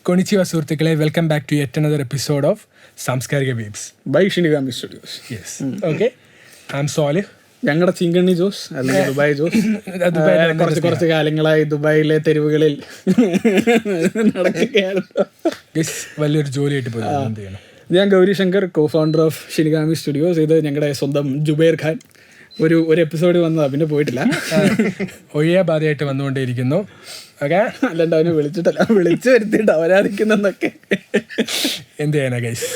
കൊണിച്ചിവ സുഹൃത്തുക്കളെ, welcome back to yet another episode of സാംസ്കാരിക waves by Shinigami Studios. Yes, okay. I'm Solih. ഞങ്ങളുടെ ചിങ്കണ്ണി ജോസ് അല്ലെങ്കിൽ ദുബായ് ജോസ്. കുറച്ച് കാലങ്ങളായി ദുബായിലെ തെരുവുകളിൽ നടക്കുകയാണ്. വലിയൊരു ജോലിയായിട്ട് പോയി. എന്ത് ചെയ്യണം? ഞാൻ Gauri Shankar, co founder of Shinigami studios. ഇത് ഞങ്ങളുടെ സ്വന്തം ജുബൈർ ഖാൻ. ഒരു എപ്പിസോഡ് വന്നതാ, പിന്നെ പോയിട്ടില്ല. ഒഴിയാ ബാധയായിട്ട് വന്നുകൊണ്ടേയിരിക്കുന്നു. ഓക്കെ, അല്ലാണ്ട് അവനെ വിളിച്ചിട്ടല്ല, വിളിച്ചു വരുത്തിയിട്ട് അവരാധിക്കുന്നൊക്കെ. എന്ത് ചെയ്യാനാ ഗൈസ്,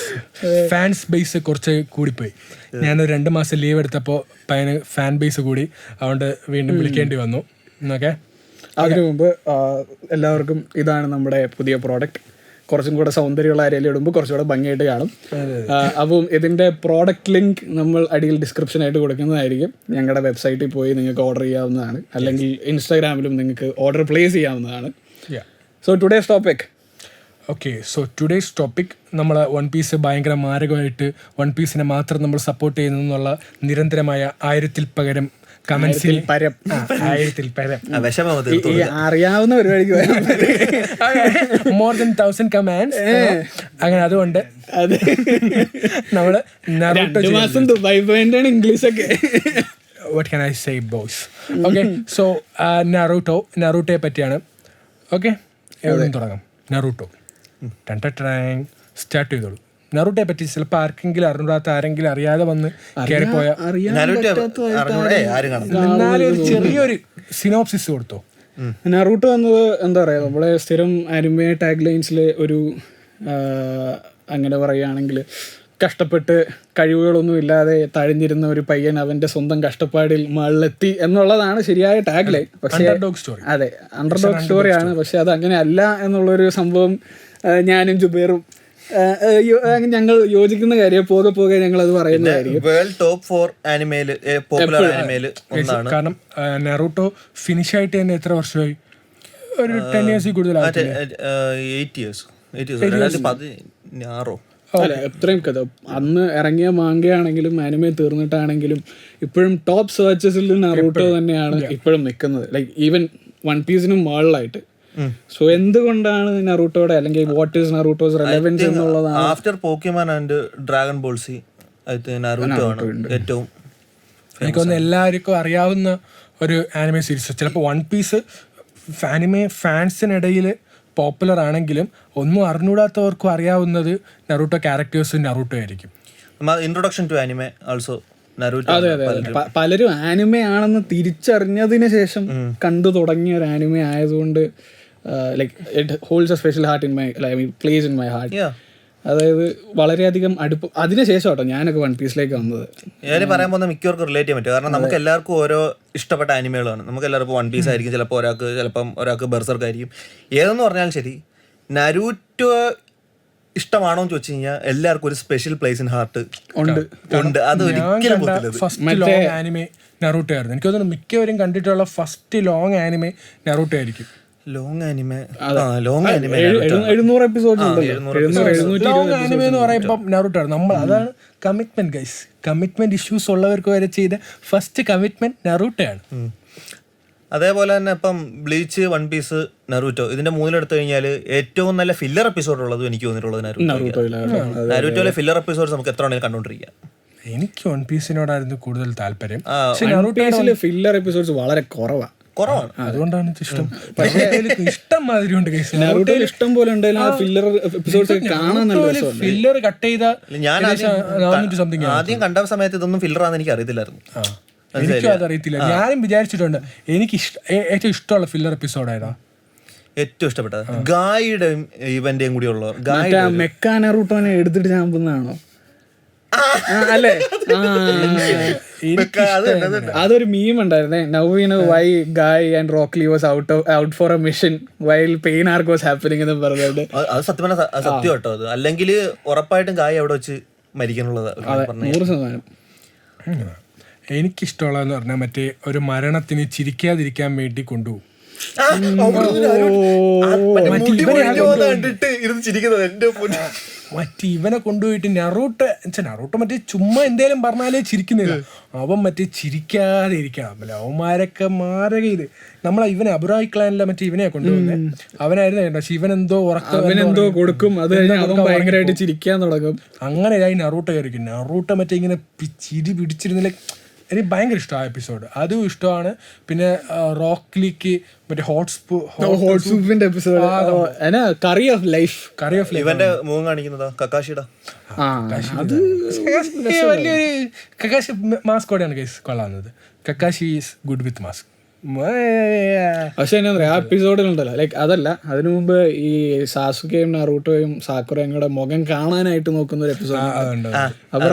ഫാൻസ് ബേസ് കുറച്ച് കൂടിപ്പോയി. ഞാനൊരു 2 മാസം ലീവ് എടുത്തപ്പോൾ ഫാൻ ബേസ് കൂടി, അതുകൊണ്ട് വീണ്ടും വിളിക്കേണ്ടി വന്നു. ഓക്കെ, അതിനു മുമ്പ് എല്ലാവർക്കും ഇതാണ് നമ്മുടെ പുതിയ പ്രോഡക്റ്റ്. കുറച്ചും കൂടെ സൗന്ദര്യമുള്ള അരയിൽ ഇടുമ്പോൾ കുറച്ചുകൂടെ ഭംഗിയായിട്ട് കാണും. അപ്പം ഇതിൻ്റെ പ്രോഡക്റ്റ് ലിങ്ക് നമ്മൾ അടിയിൽ ഡിസ്ക്രിപ്ഷനായിട്ട് കൊടുക്കുന്നതായിരിക്കും. ഞങ്ങളുടെ വെബ്സൈറ്റിൽ പോയി നിങ്ങൾക്ക് ഓർഡർ ചെയ്യാവുന്നതാണ്, അല്ലെങ്കിൽ ഇൻസ്റ്റാഗ്രാമിലും നിങ്ങൾക്ക് ഓർഡർ പ്ലേസ് ചെയ്യാവുന്നതാണ്. So today's topic. Okay, so today's topic നമ്മൾ വൺ പീസ് ഭയങ്കര മാരകമായിട്ട് വൺ പീസിനെ മാത്രം നമ്മൾ സപ്പോർട്ട് ചെയ്യുന്നു എന്നുള്ള നിരന്തരമായ 1000-ൽ പകരം കമന്റ്സിൽ പരം അറിയാവുന്ന പരിപാടിക്ക് മോർ ദൻ 1000 കമന്റ്സ്. അങ്ങനെ അതുകൊണ്ട് നമ്മള് ദുബായ് പോയിന്റാണ് ഇംഗ്ലീഷൊക്കെ. What can I say boys? Okay, so നറൂട്ടോയെ പറ്റിയാണ്. ഓക്കെ, എവിടെ തുടങ്ങാം? നറൂട്ടോ സ്റ്റാർട്ട് ചെയ്തോളൂ. നറൂട്ടോയെ പറ്റി ചിലപ്പോൾ ആർക്കെങ്കിലും അറിഞ്ഞാത്ത ആരെങ്കിലും അറിയാതെ വന്ന് കയറിപ്പോയ ഒരു ചെറിയൊരു സിനോപ്സിസ് കൊടുത്തോ. നറൂട്ടോ എന്നത് എന്താ പറയുക, നമ്മളെ സ്ഥിരം ആനിമെ ടാഗ് ലൈൻസിൽ ഒരു അങ്ങനെ പറയുകയാണെങ്കിൽ കഷ്ടപ്പെട്ട് കഴിവുകളൊന്നും ഇല്ലാതെ തഴഞ്ഞിരുന്ന ഒരു പയ്യൻ അവൻ്റെ സ്വന്തം കഷ്ടപ്പാടിൽ മുകളിലെത്തി എന്നുള്ളതാണ് ശരിയായ ടാഗ് ലൈൻ. പക്ഷേ അതെ, അണ്ടർഡോഗ് സ്റ്റോറിയാണ്. പക്ഷെ അത് അങ്ങനെ അല്ല എന്നുള്ളൊരു സംഭവം ഞാനും ജുബൈറും ഞങ്ങൾ യോജിക്കുന്ന കാര്യം പോകെ പോകെ ഞങ്ങൾ അത് പറയുന്നതായിരിക്കും. കാരണം നറൂട്ടോ ഫിനിഷ് ആയിട്ട് തന്നെ എത്ര വർഷമായി? ഒരു 10 years കൂടുതലായി. അല്ല, എത്രയും കഥ അന്ന് ഇറങ്ങിയ മാങ്കയാണെങ്കിലും ആനിമെ തീർന്നിട്ടാണെങ്കിലും ഇപ്പോഴും ടോപ്പ് സെർച്ചസിൽ നറൂട്ടോ തന്നെയാണ് ഇപ്പോഴും നിൽക്കുന്നത്. ലൈക്ക് ഈവൻ വൺ പീസിനും മുകളിലായിട്ട്. സോ എന്തുകൊണ്ടാണ് നറൂട്ടോയുടെ അല്ലെങ്കിൽ വാട്ട് ഈസ് നറൂട്ടോസ് റെലവൻസ് എന്നുള്ളതാണ്. After Pokemon and Dragon Ball Z Naruto ആണ് ഏറ്റവും എനിക്കൊന്ന് എല്ലാവർക്കും അറിയാവുന്ന ഒരു ആനിമെ സീരീസ്. ചിലപ്പോൾ വൺ പീസ് ആനിമെ ഫാൻസിനിടയിൽ പോപ്പുലർ ആണെങ്കിലും ഒന്നും അറിഞ്ഞൂടാത്തവർക്കും അറിയാവുന്നത് നറൂട്ടോ ക്യാരക്ടേഴ്സ് നറൂട്ടോ ആയിരിക്കും. Introduction to anime also Naruto. അതെ അതെ, പലരും ആനിമെ ആണെന്ന് തിരിച്ചറിഞ്ഞതിന് ശേഷം കണ്ടു തുടങ്ങിയ ഒരു ആനിമെ ആയതുകൊണ്ട് like it holds A special heart in my place in my heart. അതായത് വളരെയധികം അടുപ്പം. അതിനുശേഷം കേട്ടോ ഞാനൊക്കെ വൺ പീസിലേക്ക് വന്നത്. ഞാൻ പറയാൻ പോകുന്ന മിക്കവർക്കും റിലേറ്റ് ചെയ്യാൻ പറ്റും. കാരണം നമുക്ക് എല്ലാവർക്കും ഓരോ ഇഷ്ടപ്പെട്ട ആനിമകളാണ്. നമുക്ക് എല്ലാവർക്കും വൺ പീസ് ആയിരിക്കും, ചിലപ്പോൾ ഒരാൾക്ക് ബെർസർക്ക് ആയിരിക്കും. ഏതെന്ന് പറഞ്ഞാലും ശരി, നറൂട്ടോ ഇഷ്ടമാണോ എന്ന് ചോദിച്ചു കഴിഞ്ഞാൽ എല്ലാവർക്കും ഒരു സ്പെഷ്യൽ പ്ലേസ് ഇൻ ഹാർട്ട് ഉണ്ട്. അത് ഒരിക്കലും ഫസ്റ്റ് ലോങ് ആനിമെ നറൂട്ടോ ആയിരുന്നു. എനിക്ക് തോന്നുന്നു മിക്കവരും കണ്ടിട്ടുള്ള ഫസ്റ്റ് ലോങ് ആനിമെ നറൂട്ടോ ആയിരിക്കും. Long anime 700 episode long anime എന്ന് പറയുമ്പോൾ നറൂട്ടോ ആണ്. നമ്മൾ അതാണ് കമ്മിറ്റ്മെന്റ് ഗൈസ്. കമ്മിറ്റ്മെന്റ് ഇഷ്യൂസ് ഉള്ളവർക്ക് വരെ ചെയ്ത ഫസ്റ്റ് കമ്മിറ്റ്മെന്റ് നറൂട്ടോ ആണ്. അതേപോലെ തന്നെ ഇപ്പം ബ്ലീച്ച്, വൺ പീസ്, നറൂട്ടോ ഇതിന്റെ മൂന്നിലെടുത്തു കഴിഞ്ഞാൽ ഏറ്റവും നല്ല ഫില്ലർ എപ്പിസോഡ് ഉള്ളത് എനിക്ക് തോന്നിയിട്ടുള്ളത് നറൂട്ടോയിലെ ഫില്ലർ എപ്പിസോഡ്സ് നമുക്ക് എത്ര വേണമെങ്കിലും കണ്ടോണ്ടിരിക്കാം. എനിക്ക് വൺ പീസിനോടായിരുന്നു കൂടുതൽ താല്പര്യം. ഫില്ലർ എപ്പിസോഡ്സ് വളരെ കുറവാണ്. അതുകൊണ്ടാണ് ഇഷ്ടം. ഇഷ്ടം മാതിരി ഉണ്ട്. ഇഷ്ടം പോലെ ഫില്ലർ എപ്പിസോഡ്സ് കാണാൻ ഫില്ലർ കട്ട് ചെയ്ത ഞാൻ ആദ്യം കണ്ട സമയത്ത് ഇതൊന്നും ഫില്ലറാന്ന് എനിക്ക് അറിയത്തില്ലായിരുന്നു. എനിക്കും അതറിയത്തില്ല. ഞാനും വിചാരിച്ചിട്ടുണ്ട്. എനിക്ക് ഏറ്റവും ഇഷ്ടമുള്ള ഫില്ലർ എപ്പിസോഡ് ആയതാ? ഏറ്റവും ഇഷ്ടപ്പെട്ടത് ഗായിയുടെയും ഇവന്റെയും കൂടി ഉള്ളവർ. മെക്കാ നറൂട്ടോനെ എടുത്തിട്ട് ചാമ്പുന്നതാണോ അല്ലേ? അതൊരു മീം ഉണ്ടായിരുന്നേ. Now we know why Guy and Rock Lee was out for a mission while Pain arc was happening എന്ന് പറഞ്ഞിട്ട്. അത് സത്യം കേട്ടോ. അത് അല്ലെങ്കിൽ ഉറപ്പായിട്ടും ഗായ് അവിടെ വെച്ച് മരിക്കാനുള്ളത് 100%. എനിക്കിഷ്ടമുള്ളതെന്ന് പറഞ്ഞാൽ മറ്റേ ഒരു മരണത്തിന് ചിരിക്കാതിരിക്കാൻ വേണ്ടി കൊണ്ടുപോകും. മറ്റേ ഇവനെ കൊണ്ടുപോയിട്ട് നറൂട്ടോ മറ്റേ ചുമ്മാ എന്തേലും പറഞ്ഞാലേ ചിരിക്കുന്നില്ല, അവൻ മറ്റേ ചിരിക്കാതെ ഇരിക്കണം. അവന്മാരൊക്കെ മാരകയില് നമ്മളെ ഇവനെ അബുറായി ക്ലാനിലെ മറ്റേ ഇവനെ കൊണ്ടുപോകുന്നത് അവനായിരുന്നു. പക്ഷെ ഇവനെന്തോ അവനെന്തോ കൊടുക്കും, അത് കഴിഞ്ഞ് അവൻ ഭയങ്കരമായിട്ട് ചിരിക്കാൻ തുടങ്ങും. അങ്ങനെ ആയി നറൂട്ടോ കയറിക്കും. നറൂട്ടോ മറ്റേ ഇങ്ങനെ ചിരി പിടിച്ചിരുന്നില്ല. എനിക്ക് ഭയങ്കര ഇഷ്ടമാണ് എപ്പിസോഡ്, അതും ഇഷ്ടമാണ്. പിന്നെ റോക്ക് മറ്റേ ഹോട്ട് സൂപ്പിന്റെ എപ്പിസോഡ്, കറി ഓഫ് ലൈഫ്. ഇവന്റെ മുഖം കാണിക്കുന്നതാ കക്കാഷിയുടെ. അത് വലിയൊരു കക്കാശി മാസ്കോടെയാണ് കേസ് കൊള്ളാവുന്നത്. Kakashi is good with mask. പക്ഷെ എന്നാ പറയാ, ആ എപ്പിസോഡിലുണ്ടല്ലോ, ലൈക്ക് അതല്ല, അതിനു മുമ്പ് ഈ സാസുകയും നറൂട്ടോയും സാക്കുറയും കൂടെ മുഖം കാണാനായിട്ട് നോക്കുന്ന ഒരു എപ്പിസോഡ്. അപ്പൊ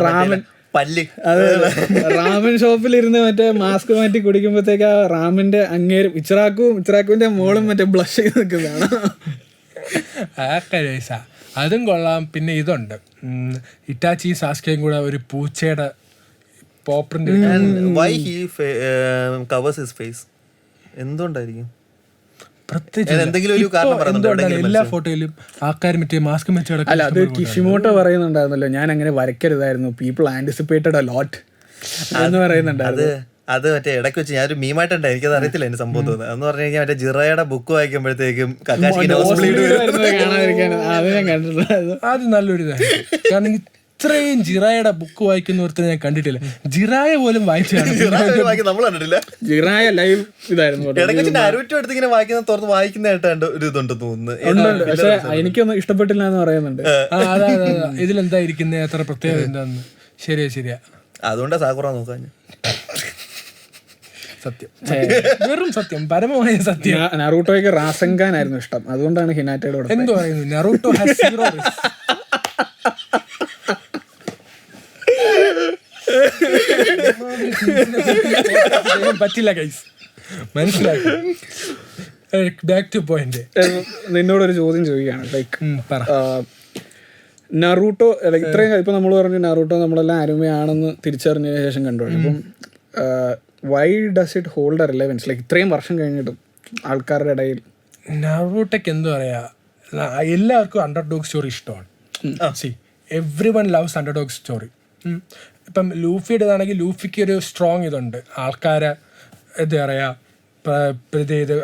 റാമൻ ഷോപ്പിലിരുന്ന് മറ്റേ മാസ്ക് മാറ്റി കുടിക്കുമ്പോഴത്തേക്ക് ആ റാമിന്റെ അങ്ങേരും ഇച്ചിറാക്കുവിന്റെ മോളും മറ്റേ ബ്ലഷ് ചെയ്ത് നിൽക്കുന്നതാണ്. അതും കൊള്ളാം. പിന്നെ ഇതുണ്ട്, ഇറ്റാച്ചി സാസ്കയും കൂടെ ഒരു പൂച്ചയുടെ പോപ്രിന്റ്. എന്തുകൊണ്ടായിരിക്കും? എല്ലാ ഫോട്ടോയിലും ആൾക്കാർ മറ്റേ മാസ്ക് വെച്ച്. അല്ല, അത് കിഷിമോട്ടോ പറയുന്നുണ്ടായിരുന്നല്ലോ, ഞാൻ അങ്ങനെ വരയ്ക്കരുതായിരുന്നു, പീപ്പിൾ ആന്റിസിപ്പേറ്റഡ് എ ലോട്ട് എന്ന് പറയുന്നുണ്ടായിരുന്നു. അത് മറ്റേ ഇടയ്ക്ക് വെച്ച് ഞാനൊരു മീമായിട്ടുണ്ടായി, എനിക്കത് അറിയത്തില്ല എന്റെ സംഭവം തോന്നുന്നത്. എന്ന് പറഞ്ഞു കഴിഞ്ഞാൽ മറ്റേ ജിറയുടെ ബുക്ക് വായിക്കുമ്പോഴത്തേക്കും കാണാതിരിക്കാൻ അത് ഞാൻ കണ്ടിട്ടുണ്ടായിരുന്നു. അത് നല്ലൊരു ഇതായിരുന്നു. കാരണം ഇത്രയും ജിറായുടെ ബുക്ക് വായിക്കുന്നവർക്ക് ഞാൻ കണ്ടിട്ടില്ല. ജിറായ പോലും വായിച്ചാണ് നമ്മൾ കണ്ടിട്ടില്ല. ജിറായ ലൈവ് ഇതായിരുന്നു. വായിക്കുന്നതായിട്ട് ഒരു ഇതുണ്ട് തോന്നുന്നു. പക്ഷെ എനിക്കൊന്നും ഇഷ്ടപ്പെട്ടില്ല എന്ന് പറയുന്നുണ്ട്. അതാ ഇതിലെന്താ ഇരിക്കുന്നത്, അത്ര പ്രത്യേകത എന്താന്ന്. ശരിയാ അതുകൊണ്ടാ സാക്കുറ നോക്കാൻ. സത്യം, വെറും സത്യം, പരമമായ സത്യം. നറൂട്ടോയ്ക്ക് റാസെൻഗാൻ ആയിരുന്നു ഇഷ്ടം, അതുകൊണ്ടാണ് ഹിനാറ്റയോട്. എന്ത് പറയുന്നു, നറൂട്ടോ ഹാസ് സീറോ റിസ്ക്. പറ്റില്ല ഗൈസ്, മനസ്സിലാക്കി. Back to point. നിന്നോടൊരു ചോദ്യം ചോദിക്കുകയാണ്. ലൈക്ക് നറൂട്ടോ ഇത്രയും ഇപ്പൊ നമ്മൾ പറഞ്ഞു നറൂട്ടോ നമ്മളെല്ലാം അരുമയാണെന്ന് തിരിച്ചറിഞ്ഞതിന് ശേഷം കണ്ടോളൂ. ഇപ്പം why does it hold A relevance, like ഇത്രയും വർഷം കഴിഞ്ഞിട്ടും ആൾക്കാരുടെ ഇടയിൽ? നറൂട്ടോക്ക് എന്താ പറയാ, എല്ലാവർക്കും അണ്ടർഡോഗ് സ്റ്റോറി ഇഷ്ടമാണ്. Every one loves underdog story. ഇപ്പം ലൂഫിയുടേതാണെങ്കിൽ ലൂഫിക്ക് ഒരു സ്ട്രോങ് ഇതുണ്ട്, ആൾക്കാരെ എന്താ പറയുക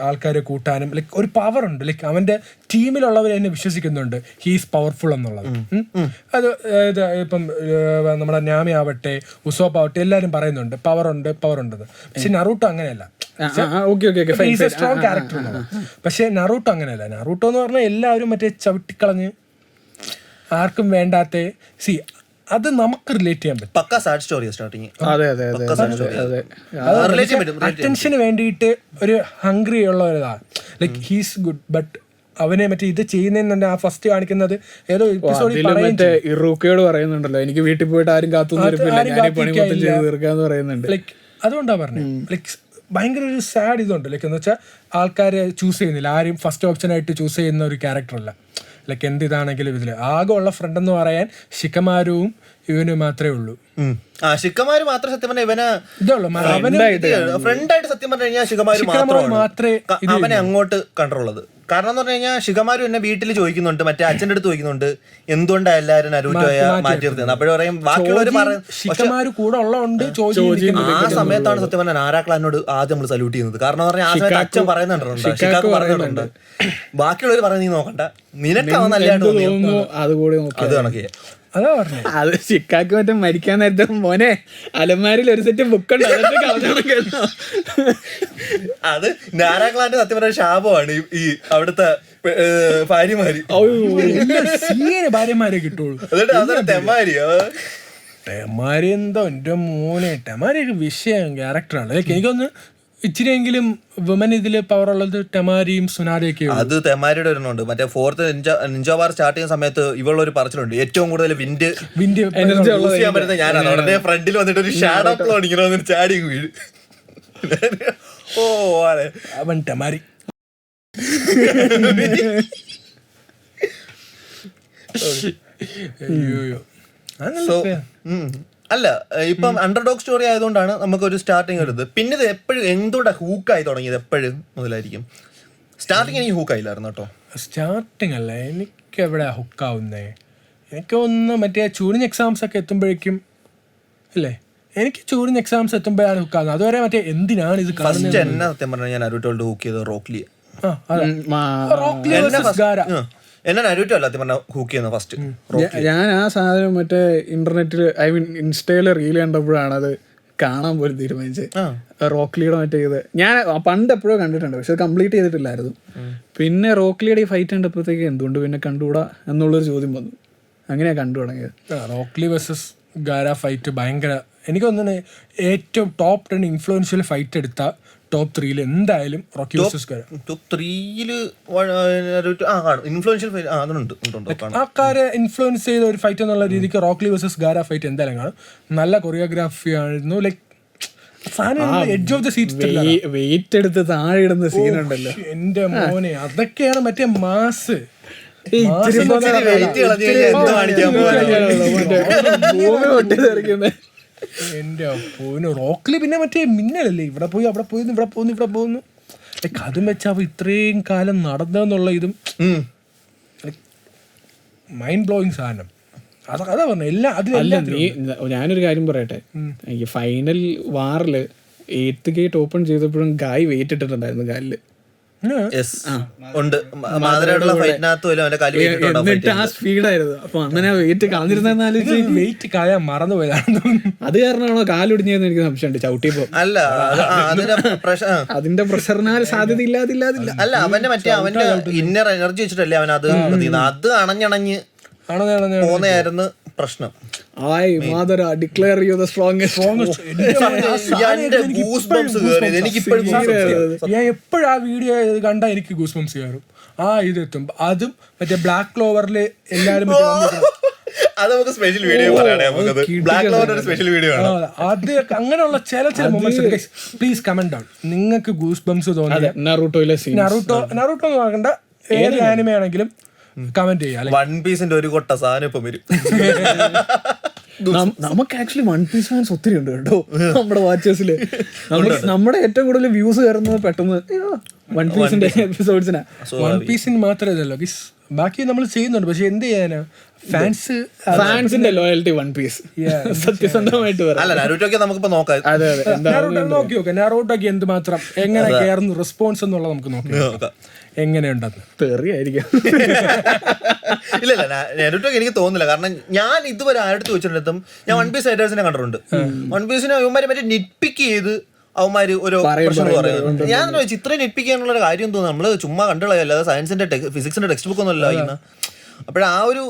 ആൾക്കാരെ കൂട്ടാനും ലൈക്ക് ഒരു പവർ ഉണ്ട്. ലൈക്ക് അവൻ്റെ ടീമിലുള്ളവർ എന്നെ വിശ്വസിക്കുന്നുണ്ട് ഹീസ് പവർഫുൾ എന്നുള്ളത്. അത് ഇപ്പം നമ്മുടെ നാമി ആവട്ടെ ഉസോപ്പ് ആവട്ടെ എല്ലാവരും പറയുന്നുണ്ട് പവർ ഉണ്ടെന്ന്. പക്ഷെ നറൂട്ടോ അങ്ങനെയല്ല, സ്ട്രോങ് ക്യാരക്ടർ എന്നുള്ളത്. പക്ഷെ നറൂട്ടോ അങ്ങനെയല്ല. നറൂട്ടോ എന്ന് പറഞ്ഞാൽ എല്ലാവരും മറ്റേ ചവിട്ടിക്കളഞ്ഞ് ആർക്കും വേണ്ടാത്ത അത് നമുക്ക് റിലേറ്റ് ചെയ്യാൻ പറ്റും. പക്കാ സാഡ് സ്റ്റോറിയാ സ്റ്റാർട്ടിങ്. അറ്റൻഷന് വേണ്ടിയിട്ട് ഒരു ഹംഗ്രി ഉള്ള ഒരിതാണ്. ലൈക്ക് ഹീസ് ഗുഡ്, ബട്ട് അവനെ മറ്റേ ഇത് ചെയ്യുന്ന ആ ഫസ്റ്റ് കാണിക്കുന്നത് ഏതോ എപ്പിസോഡിൽ ഇറൂക്കയോട് പറയുന്നുണ്ടല്ലോ, എനിക്ക് വീട്ടിൽ പോയിട്ട് ആരും കാത്തുനിന്ന് പറയുന്നുണ്ട്. ലൈക്ക് അതുകൊണ്ടാ പറഞ്ഞത്. ലൈക്ക് ഭയങ്കര ഒരു സാഡ് ഇതുണ്ട്. ലൈക്ക് എന്ന് വെച്ചാൽ ആൾക്കാരെ ചൂസ് ചെയ്യുന്നില്ല, ആരും ഫസ്റ്റ് ഓപ്ഷൻ ആയിട്ട് ചൂസ് ചെയ്യുന്ന ഒരു ക്യാരക്ടറല്ല. ലൈക്ക് എന്ത് ഇതാണെങ്കിലും ഇതിൽ ആകെ ഉള്ള ഫ്രണ്ട് എന്ന് പറയാൻ ഷിക്കമാരുവും ഇവനും മാത്രമേ ഉള്ളൂ. ഷിക്കമാര് മാത്രം സത്യം പറഞ്ഞാൽ ഇവനെ ഫ്രണ്ടായിട്ട് സത്യം പറഞ്ഞു കഴിഞ്ഞാൽ ഷിക്കമാര് മാത്രമേ അവനെ അങ്ങോട്ട് കൺട്രോൾ. കാരണം എന്ന് പറഞ്ഞു കഴിഞ്ഞാൽ ഷിക്കമാരു എന്നെ വീട്ടിൽ ചോദിക്കുന്നുണ്ട്, മറ്റേ അച്ഛൻ്റെ അടുത്ത് ചോദിക്കുന്നുണ്ട് എന്തുകൊണ്ടാ എല്ലാവരും നരൂറ്റോയെ മാറ്റി നിർത്തുന്നത്. അപ്പോഴും പറയും ബാക്കിയുള്ളവർ ആ സമയത്താണ് സത്യം പറഞ്ഞാൽ നാരാക്ലാനോട് ആദ്യം നമ്മൾ സല്യൂട്ട് ചെയ്യുന്നത്. കാരണം എന്ന് പറഞ്ഞാൽ ആ സമയത്ത് അച്ഛൻ പറയുന്നുണ്ട്, ഷിക്കാക്ക് പറയുന്നുണ്ട്, ബാക്കിയുള്ളവർ പറയുന്നത് നീ നോക്കണ്ട, നിനക്ക് നല്ലതായിട്ട് തോന്നുന്നു അത് കണക്ക്. അതാ പറഞ്ഞത്. അത് ഷിക്കാക്ക് മറ്റേ മരിക്കാൻ നേരത്തെ മോനെ അലമാരിൽ ഒരു സെറ്റ് ബുക്കുണ്ട്, അത് നാരാക്ലാന്റെ സത്യം പറഞ്ഞ ശാപമാണ് ഈ അവിടുത്തെ ഭാര്യമാര്. ഭാര്യമാരെ കിട്ടുള്ളൂ. ടെമാരി എന്തോ എന്റെ മോനെ, ടെമാരി വിഷയം ക്യാരക്ടറാണ്. ലൈക്ക് എനിക്കൊന്ന് ഇച്ചിരിയെങ്കിലും വുമൻ ഇതില് പവർ ഉള്ളത് ടെമാരിയും സുനാരയൊക്കെ. അത് ടെമാരിയുടെ ഒരെണ്ണമുണ്ട്, മറ്റേ ഫോർത്ത് നിഞ്ച വാർ സ്റ്റാർട്ട് ചെയ്യുന്ന സമയത്ത് ഇവളൊരു പറച്ചിലുണ്ട്, ഏറ്റവും കൂടുതൽ വിൻഡ് എനർജി യൂസ് ചെയ്യാൻ പറ്റുന്നത് ഞാനാണ്. അവിടെ ഫ്രണ്ടിൽ വന്നിട്ട് ഒരു ഷാഡോ ക്ലോൺ ഇങ്ങനെ വന്നിട്ട് ചാടി വീഴും. ഓ അവൻ ടെമാരി. അല്ല ഇപ്പം അണ്ടർഡോഗ് സ്റ്റോറി ആയതുകൊണ്ടാണ് നമുക്കൊരു സ്റ്റാർട്ടിങ് വരുന്നത്. പിന്നെ ഇത് എപ്പോഴും എന്തുകൊണ്ടാ ഹൂക്കായി തുടങ്ങിയത്, എപ്പോഴും മുതലായിരിക്കും? സ്റ്റാർട്ടിങ് എനിക്ക് ഹൂക്കായില്ലായിരുന്നു കേട്ടോ. സ്റ്റാർട്ടിങ് അല്ല, എനിക്ക് എവിടെ ഹുക്കാവുന്നേ, എനിക്ക് ഒന്ന് മറ്റേ ചൂടിങ് എക്സാംസ് ഒക്കെ എത്തുമ്പോഴേക്കും അല്ലേ, എനിക്ക് ചൂടിങ് എക്സാംസ് എത്തുമ്പോഴാണ് ഹുക്കാകുന്നത്. അതുവരെ മറ്റേ എന്തിനാണ് ഇത് കാണുന്നത്. ഫസ്റ്റ് എന്നെ സത്യം പറഞ്ഞാൽ ഞാൻ നരൂട്ടോയുടെ ഹൂക്ക് ചെയ്തത് റോക്ലിയെ. എന്നെ നരൂട്ടോ അല്ല സത്യം പറഞ്ഞാൽ ഹൂക്ക് ചെയ്യുന്നത് ഫസ്റ്റ്. ഞാൻ ആ സാധനം മറ്റേ ഇന്റർനെറ്റിൽ ഐ മീൻ ഇൻസ്റ്റയില് റീൽ കണ്ടപ്പോഴാണ് അത് കാണാൻ പോലും തീരുമാനിച്ചത്. റോക്ലിയുടെ മറ്റേ ഇത് ഞാൻ പണ്ട് എപ്പോഴോ കണ്ടിട്ടുണ്ട്, പക്ഷെ കംപ്ലീറ്റ് ചെയ്തിട്ടില്ലായിരുന്നു. പിന്നെ റോക്ലിയുടെ ഈ ഫൈറ്റ് കണ്ടപ്പോഴത്തേക്ക് എന്തുകൊണ്ട് പിന്നെ കണ്ടുകൂടാ എന്നുള്ളൊരു ചോദ്യം വന്നു. അങ്ങനെയാണ് കണ്ടു തുടങ്ങിയത്. റോക്ലി വേഴ്സസ് ഗാര ഫൈറ്റ് ഭയങ്കര, എനിക്ക് തോന്നുന്നു ഏറ്റവും ടോപ്പ് 10 ഇൻഫ്ലുവൻഷ്യൽ ഫൈറ്റ് എടുത്ത ടോപ്പ് 3 എന്തായാലും റോക്കി വേഴ്സസ് ഗാര. ടോപ്പ് 3 ഇൻഫ്ലുവൻഷ്യൽ ആൾക്കാരെ ഇൻഫ്ലുവൻസ് ചെയ്ത ഒരു ഫൈറ്റ് എന്നുള്ള രീതിക്ക് റോക്ലി വേഴ്സസ് ഗാര ഫൈറ്റ് എന്തായാലും കാണും. നല്ല കൊറിയോഗ്രാഫി ആയിരുന്നു. Like edge of the seat weight എടുത്ത് താഴെ ഇടുന്ന സീനുണ്ടല്ലോ എന്റെ മോനെ, അതൊക്കെയാണ് മറ്റേ മാസ്. എന്റെ പോയിന് റോക്ലി പിന്നെ മറ്റേ മിന്നലല്ലേ, ഇവിടെ പോയി അവിടെ പോയി ഇവിടെ പോകുന്നു ഇവിടെ പോകുന്നു. ലൈക്ക് അതും വെച്ചാ ഇത്രയും കാലം നടന്നെന്നുള്ള ഇതും മൈൻഡ് ബ്ലോയിങ് സാധനം. അതാ പറഞ്ഞ എല്ലാ അതിലെല്ലാം. ഞാനൊരു കാര്യം പറയട്ടെ, ഈ ഫൈനൽ വാറില് 8th ഗേറ്റ് ഓപ്പൺ ചെയ്തപ്പോഴും ഗായ് വെയിറ്റ് ഇട്ടിട്ടുണ്ടായിരുന്നു കാലില്. എന്നിട്ട് ആ സ്പീഡായിരുന്നു. അപ്പൊ അങ്ങനെ വെയിറ്റ് കളഞ്ഞിരുന്നാലും വെയിറ്റ് കളയാൻ മറന്നുപോയതാണ്. അത് കാരണമാണോ കാലൊടിഞ്ഞതെന്ന് എനിക്ക് സംശയമുണ്ട് ചവിട്ടിയപ്പോ. അല്ല അതിന്റെ പ്രഷറിനാൽ സാധ്യത ഇല്ലാതില്ല. അല്ല അവന്റെ മറ്റേ അവന്റെ ഇന്നർ എനർജി വെച്ചിട്ടല്ലേ അവൻ അത് അത് അണഞ്ഞണഞ്ഞ് പോകുന്നതായിരുന്നു പ്രശ്നം. ഞാൻ എപ്പോഴും ആ വീഡിയോ കണ്ടാ എനിക്ക് ഗൂസ് ബംസ് കയറും. ഇതെത്തും. അതും മറ്റേ ബ്ലാക്ക് ക്ലോവറിൽ എല്ലാരും അത് നമുക്ക് സ്പെഷ്യൽ വീഡിയോ അത് അങ്ങനെയുള്ള ചില മൊമെന്റ്സ് പ്ലീസ് കമന്റ് ഡൗൺ. നിങ്ങൾക്ക് ഗൂസ് ബംസ് തോന്നിയ നറൂട്ടോ എന്ന് പറയണ്ട ഏത് ആനിമേ ആണെങ്കിലും കമന്റ് ചെയ്യാം. വൺ പീസിന്റെ ഒരു കൊട്ട സാധനം ഇപ്പം വരും. നമുക്ക് ആക്ച്വലി വൺ പീസ് ഫാൻസ് ഒത്തിരി ഉണ്ട് കേട്ടോ നമ്മുടെ വാച്ചേഴ്സില്. നമ്മുടെ ഏറ്റവും കൂടുതൽ വ്യൂസ് കയറുന്നത് പെട്ടെന്ന് വൺ പീസിന്റെ എപ്പിസോഡ്സിനാ. വൺ പീസിന് മാത്രമല്ലല്ലോ ബാക്കി നമ്മൾ ചെയ്യുന്നുണ്ട്. പക്ഷെ എന്ത് ചെയ്യാനാ, ഫാൻസിന്റെ ലോയൽറ്റി വൺ പീസ് സത്യസന്ധമായിട്ട് നോക്കി നോക്കാം. നറൂട്ടോക്ക് എന്തുമാത്രം എങ്ങനെ കയറുന്നു റെസ്പോൺസ് എന്നുള്ളത് നമുക്ക് നോക്കാം എങ്ങനെയുണ്ടെന്ന്. തെറിയായിരിക്കും. ഇല്ല നറൂട്ടോക്ക് എനിക്ക് തോന്നുന്നില്ല. കാരണം ഞാൻ ഇതുവരെ ആരുടെ വെച്ചിട്ടും ഞാൻ വൺ പീസ് റൈഡേഴ്സിനെ കണ്ടിട്ടുണ്ട്. വൺ പീസിനെ അവന്മാര് മറ്റേ നിറ്റ്പിക്ക് ചെയ്ത് അവന്മാര് ഓരോ പ്രശ്നം പറയുന്നത്. ഞാൻ ചോദിച്ചു ഇത്രയും നിറ്റ്പിക്ക് ചെയ്യാനുള്ള കാര്യം തോന്നുന്നു. നമ്മള് ചുമ്മാ കണ്ടുകളയോ, അല്ലാതെ സയൻസിന്റെ ഫിസിക്സിന്റെ ടെക്സ്റ്റ് ബുക്ക് ഒന്നും അല്ല വായിക്കുന്ന. അപ്പോഴ ആ ഒരു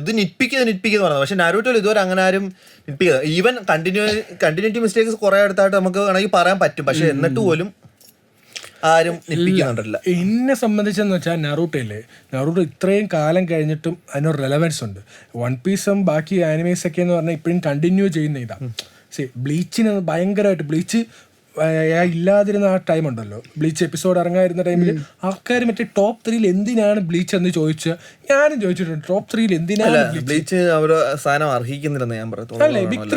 ഇത് നിറ്റ്പിക്ക് പറഞ്ഞത്. പക്ഷെ നറൂട്ടോയിൽ ഇതുവരെ അങ്ങനെ ആരും നിറ്റ്പിക്ക്, ഈവൻ കണ്ടിന്യൂറ്റി മിസ്റ്റേക്സ് കുറെ അടുത്തായിട്ട് നമുക്ക് വേണമെങ്കിൽ പറയാൻ പറ്റും. പക്ഷെ എന്നിട്ട് പോലും ആരും നിറ്റ്പിക്കുന്നുണ്ടല്ല. എന്നെ സംബന്ധിച്ചെന്ന് വെച്ചാൽ നറൂട്ടോ ഇത്രയും കാലം കഴിഞ്ഞിട്ടും അതിനൊരു റെലവൻസ് ഉണ്ട്. വൺ പീസും ബാക്കി ആനിമേസ് ഒക്കെ എന്ന് പറഞ്ഞാൽ ഇപ്പോഴും കണ്ടിന്യൂ ചെയ്യുന്ന ഇതാണ്. ബ്ലീച്ചിന് ഭയങ്കരമായിട്ട് ബ്ലീച്ച് ഇല്ലാതിരുന്ന ആ ടൈം ഉണ്ടല്ലോ, ബ്ലീച്ച് എപ്പിസോഡ് ഇറങ്ങാതിരുന്ന ടൈമിൽ ആൾക്കാർ മറ്റേ ടോപ്പ് 3 എന്തിനാണ് ബ്ലീച്ച് എന്ന് ചോദിച്ചാൽ ഞാനും ചോദിച്ചിട്ടുണ്ട്. ടോപ്പ് 3 എന്തിനാണ് ബ്ലീച്ച് സാധനം അർഹിക്കുന്നില്ലെന്ന് ഞാൻ പറഞ്ഞു. അല്ലേ ബിഗ്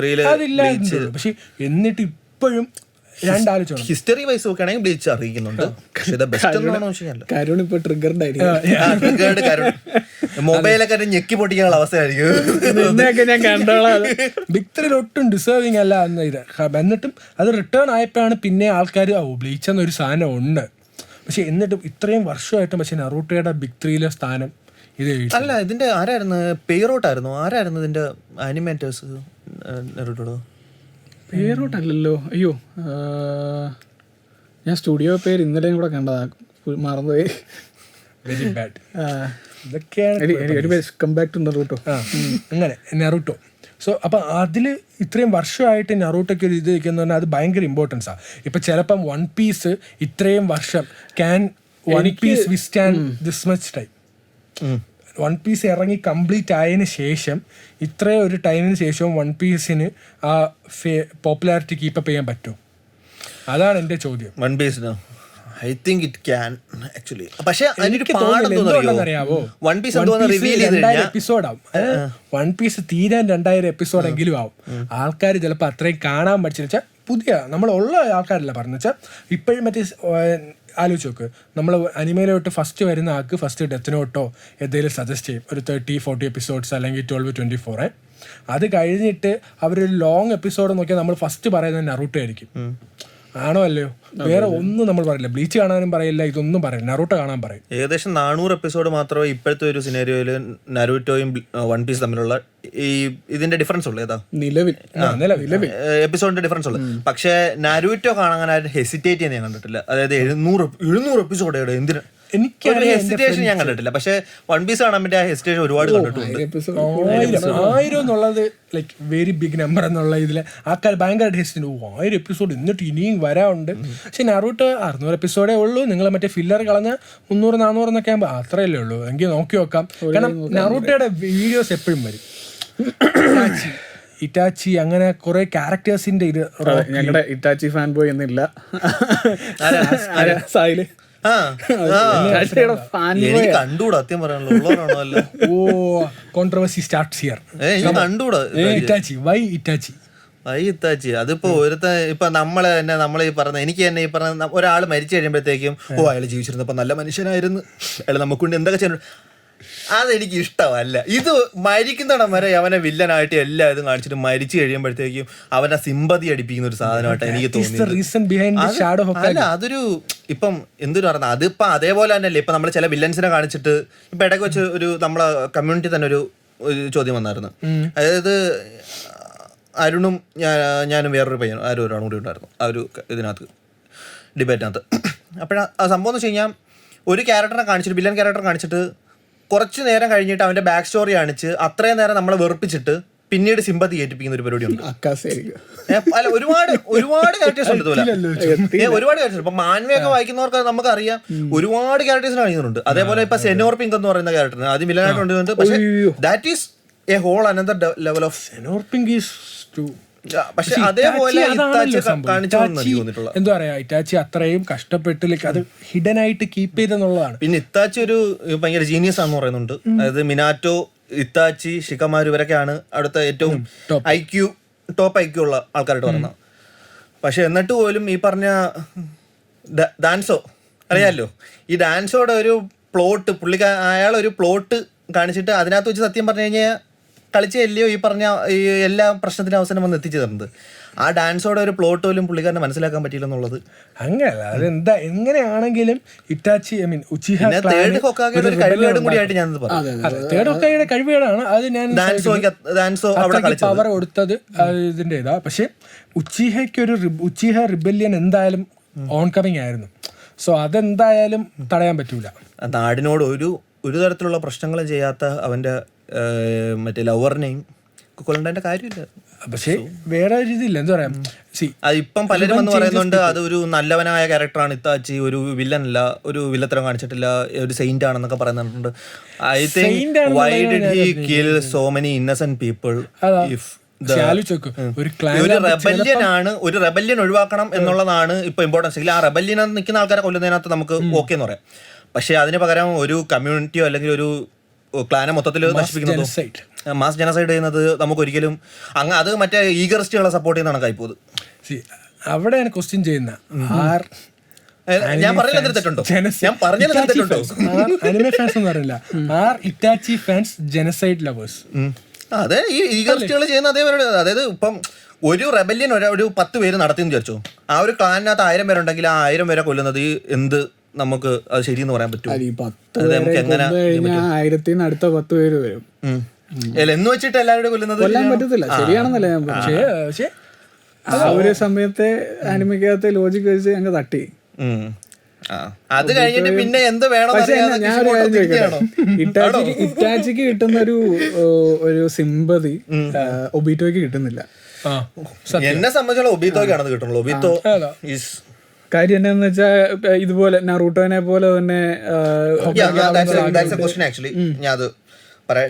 3 അതില്ലായിരുന്നു. പക്ഷെ എന്നിട്ട് ഇപ്പോഴും രണ്ടാലോചന ഹിസ്റ്ററി വൈസ് നോക്കുകയാണെങ്കിൽ ബ്ലീച്ച് അറിയിക്കുന്നുണ്ട്. മൊബൈലൊക്കെ ഞെക്കി പൊട്ടിക്കാനുള്ള അവസ്ഥയായിരിക്കും. ബിഗ് 3 ഒട്ടും ഡിസേർവിങ് അല്ല എന്ന് ഇത്. എന്നിട്ടും അത് റിട്ടേൺ ആയപ്പോഴാണ് പിന്നെ ആൾക്കാർ ബ്ലീച്ച് എന്നൊരു സാധനം ഉണ്ട്. പക്ഷെ എന്നിട്ടും ഇത്രയും വർഷമായിട്ടും പക്ഷെ നറൂട്ടോയുടെ ബിഗ് 3 സ്ഥാനം ഇത് അല്ല. ഇതിന്റെ ആരായിരുന്നു? പേരോട്ടായിരുന്നു. ആരായിരുന്നു ഇതിന്റെ ആനിമേറ്റേഴ്സ്? നറൂട്ടോയുടെ പേരോട്ടല്ലോ. അയ്യോ, ഞാൻ സ്റ്റുഡിയോ പേര് ഇന്നലെയും കൂടെ കണ്ടതാ, മറന്നുപോയി. Very bad. അങ്ങനെ നറൂട്ടോ. സോ അപ്പം അതിൽ ഇത്രയും വർഷമായിട്ട് നറൂട്ടോയ്ക്ക് ഒരു ഇത് വയ്ക്കുന്ന പറഞ്ഞാൽ അത് ഭയങ്കര ഇമ്പോർട്ടൻസാണ്. ഇപ്പം ചിലപ്പം വൺ പീസ് ഇത്രയും വർഷം One Piece withstand this much time. One Piece ഇറങ്ങി കംപ്ലീറ്റ് ആയതിനു ശേഷം ഇത്രയും ഒരു ടൈമിന് ശേഷവും വൺ പീസിന് ആ പോപ്പുലാരിറ്റി കീപ്പപ്പ് ചെയ്യാൻ പറ്റുമോ? അതാണ് എൻ്റെ ചോദ്യം. വൺ പീസിനോ? I think it can actually. പക്ഷേ അറിയാവോ, വൺ പീസ് 2000 എപ്പിസോഡാവും. വൺ പീസ് തീരാൻ 2000 എപ്പിസോഡെങ്കിലും ആവും. ആൾക്കാർ ചിലപ്പോൾ അത്രയും കാണാൻ പഠിച്ചെന്ന് വെച്ചാൽ പുതിയ നമ്മളുള്ള ആൾക്കാരല്ല പറഞ്ഞു വെച്ചാൽ ഇപ്പോഴും മറ്റേ ആലോചിച്ച് നോക്ക്, നമ്മൾ അനിമയിലോട്ട് ഫസ്റ്റ് വരുന്ന ആൾക്ക് ഫസ്റ്റ് ഡെത്ത് നോട്ടോ എന്തെങ്കിലും സജസ്റ്റ് ചെയ്യും, ഒരു 30-40 എപ്പിസോഡ്സ് അല്ലെങ്കിൽ 12-24. അത് കഴിഞ്ഞിട്ട് അവരൊരു ലോങ് എപ്പിസോഡ് നോക്കിയാൽ നമ്മൾ ഫസ്റ്റ് പറയുന്നത് നറൂട്ടോ ആയിരിക്കും. ആണോ അല്ലയോ? വേറെ ഒന്നും നമ്മൾ പറയില്ല. ബ്ലീച്ച് കാണാനും പറയില്ല, ഇതൊന്നും പറയില്ല, നറൂട്ടോ കാണാൻ പറയും. ഏകദേശം 400 എപ്പിസോഡ് മാത്രമേ ഇപ്പോഴത്തെ ഒരു സിനാരിയോയിൽ നരൂറ്റോയും വൺ പീസ് തമ്മിലുള്ള ഈ ഇതിന്റെ ഡിഫറൻസ് ഉള്ളു. ഏതാ നിലവിൽ എപ്പിസോഡിന്റെ ഡിഫറൻസ് ഉള്ളു. പക്ഷേ നരൂറ്റോ കാണാനായിട്ട് ഹെസിറ്റേറ്റ് ചെയ്യാൻ ഞാൻ കണ്ടിട്ടില്ല. അതായത് 700 എപ്പിസോഡ് എന്തിനാ എനിക്ക് ഹെസിറ്റേഷൻ ഞാൻ കണ്ടിട്ടില്ല. പക്ഷെ വൺ പീസ് കാണാൻ പറ്റിയ ഹെസിറ്റേഷൻ ഒരുപാട് കണ്ടിട്ടുണ്ട്. 1000 എന്നുള്ളത് ലൈക്ക് വെരി ബിഗ് നമ്പർ എന്നുള്ള ഇതിൽ ആൾക്കാർ ഭയങ്കരമായിട്ട് ഹെസിറ്റേറ്റ് 1000 എപ്പിസോഡ് എന്നിട്ട് ഇനിയും വരാറുണ്ട്. പക്ഷെ നറൂട്ടോ 600 എപ്പിസോഡേ ഉള്ളൂ. നിങ്ങൾ മറ്റേ ഫില്ലർ കളഞ്ഞ 300-400 എന്നൊക്കെ ആകുമ്പോൾ അത്രയല്ലേ ഉള്ളൂ. എങ്കിൽ നോക്കി നോക്കാം. കാരണം നറൂട്ടോയുടെ വീഡിയോസ് എപ്പോഴും വരും. ഇറ്റാച്ചി അങ്ങനെ കുറെ ക്യാരക്ടേഴ്സിന്റെ ഇത്. ഞങ്ങളുടെ ഇറ്റാച്ചി ഫാൻ ബോയ് എന്നില്ല, സായില് എനിക്ക് കണ്ടുകൂടാ സത്യം പറയാനുള്ള ഉള്ളവരാണോ അല്ല. Oh controversy starts here. കണ്ടുകൂടാ ഇറ്റാച്ചി. Why Itachi? ഇത്താച്ചി അതിപ്പോ ഇപ്പൊ നമ്മള് തന്നെ നമ്മൾ ഈ പറഞ്ഞ എനിക്ക് തന്നെ ഈ പറഞ്ഞ ഒരാൾ മരിച്ചു കഴിയുമ്പോഴത്തേക്കും അയാൾ ജീവിച്ചിരുന്നപ്പോ നല്ല മനുഷ്യനായിരുന്നു, അയാൾ നമുക്ക് എന്തൊക്കെ ചെയ്യുന്നു, അതെനിക്ക് ഇഷ്ടമല്ല. ഇത് മരിക്കുന്നിടം വരെ അവനെ വില്ലനായിട്ട് എല്ലാ ഇതും കാണിച്ചിട്ട് മരിച്ചു കഴിയുമ്പോഴത്തേക്കും അവനെ സിമ്പതി അടിപ്പിക്കുന്ന ഒരു സാധനമായിട്ട് എനിക്ക് തോന്നി. അല്ല അതൊരു ഇപ്പം എന്തൊരു പറഞ്ഞ അതിപ്പോ അതേപോലെ തന്നെയല്ലേ ഇപ്പൊ നമ്മൾ ചില വില്ലൻസിനെ കാണിച്ചിട്ട് ഇപ്പൊ ഇടയ്ക്ക് വെച്ച് ഒരു നമ്മളെ കമ്മ്യൂണിറ്റി തന്നെ ഒരു ചോദ്യം വന്നായിരുന്നു. അതായത് അരുണും ഞാനും വേറൊരു പയ്യനും ആരും ഒരാളും കൂടി ഉണ്ടായിരുന്നു ആ ഒരു ഇതിനകത്ത് ഡിബേറ്റിനകത്ത്. അപ്പോഴാ ആ സംഭവം എന്ന് വെച്ച് കഴിഞ്ഞാൽ ഒരു ക്യാരക്ടറിനെ കാണിച്ചിട്ട് വില്ലൻ ക്യാരക്ടർ കാണിച്ചിട്ട് കുറച്ച് നേരം കഴിഞ്ഞിട്ട് അവന്റെ ബാക്ക് സ്റ്റോറി കാണിച്ച് അത്രയും നേരം നമ്മളെ വെറുപ്പിച്ചിട്ട് പിന്നീട് സിമ്പതി ഏറ്റിപ്പിക്കുന്ന ഒരു പരിപാടിയുണ്ട്. അല്ല ഒരുപാട് ക്യാരക്ടേഴ്സ് ഉണ്ട് ഇതുപോലെ, ഒരുപാട് ക്യാരക്ടേഴ്സ്. ഇപ്പൊ മാൻവയൊക്കെ വായിക്കുന്നവർക്ക് നമുക്കറിയാം ഒരുപാട് ക്യാരക്ടേഴ്സിനെ കാണിക്കുന്നുണ്ട്. അതേപോലെ ഇപ്പൊ സെനോർ പിങ്ക് എന്ന് പറയുന്ന ക്യാരക്ടറിന് ആദ്യം വില്ലനായിട്ടുണ്ട്. പക്ഷേ that is a whole another level of Senor Pink is too. പക്ഷെ അതേപോലെ എന്താ പറയാ, ഇറ്റാച്ചി അത്രയും കഷ്ടപ്പെട്ട് അത് ഹിഡൻ ആയിട്ട് കീപ്പ് ചെയ്തെന്നുള്ളതാണ്. പിന്നെ ഇത്താച്ചി ഒരു ഭയങ്കര ജീനിയസ് ആണെന്ന് പറയുന്നുണ്ട്. അതായത് മിനാറ്റോ, ഇത്താച്ചി, ഷിക്കമാരു ഇവരൊക്കെയാണ് അവിടുത്തെ ഏറ്റവും ടോപ്പ് ഐക്യു ഉള്ള ആൾക്കാരായിട്ട് പറയുന്നത്. പക്ഷെ എന്നിട്ട് പോലും ഈ പറഞ്ഞ ഡാൻസോ അറിയാമല്ലോ, ഈ ഡാൻസോടെ ഒരു പ്ലോട്ട് അയാൾ ഒരു പ്ലോട്ട് കാണിച്ചിട്ട് അതിനകത്ത് വെച്ച് സത്യം പറഞ്ഞു കഴിഞ്ഞാൽ കളിച്ചല്ലയോ ഈ പറഞ്ഞ ഈ എല്ലാ പ്രശ്നത്തിനും അവസരം വന്ന് എത്തിച്ചു തരുന്നത്. ആ ഡാൻസോടെ ഒരു പ്ലോട്ട് പോലും പുള്ളിക്കാരനെ മനസ്സിലാക്കാൻ പറ്റിയില്ല എന്നുള്ളത് അങ്ങനെയല്ല. അതെന്താ എങ്ങനെയാണെങ്കിലും Itachi I mean Uchiha third ഹൊക്കാഗയുടെ ഒരു കഴിവേടും കൂടിയായിട്ട് ഞാൻ തേർഡ് ഹൊക്കാഗയുടെ കഴിവുകളാണ് അത്. ഞാൻ പവർ കൊടുത്തത് ഇതിന്റെ ഇതാ. പക്ഷെ ഉച്ചിഹ റിബല്യൻ എന്തായാലും ഓൺ കമ്മിങ് ആയിരുന്നു. സോ അതെന്തായാലും തടയാൻ പറ്റൂല. നാടിനോട് ഒരു തരത്തിലുള്ള പ്രശ്നങ്ങളും ചെയ്യാത്ത അവന്റെ മറ്റേ ലവറിനെയും കൊല്ലണ്ടതിന്റെ കാര്യമില്ല. പക്ഷേ വേറെ ഒരു ഇതില്ല, എന്താ പറയാ, അതിപ്പം പലരും എന്ന് പറയുന്നുണ്ട് അത് ഒരു നല്ലവനായ ക്യാരക്ടറാണ് ഇത്താച്ചി, ഒരു വില്ലൻ അല്ല, ഒരു വില്ലത്തരം കാണിച്ചിട്ടില്ല, ഒരു സെയിന്റ് ആണെന്നൊക്കെ പറയുന്നുണ്ട്. I think why did he kill so many Innocent people? ഒരു റെബല്യൻ ആണ്, ഒരു റെബല്യൻ ഒഴിവാക്കണം എന്നുള്ളതാണ് ഇപ്പൊ ഇമ്പോർട്ടൻസ്. ആ റെബല്യൻ നിൽക്കുന്ന ആൾക്കാരെ കൊല്ലുന്നതിനകത്ത് നമുക്ക് ഓക്കെ എന്ന് പറയാം. പക്ഷെ അതിന് പകരം ഒരു കമ്മ്യൂണിറ്റിയോ അല്ലെങ്കിൽ ഒരു ക്ലാനെ മൊത്തത്തിൽ നശിപ്പിക്കുന്നതോ മാസ് ജനസൈഡ് ചെയ്യുന്നത് നമുക്ക് ഒരിക്കലും അത് മറ്റേ ഈഗറിസ്റ്റുകളെ സപ്പോർട്ട് ചെയ്യുന്നതാണ് കൈപ്പോത്. അവിടെ ക്വസ്റ്റ്യൻ ചെയ്യുന്ന ഞാൻ പറഞ്ഞതിൽ തെറ്റുണ്ടോ? ഞാൻ പറഞ്ഞതിൽ തെറ്റുണ്ടോ? അനിമെ ഫാൻസ് എന്ന് പറയില്ല, are Itachi fans genocide lovers. അതെ, ഈ ഈഗറിസ്റ്റുകൾ ചെയ്യുന്ന അതേ പരിപാടി. അതായത് ഇപ്പം ഒരു റെബല്യൻ ഒരു 10 പേര് നടത്തിയെന്ന് വിചാരിച്ചു, ആ ഒരു ക്ലാനിനകത്ത് 1000 പേരുണ്ടെങ്കിൽ ആ 1000 പേരെ കൊല്ലുന്നത് എന്ത് നമുക്ക് അത് ശരിയെന്ന് പറയാൻ പറ്റും? അടുത്ത 10 പേര് വരും എന്ന് വെച്ചിട്ട് എല്ലാവരും കൊല്ലുന്നത് കൊല്ലാൻ പറ്റത്തില്ല. ശരിയാണെന്നല്ല ഞാൻ പറഞ്ഞു. പക്ഷെ ആ ഒരു സമയത്തെ ആനിമയ്ക്കകത്തെ ലോജിക് വെച്ച് ഞങ്ങൾ തട്ടി. അത് കഴിഞ്ഞിട്ട് പിന്നെ എന്ത് വേണം? ഇറ്റാച്ചിക്ക് കിട്ടുന്ന ഒരു സിമ്പതി ഒബീറ്റോയ്ക്ക് കിട്ടുന്നില്ല. എന്നെ സംബന്ധിച്ചുള്ള ഒബീത്തോയ്ക്കാണത് കിട്ടുള്ളൂ. ഒബീത്തോ കാര്യം എന്താന്ന് വെച്ചാൽ ഇതുപോലെ നറൂട്ടോനെ പോലെ തന്നെ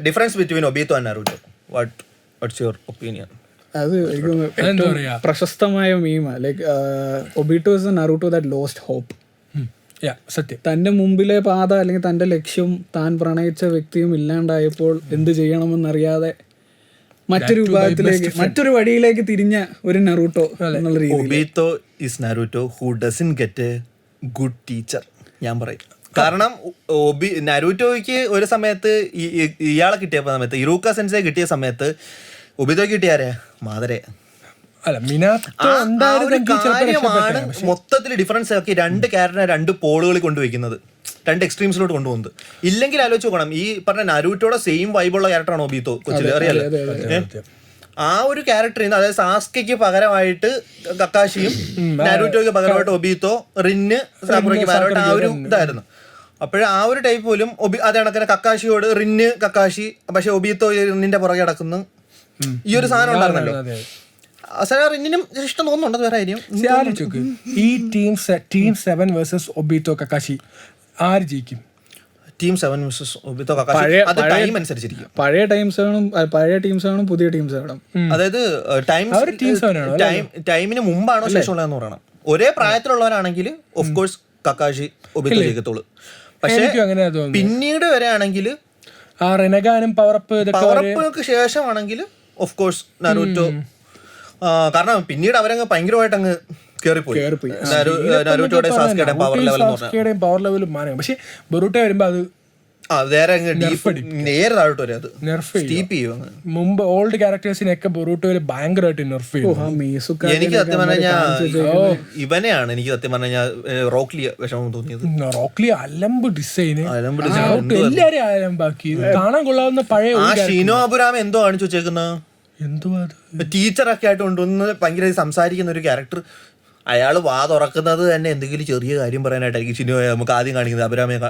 difference between Obito and Naruto. What's your opinion? അത് എനിക്ക് പ്രശസ്തമായ മീമ like Obito is a Naruto that lost hope. സത്യം, തന്റെ മുമ്പിലെ പാത അല്ലെങ്കിൽ തന്റെ ലക്ഷ്യം താൻ പ്രണയിച്ച വ്യക്തിയും ഇല്ലാണ്ടായപ്പോൾ എന്ത് ചെയ്യണമെന്നറിയാതെ മറ്റൊരു വിഭാഗത്തിലേക്ക് മറ്റൊരു വഴിയിലേക്ക് തിരിഞ്ഞ ഒരു നറൂട്ടോ എന്നുള്ള രീതിയിൽ. Obito is Naruto who doesn't get a good teacher ഞാൻ പറയും. കാരണം നരൂറ്റോയ്ക്ക് ഒരു സമയത്ത് ഇയാളെ കിട്ടിയ സമയത്ത് ഇറൂക്ക സെൻസെ കിട്ടിയ സമയത്ത് ഒബിതോയ്ക്ക് കിട്ടിയാരേ മാതരെ. അല്ല മിനാത്തോ കാര്യമാണ് മൊത്തത്തിൽ ഡിഫറൻസ് ആക്കി രണ്ട് ക്യാരക്ടറിനെ രണ്ട് പോളുകളിൽ കൊണ്ടുവയ്ക്കുന്നത്, രണ്ട് എക്സ്ട്രീംസിലോട്ട് കൊണ്ടുപോകുന്നത്. ഇല്ലെങ്കിൽ ആലോചിച്ച് നോക്കണം, ഈ പറഞ്ഞ നരൂറ്റോടെ സെയിം വൈബുള്ള ക്യാരക്ടറാണ് ഒബീത്തോ കൊച്ചിൽ, അറിയാലോ. ആ ഒരു ക്യാരക്ടറിൽ നിന്ന്, അതായത് സാസ്കയ്ക്ക് പകരമായിട്ട് കക്കാഷിയും നരൂറ്റോയ്ക്ക് പകരമായിട്ട് ഒബീത്തോ, റിന്ന് സാക്കുറയ്ക്ക് പകരമായിട്ട് ആ ഒരു ഇതായിരുന്നു. അപ്പോഴ ആ ഒരു ടൈപ്പ് പോലും അത് കണക്കിന് കക്കാഷിയോട് റിന്ന് കക്കാഷി, പക്ഷെ ഒബീത്തോ റിന്നിന്റെ പുറകെ നടക്കുന്നു. ഈ ഒരു സാധനം ഉണ്ടായിരുന്നല്ലോ. റിന്നിനും ഇഷ്ടം തോന്നുന്നുണ്ട് വേറെ കാര്യം. ഈ ടീം 7 വേഴ്സസ് ഒബീത്തോ കക്കാഷി ആര് ജയിക്കും? Team 7 versus Obito Kakashi. അത് ടൈം അനുസരിച്ചിരിക്കും. പഴയ ടീം 7ഉം പുതിയ ടീം 7ഉം. അതായത് ടൈമിന് മുമ്പാണോ ശേഷമുള്ളതെന്ന് പറയണം. ഒരേ പ്രായത്തിലുള്ളവരാണെങ്കിൽ ഓഫ് കോഴ്സ് കക്കാഷി ഒബീത്തോ ജയിക്കത്തുള്ളൂ. പക്ഷെ പിന്നീട് വരെയാണെങ്കിൽ റെനഗാനും പവറപ്പുകൾക്ക് ശേഷമാണെങ്കിൽ ഓഫ് കോഴ്സ് നരൂറ്റോ. കാരണം പിന്നീട് അവരങ്ങ് ഭയങ്കരമായിട്ട് അങ്ങ് കേറിപ്പോയി. നരൂറ്റോയുടെ സാസ്കയുടെയും പവർ ലെവൽ പവർ ലെവലും മാറും. പക്ഷെ ബൊറൂട്ടോ വരുമ്പോ അത് നേരെ താഴോട്ട് വരെ അത് സ്റ്റീപ്പ് ചെയ്യും. മുമ്പ് ഓൾഡ് ക്യാരക്ടേഴ്സിനൊക്കെ ബൊറൂട്ടോയിൽ ഭയങ്കരമായിട്ട് നെർഫ് ചെയ്യും. എനിക്ക് സത്യം പറഞ്ഞാൽ ഇവനെയാണ് എനിക്ക് സത്യം പറഞ്ഞാൽ റോക്ലിയ വിഷമം തോന്നിയത്. റോക്ലിയ അലമ്പ് ഡിസൈൻ, എല്ലാരും അലമ്പാക്കി. കാണാൻ കൊള്ളാവുന്ന പഴയ ഷിനോ അബുരാമ എന്തോ കാണിച്ചു വെച്ചേക്കുന്ന, എന്തുവാ ടീച്ചറൊക്കെ ആയിട്ട് കൊണ്ടുവന്ന് ഭയങ്കര സംസാരിക്കുന്ന ഒരു ക്യാരക്ടർ. അയാൾ വാ തുറക്കുന്നത് തന്നെ എന്തെങ്കിലും ചെറിയ കാര്യം പറയാനായിട്ടായിരിക്കും ഷിനോ നമുക്ക് ആദ്യം കാണിക്കുന്നത്.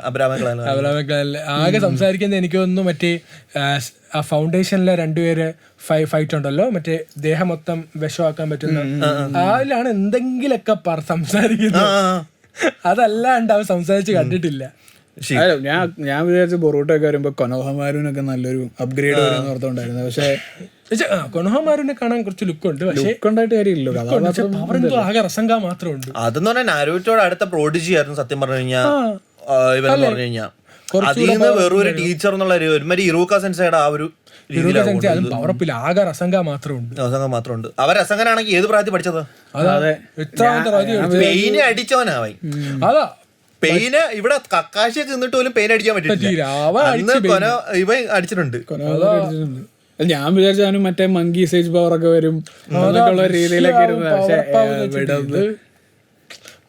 അബ്രാമക്കളെ ആകെ സംസാരിക്കുന്നത് എനിക്ക് തോന്നുന്നു മറ്റേ ആ ഫൗണ്ടേഷനിലെ രണ്ടുപേര് ഫൈറ്റ് ഉണ്ടല്ലോ, മറ്റേ ദേഹം മൊത്തം വിഷമാക്കാൻ പറ്റുന്ന അതിലാണ് എന്തെങ്കിലൊക്കെ സംസാരിക്കുന്നത്. അതല്ലാണ്ട് അവൻ സംസാരിച്ച് കണ്ടിട്ടില്ല. ഞാൻ വിചാരിച്ച ബൊറൂട്ടൊക്കെ വരുമ്പോ കൊനോഹമാരുനൊക്കെ നല്ലൊരു അപ്ഗ്രേഡ് വരുന്ന ഓർത്തുണ്ടായിരുന്നു. പക്ഷെ കൊനോഹമാരുനെ കാണാൻ കുറച്ച് ലുക്ക് ഉണ്ട്, പക്ഷേ ഉണ്ടായിട്ട് കാര്യമില്ലല്ലോ. ആകെ റസങ്ക മാത്രമുണ്ട്. അതെന്ന് പറഞ്ഞാൽ നാരൂറ്റോടെ അടുത്ത പ്രോഡിജി ആയിരുന്നു സത്യം പറഞ്ഞു കഴിഞ്ഞാൽ. ഇവരെന്ന് പറഞ്ഞു കഴിഞ്ഞാൽ അതിൽ നിന്ന് വെറും ഒരു ടീച്ചർ എന്നുള്ള ഒരുമാതിരി ഇറൂക്ക സെൻസയുടെ ആ ഒരു പവറപ്പിൽ ആകെ റസങ്ക മാത്രമുണ്ട്. അവർ റസങ്കനാണെങ്കിൽ ഏത് പ്രായത്തിൽ പഠിച്ചത്? പെയിനെ അടിച്ചവനാവൻ. അതാ പെയിന് ഇവിടെ കക്കാശിയൊക്കെ നിന്നിട്ട് പോലും പെയിൻ അടിക്കാൻ പറ്റില്ല. ഇവൻ അടിച്ചിട്ടുണ്ട്. ഞാൻ വിചാരിച്ചാലും മറ്റേ മങ്കി സേജ് പവർ ഒക്കെ വരും ഉള്ള രീതിയിലൊക്കെ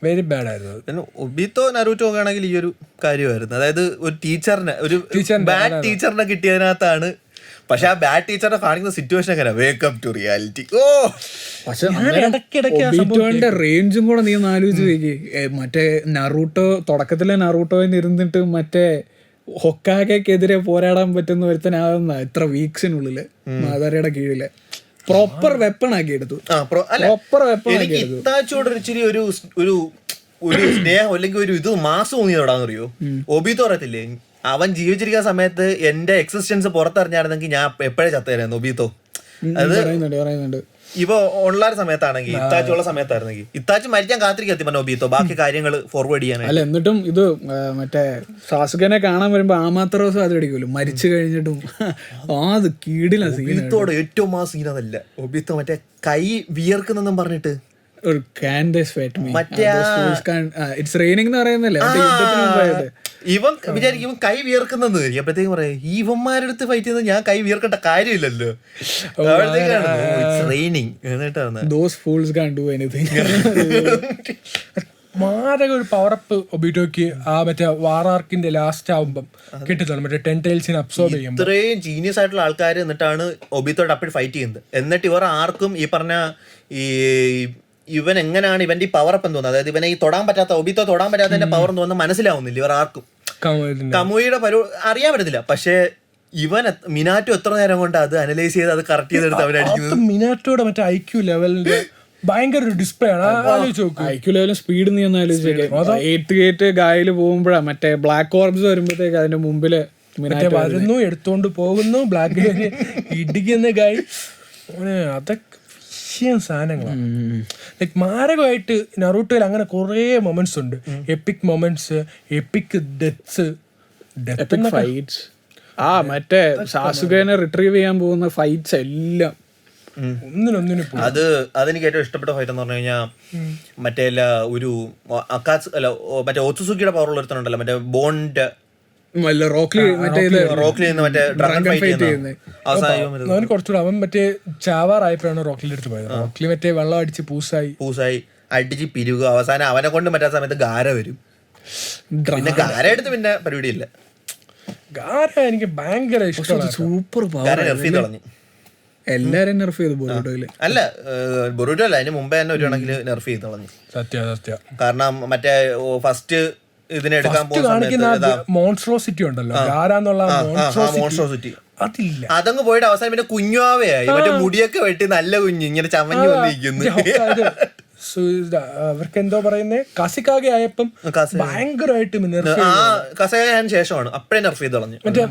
വെരി ബാഡ് ആയിരുന്നു. ഒബീത്തോ നരൂറ്റോ ഒക്കെ ആണെങ്കിൽ ഈ ഒരു കാര്യമായിരുന്നു. അതായത് ഒരു ടീച്ചറിനെ, ഒരു ബാഡ് ടീച്ചറിനെ കിട്ടിയതിനകത്താണ്. പക്ഷെ ആ ബാഡ് ടീച്ചറിനെ കാണിക്കുന്ന സിറ്റുവേഷൻ എങ്ങനെ വേക്കപ്പ് ടു റിയാലിറ്റി. ഒബീറ്റോന്റെ റേഞ്ചും കൂടെ നീ ഒന്ന് ആലോചിച്ച് നോക്കി. മറ്റേ നറൂട്ടോ തുടക്കത്തിലെ നറൂട്ടോയിൽ ഇരുന്നിട്ട് മറ്റേ ഹൊക്കാഗെക്കെതിരെ പോരാടാൻ പറ്റുന്ന ഒരുത്തനാകുന്ന ഇത്ര വീക്സിനുള്ളില് മാതാരയുടെ കീഴില് പ്രോപ്പർ വെപ്പൺ ആക്കി എടുത്തു. പ്രോപ്പർ വെപ്പൺ ആക്കി എടുത്തു. ഇത്താച്ചോട് ഇച്ചിരി ഒരു സ്നേഹം അല്ലെങ്കിൽ ഒരു ഇത് മാസം തോന്നിയതോടാന്ന് അറിയോ? ഒബീത്തോ പറയത്തില്ലേ, അവൻ ജീവിച്ചിരിക്കുന്ന സമയത്ത് എന്റെ എക്സിസ്റ്റൻസ് പുറത്തറിഞ്ഞായിരുന്നെങ്കിൽ ഞാൻ എപ്പോഴേ ചത്തേരായിരുന്നു ഒബീത്തോ. അത് പറയുന്നുണ്ട്. ഇവ ഉള്ള സമയത്താണെങ്കിൽ, ഇത്താച്ചുള്ള സമയത്തായിരുന്നെങ്കിൽ ഇത്താച്ച് മരിക്കാൻ കാത്തിരിക്കത്തി ഒബീത്തോ ബാക്കി കാര്യങ്ങൾ ഫോർവേഡ് ചെയ്യാനായി. അല്ല എന്നിട്ടും ഇത് മറ്റേ സാസുകനെ കാണാൻ വരുമ്പോ ആ മാത്രം അത് അടിക്കുമല്ലോ മരിച്ചു കഴിഞ്ഞിട്ടും. അത് കീടില്ല ഒബീത്തോടെ ഏറ്റവും ആ സീൻ അതല്ല. ഒബീത്തോ മറ്റേ കൈ വിയർക്കുന്നെന്നും പറഞ്ഞിട്ട് ഒരു ഇറ്റ്സ് റെയിനിങ് എന്ന് പറയുന്നല്ലേ യുദ്ധത്തിന് മുമ്പായത്. ഇവൻ വിചാരിക്കും കൈ വിയർക്കുന്നത്. അപ്പോഴത്തേക്കും പറയാം ഇവന്മാരുടെ അടുത്ത് ഫൈറ്റ് ചെയ്യുന്നത് ഞാൻ കൈ വിയർക്കേണ്ട കാര്യമില്ലല്ലോ. മാരക ഒരു പവറപ്പ് ഒബീറ്റോയ്ക്ക് ആ മറ്റേ വാറാർക്കിന്റെ ലാസ്റ്റ് ആവുമ്പം കിട്ടുന്നുണ്ട്. മറ്റേ 10 ടൈൽസിനെ അബ്സോർബ് ചെയ്യും. ഇത്രയും ജീനിയസ് ആയിട്ടുള്ള ആൾക്കാർ എന്നിട്ടാണ് ഒബീത്തോട് അപ്പോഴും ഫൈറ്റ് ചെയ്യുന്നത്. എന്നിട്ട് ഇവർ ആർക്കും ഈ പറഞ്ഞ ഇവൻ എങ്ങനെയാണ് ഇവന്റെ ഈ പവർ അപ്പം തോന്നുന്നത്, അതായത് ഇവനെ ഈ തൊടാൻ പറ്റാത്ത ഒബീത്തോ തൊടാൻ പറ്റാത്തതിന്റെ പവർ തോന്നുന്നത് മനസ്സിലാവുന്നില്ല ഇവർ ആർക്കും. കമുയുടെ അറിയാൻ പറ്റത്തില്ല. പക്ഷേ ഇവൻ മിനാറ്റോ എത്ര നേരം കൊണ്ട് അത് അനലൈസ് ചെയ്ത് അത് കറക്റ്റ് ചെയ്തെടുത്ത് അവരടിക്കുന്നത്. മിനാറ്റോയുടെ മറ്റേ IQ ലെവലിന്റെ ഭയങ്കര ഒരു ഡിസ്പ്ലേ ആണ്. IQ ലെവലും സ്പീഡ് നീ ഒന്ന് ആലോചിച്ചേക്ക്. ഗായയില് പോകുമ്പോഴാ മറ്റേ ബ്ലാക്ക് ഓർബ്സ് വരുമ്പോഴത്തേക്ക് അതിന്റെ മുമ്പില് വരുന്നു, എടുത്തോണ്ട് പോകുന്നു, ബ്ലാക്ക് ഇടിക്കുന്ന ഗായ്. അതൊക്കെ സാധനങ്ങളാണ്. ലൈക് മാരകമായിട്ട് നറൂട്ടോയിൽ അങ്ങനെ കുറേ മൊമെന്റ്സ് ഉണ്ട്. EPIC moments, EPIC deaths, EPIC fights. മറ്റേ സാസുകേനെ റിട്രീവ് ചെയ്യാൻ പോകുന്ന ഫൈറ്റ്സ് എല്ലാം ഒന്നിനൊന്നിനും അതെനിക്ക് ഏറ്റവും ഇഷ്ടപ്പെട്ട ഫൈറ്റ് എന്ന് പറഞ്ഞു കഴിഞ്ഞാൽ മറ്റേ ഒരു അക്കാസ് അല്ല മറ്റേ ഒത്സുസുക്കിയുടെ പവറുള്ള ഒരുത്തനുണ്ടല്ലോ മറ്റേ ബോണ്ട് റോക്ലി മറ്റേ ഡ്രാഗൺ ഫൈറ്റ് അവന് കുറച്ചുകൂടെ അവൻ മറ്റേ ചാവാറായപ്പോഴാണ് റോക്ലിയുടെ അടുത്ത് പോയത്. റോക്ലി മറ്റേ വെള്ളം അടിച്ച് പൂസായി അടിച്ച് പിരിവുക. അവസാനം അവനെ കൊണ്ട് മറ്റേ സമയത്ത് ഗാര വരും. പിന്നെ ഗാര എടുത്ത് പിന്നെ പരിപാടിയില്ല. ഗാര എനിക്ക് ഭയങ്കര ഇഷ്ടമാണ്. സൂപ്പർ കളഞ്ഞു. എല്ലാരും നെർഫ് ചെയ്തു ബൊറൂട്ടോയില്. അല്ല ബൊറൂട്ടോ അല്ല, അതിന് മുമ്പേ തന്നെ ഒരു കണക്കിൽ നെർഫ് ചെയ്ത് കളഞ്ഞു. സത്യം. കാരണം മറ്റേ ഫസ്റ്റ് ഇതിനെടുക്കാൻ പോകുന്ന മോൺസ്ട്രോസിറ്റി ഉണ്ടല്ലോ, ഗാര എന്നുള്ള മോൺസ്ട്രോസിറ്റി അതില്ല. അതങ്ങ് പോയിട്ട് അവസാനം പിന്നെ കുഞ്ഞുവാവയായി. മറ്റേ മുടിയൊക്കെ വെട്ടി നല്ല കുഞ്ഞു ഇങ്ങനെ ചമഞ്ഞു വന്നിരിക്കുന്നു. അവർക്ക് എന്തോ പറയുന്നേ കസിക്കാകെ ആയപ്പം ഭയങ്കരമായിട്ട് ശേഷമാണ് അപ്പഴേ നെർഫ് ചെയ്ത് കളഞ്ഞു. മറ്റേ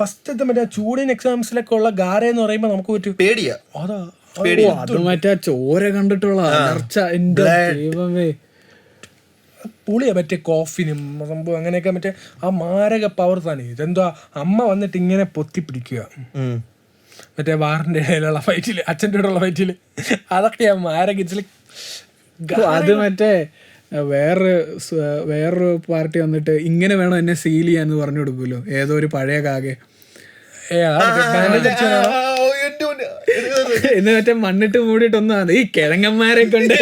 ഫസ്റ്റത്തെ മറ്റേ ചൂടിൻ എക്സാംസിലൊക്കെ ഉള്ള ഗാര എന്ന് പറയുമ്പോ നമുക്ക് പറ്റും പേടിയാ. അത് മറ്റേ ചോര കണ്ടിട്ടുള്ള അലർച്ച എന്റെ ദൈവമേ പുളിയാ. മറ്റേ കോഫിനും സംഭവം അങ്ങനെയൊക്കെ മറ്റേ ആ മാരക പവർ തന്നെ. ഇതെന്തോ അമ്മ വന്നിട്ട് ഇങ്ങനെ പൊത്തിപ്പിടിക്കുക മറ്റേ വാറിന്റെ ഇടയിലുള്ള ഫൈറ്റില്, അച്ഛൻ്റെ കൂടെ ഉള്ള ഫൈറ്റില്. അതൊക്കെയാ മാരക. അത് മറ്റേ വേറൊരു പാർട്ടി വന്നിട്ട് ഇങ്ങനെ വേണം എന്നെ സീൽ ചെയ്യാന്ന് പറഞ്ഞു കൊടുക്കുമല്ലോ, ഏതോ ഒരു പഴയ കാകെ. എന്ന് മറ്റേ മണ്ണിട്ട് മൂടിയിട്ടൊന്നാണ് ഈ കിഴങ്ങന്മാരെ കൊണ്ട്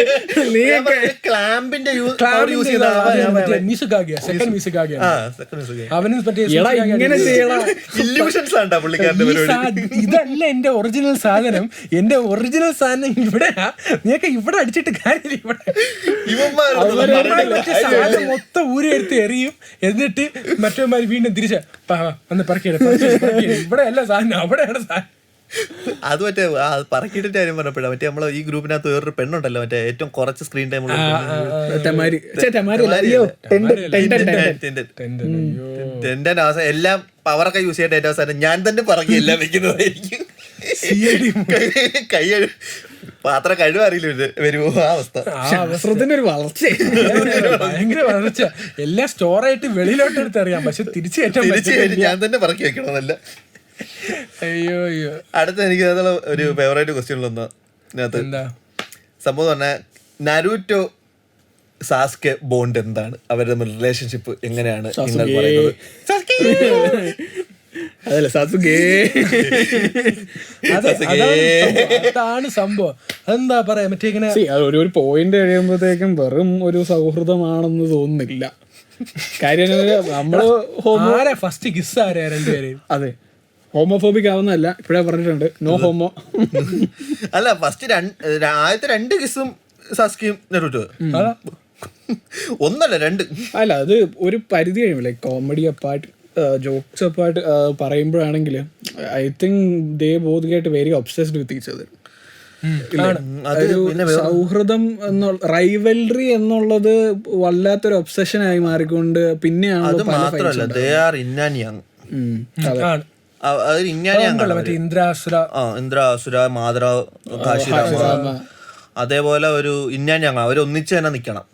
ഇതല്ല എന്റെ ഒറിജിനൽ സാധനം. എന്റെ ഒറിജിനൽ സാധനം ഇവിടെയാ. നീയൊക്കെ ഇവിടെ അടിച്ചിട്ട് കാര്യമില്ല. ഇവിടെ സാധനം മൊത്തം ഊരി എടുത്ത് എറിയും. എന്നിട്ട് മറ്റവന്മാര് വീണ്ടും തിരിച്ച് വന്ന് പറക്കിയെടുക്കും. ഇവിടെ അല്ല സാധനം, അവിടെയാണ് സാധനം. അത് മറ്റേ പറക്കിയിട്ട് കാര്യം പറഞ്ഞപ്പോഴാണ് മറ്റേ നമ്മളെ ഈ ഗ്രൂപ്പിനകത്ത് വേറൊരു പെണ്ണുണ്ടല്ലോ മറ്റേ ഏറ്റവും കുറച്ച് സ്ക്രീൻ ടൈം എല്ലാം പവറൊക്കെ യൂസ് ചെയ്യേണ്ട ഏറ്റവും അവസാനം ഞാൻ തന്നെ പറക്കി എല്ലാം വെക്കുന്നതായിരിക്കും. കൈ പാത്രം കഴിവറിയില്ല വരുമോ ആ അവസ്ഥ. ഒരു വളർച്ച, ഭയങ്കര വളർച്ച. എല്ലാം സ്റ്റോറായിട്ട് വെളിയിലോട്ട് എടുത്ത് അറിയാം, പക്ഷെ തിരിച്ചു ഞാൻ തന്നെ പറക്കി വെക്കണമെന്നല്ല. അയ്യോ. അടുത്ത എനിക്ക് ഒരു ഫേവറേറ്റ് ക്വസ്റ്റ്യൻ ഉള്ളൊന്ന് ഇതിനകത്ത് സംഭവം പറഞ്ഞാൽ നരൂറ്റോ സാസ്കെ ബോണ്ട് എന്താണ്, അവരുടെ റിലേഷൻഷിപ്പ് എങ്ങനെയാണ് നിങ്ങൾ പറയുന്നത്? അതല്ല സാസുകേ, അതാണ് സംഭവം. അതെന്താ പറയാ മറ്റേ ഇങ്ങനെ ഒരു പോയിന്റ് കഴിയുമ്പോഴത്തേക്കും വെറും ഒരു സൗഹൃദമാണെന്ന് തോന്നുന്നില്ല. കാര്യം നമ്മള് ഫസ്റ്റ് കിസ് ആരാ രണ്ടുപേരെയും? അതെ, ഹോമോഫോബിക് ആവുന്നതല്ല, ഇപ്പഴേ പറഞ്ഞിട്ടുണ്ട്, നോ ഹോമോ. അല്ല ഫസ്റ്റ് ആദ്യത്തെ 2 കിസ്സും സാസ്കിയും നരൂറ്റോ, ഒന്നല്ല 2. അല്ല അത് ഒരു പരിധി കഴിയുമ്പോൾ like comedy apart jokes apart പറയുമ്പോഴാണെങ്കിൽ I think they both get very obsessed with each other. സൗഹൃദം എന്നുള്ള റൈവൽറി എന്നുള്ളത് വല്ലാത്തൊരു ഒബ്സെഷനായി മാറിക്കൊണ്ട് പിന്നെയാണ് ഇന്ദ്രാസുര മാതൃ കാശിരാമ അതേപോലെ ഒരു ഇന്നാന്യാങ് അവർ ഒന്നിച്ച് തന്നെ നിക്കണം,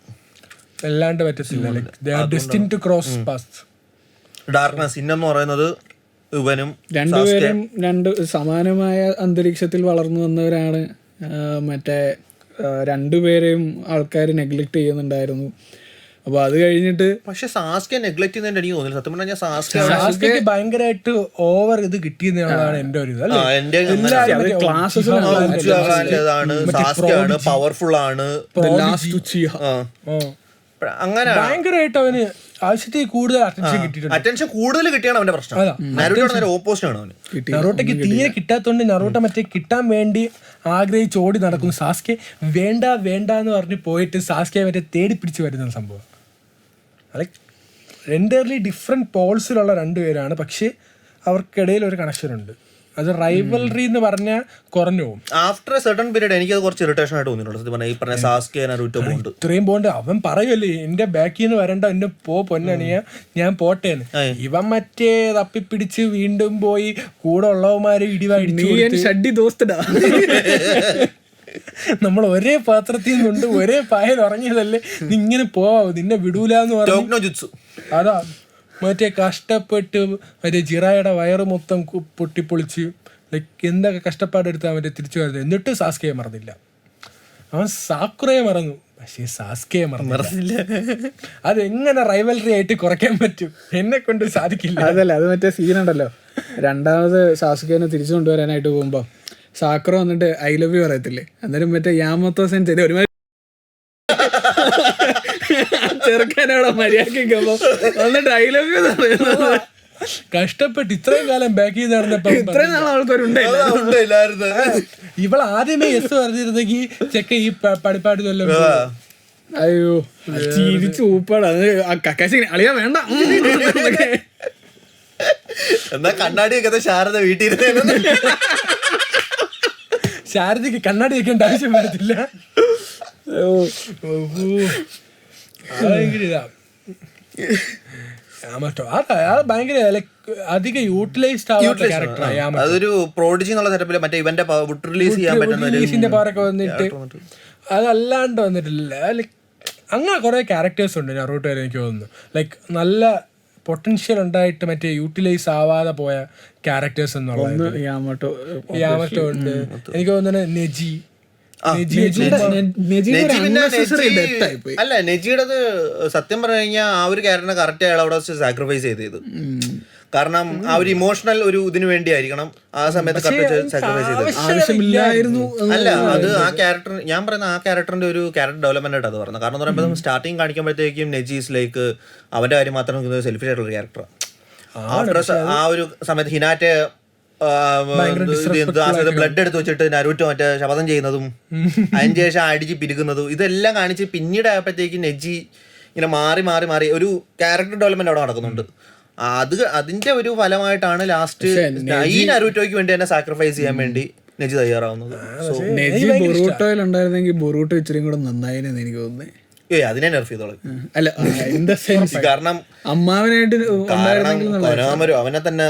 അല്ലാണ്ട് പറ്റത്തില്ല. ഡാർക്ക്നെസ് ഇന്നെന്ന് പറയുന്നത് ഇവനും രണ്ടുപേരും സമാനമായ അന്തരീക്ഷത്തിൽ വളർന്നു വന്നവരാണ്. മറ്റേ രണ്ടുപേരെയും ആൾക്കാർ നെഗ്ലക്ട് ചെയ്യുന്നുണ്ടായിരുന്നു. അപ്പൊ അത് കഴിഞ്ഞിട്ട് പക്ഷെ സാസ്കെ നെഗ്ലക്ട് ചെയ്യുന്നതിന്റെ എനിക്ക് തോന്നില്ല. സത്യം പറഞ്ഞാൽ സാസ്കെക്ക് ഭയങ്കരമായിട്ട് ഓവർ ഇത് കിട്ടിയെന്നാണ് എന്റെ ഒരു ഇത്. പവർഫുൾ ആണ്, അങ്ങനെ ഭയങ്കരമായിട്ട് അവന് ആവശ്യത്തിൽ കൂടുതൽ അറ്റൻഷൻ കൂടുതൽ കിട്ടിയാണ് അവന്റെ പ്രശ്നം. നരൂട്ടോയുടെ ഓപ്പോസിറ്റ് ആണ് അവന്. നറൂട്ടോയ്ക്ക് തീരെ കിട്ടാത്തോണ്ട് നറൂട്ടോ മറ്റേ കിട്ടാൻ വേണ്ടി ആഗ്രഹിച്ച് ഓടി നടക്കുന്നു. സാസ്കെ വേണ്ട എന്ന് പറഞ്ഞ് പോയിട്ട് സാസ്കെ മറ്റേ തേടി പിടിച്ച് വരുന്ന സംഭവം. ലൈക്ക് എൻ്റയർലി ഡിഫറെൻറ്റ് പോൾസിലുള്ള 2 പേരാണ്, പക്ഷേ അവർക്കിടയിൽ ഒരു കണക്ഷൻ ഉണ്ട്. അത് റൈവൽറി എന്ന് പറഞ്ഞാൽ കുറഞ്ഞു പോകും ആഫ്റ്റർ എ സർട്ടൺ പീരീഡ്. എനിക്കത് കുറച്ച് ഇറിറ്റേഷൻ ആയിട്ട് തോന്നിയിട്ടുണ്ട് ഈ പറഞ്ഞ സാസ്കെ നരൂട്ടോ ബോണ്ട്. ഇത്രയും ബോണ്ട് അവൻ പറയുമല്ലേ എന്റെ ബാക്കിൽ നിന്ന് വരണ്ട, എന്നെ പൊന്നണിയ ഞാൻ പോട്ടേന്ന്. ഇവൻ മറ്റേ തപ്പിപ്പിടിച്ച് വീണ്ടും പോയി കൂടെ ഉള്ളവന്മാരെ ഇടിവാടിച്ചു. നമ്മൾ ഒരേ പാത്രത്തിൽ നിന്നുണ്ട്, ഒരേ പായൽ ഉറങ്ങിയതല്ലേ, ഇങ്ങനെ പോവാ നിന്നെ വിടൂലെന്ന് പറഞ്ഞു. അതാ മറ്റേ കഷ്ടപ്പെട്ട് മറ്റേ ജിറായുടെ വയറ് മൊത്തം പൊട്ടിപ്പൊളിച്ച് ലൈക്ക് എന്തൊക്കെ കഷ്ടപ്പാടെടുത്താൽ മറ്റേ തിരിച്ചു വരുന്നത്. എന്നിട്ട് സാസ്കയെ മറന്നില്ല. അവൻ സാക്കുറയെ മറന്നു, പക്ഷേ സാസ്കയെ മറന്നില്ല. അതെങ്ങനെ റൈവൽറി ആയിട്ട് കുറയ്ക്കാൻ പറ്റും? എന്നെ കൊണ്ട് സാധിക്കില്ല. അതല്ല, അത് മറ്റേ സീനുണ്ടല്ലോ, രണ്ടാമത് സാസ്കേനെ തിരിച്ചു കൊണ്ടുവരാനായിട്ട് പോകുമ്പോ സാക്കുറ വന്നിട്ട് ഐ ലവ് യു പറയത്തില്ലേ, അന്നേരം മറ്റേ യാമത്തോ സെൻ ചെയ്ത് ഒരുമാതിരി ചെറുക്കാനവിടെ മര്യാദയ്ക്കുമ്പോ വന്നിട്ട് ഐ ലവ് യു പറയുന്നത്. കഷ്ടപ്പെട്ട് ഇത്രയും കാലം ബാക്ക് ചെയ്ത് നടന്നപ്പോ ഇത്രയും നാൾ ആൾക്കാരുണ്ടായിരുന്നു. ഇവൾ ആദ്യമേ യെസ് പറഞ്ഞിരുന്നെങ്കിൽ ചെക്ക ഈ പടിപ്പാട് കൊല്ലം. അയ്യോ ചിരിച്ചു ഊപ്പാട്. അത് കക്കാശി അളിയാ വേണ്ട എന്നാ കണ്ണാടിയൊക്കെ ശാരദ വീട്ടിൽ ശാരദയ്ക്ക് കണ്ണാടി വെക്കേണ്ട ആവശ്യം വരത്തില്ല. ഭയങ്കര ഇതാ യാമട്ടോ. അത് ഭയങ്കര അധികം യൂട്ടിലൈസ്ഡ് ആവാത്ത ക്യാരക്ടറാണ് യാമട്ടോ. അതൊരു പ്രോഡിജി എന്നുള്ള സെറ്റപ്പില് മറ്റേ ഇവന്റെ റിലീസ് ചെയ്യാൻ പറ്റുന്ന റിലീസിന്റെ പവറൊക്കെ വന്നിട്ട് അതല്ലാണ്ട് വന്നിട്ടില്ല. ലൈക്ക് അങ്ങനെ കുറെ ക്യാരക്ടേഴ്സ് ഉണ്ട് നറൂട്ടോയിൽ എനിക്ക് തോന്നുന്നു. ലൈക്ക് നല്ല പൊട്ടൻഷ്യൽ ഉണ്ടായിട്ട് മറ്റേ യൂട്ടിലൈസ് ആവാതെ പോയ ക്യാരക്ടേഴ്സ് എന്നുള്ളത് യാമട്ടോ ഉണ്ട്. എനിക്ക് തോന്നുന്നത് നെജി. അല്ല, നെജിയുടേത് സത്യം പറഞ്ഞു കഴിഞ്ഞാൽ ആ ഒരു ക്യാരക്ടറിനെ കറക്റ്റ് അയാൾ അവിടെ സാക്രിഫൈസ് ചെയ്തത്. കാരണം ആ ഒരു ഇമോഷണൽ ഒരു ഇതിനു വേണ്ടി ആയിരിക്കണം ആ സമയത്ത് സാക്രിഫൈസ് ചെയ്തത്. അല്ല, അത് ആ ക്യാരക്ടർ, ഞാൻ പറയുന്ന ആ ക്യാരക്ടറിന്റെ ഒരു ക്യാരക്ടർ ഡെവലപ്മെന്റ് ആയിട്ട് അത് പറഞ്ഞത്. കാരണം എന്ന് പറയുമ്പോൾ സ്റ്റാർട്ടിങ് കാണിക്കുമ്പോഴത്തേക്കും നെജീസ് ലൈക്ക് അവന്റെ കാര്യം മാത്രം സെൽഫിഷ് ആയിട്ടുള്ള ക്യാരക്ടറാണ്. ആ ഒരു സമയത്ത് ഹിനാറ്റെ ബ്ലഡ് എടുത്ത് വെച്ചിട്ട് നരൂറ്റോ മറ്റേ ശപഥം ചെയ്യുന്നതും അതിന് ശേഷം അടിച്ച് പിരിക്കുന്നതും ഇതെല്ലാം കാണിച്ച് പിന്നീട് ആയപ്പോഴത്തേക്ക് നെജി ഇങ്ങനെ മാറി മാറി മാറി ഒരു ക്യാരക്ടർ ഡെവലപ്മെന്റ് അവിടെ നടക്കുന്നുണ്ട്. അതിന്റെ ഒരു ഫലമായിട്ടാണ് ലാസ്റ്റ് ഈ നരൂറ്റോയ്ക്ക് വേണ്ടി തന്നെ സാക്രിഫൈസ് ചെയ്യാൻ വേണ്ടി നെജി തയ്യാറാവുന്നത്. ഉണ്ടായിരുന്നെങ്കിൽ ബൊറൂട്ടോ ഇച്ചിരി കൂടെ നന്നായിരുന്നു എനിക്ക് തോന്നുന്നത്. അതിനെ നെർഫ് ചെയ്തോളൂ. അല്ല, കാരണം അമ്മാവനായിട്ട് അവനെ തന്നെ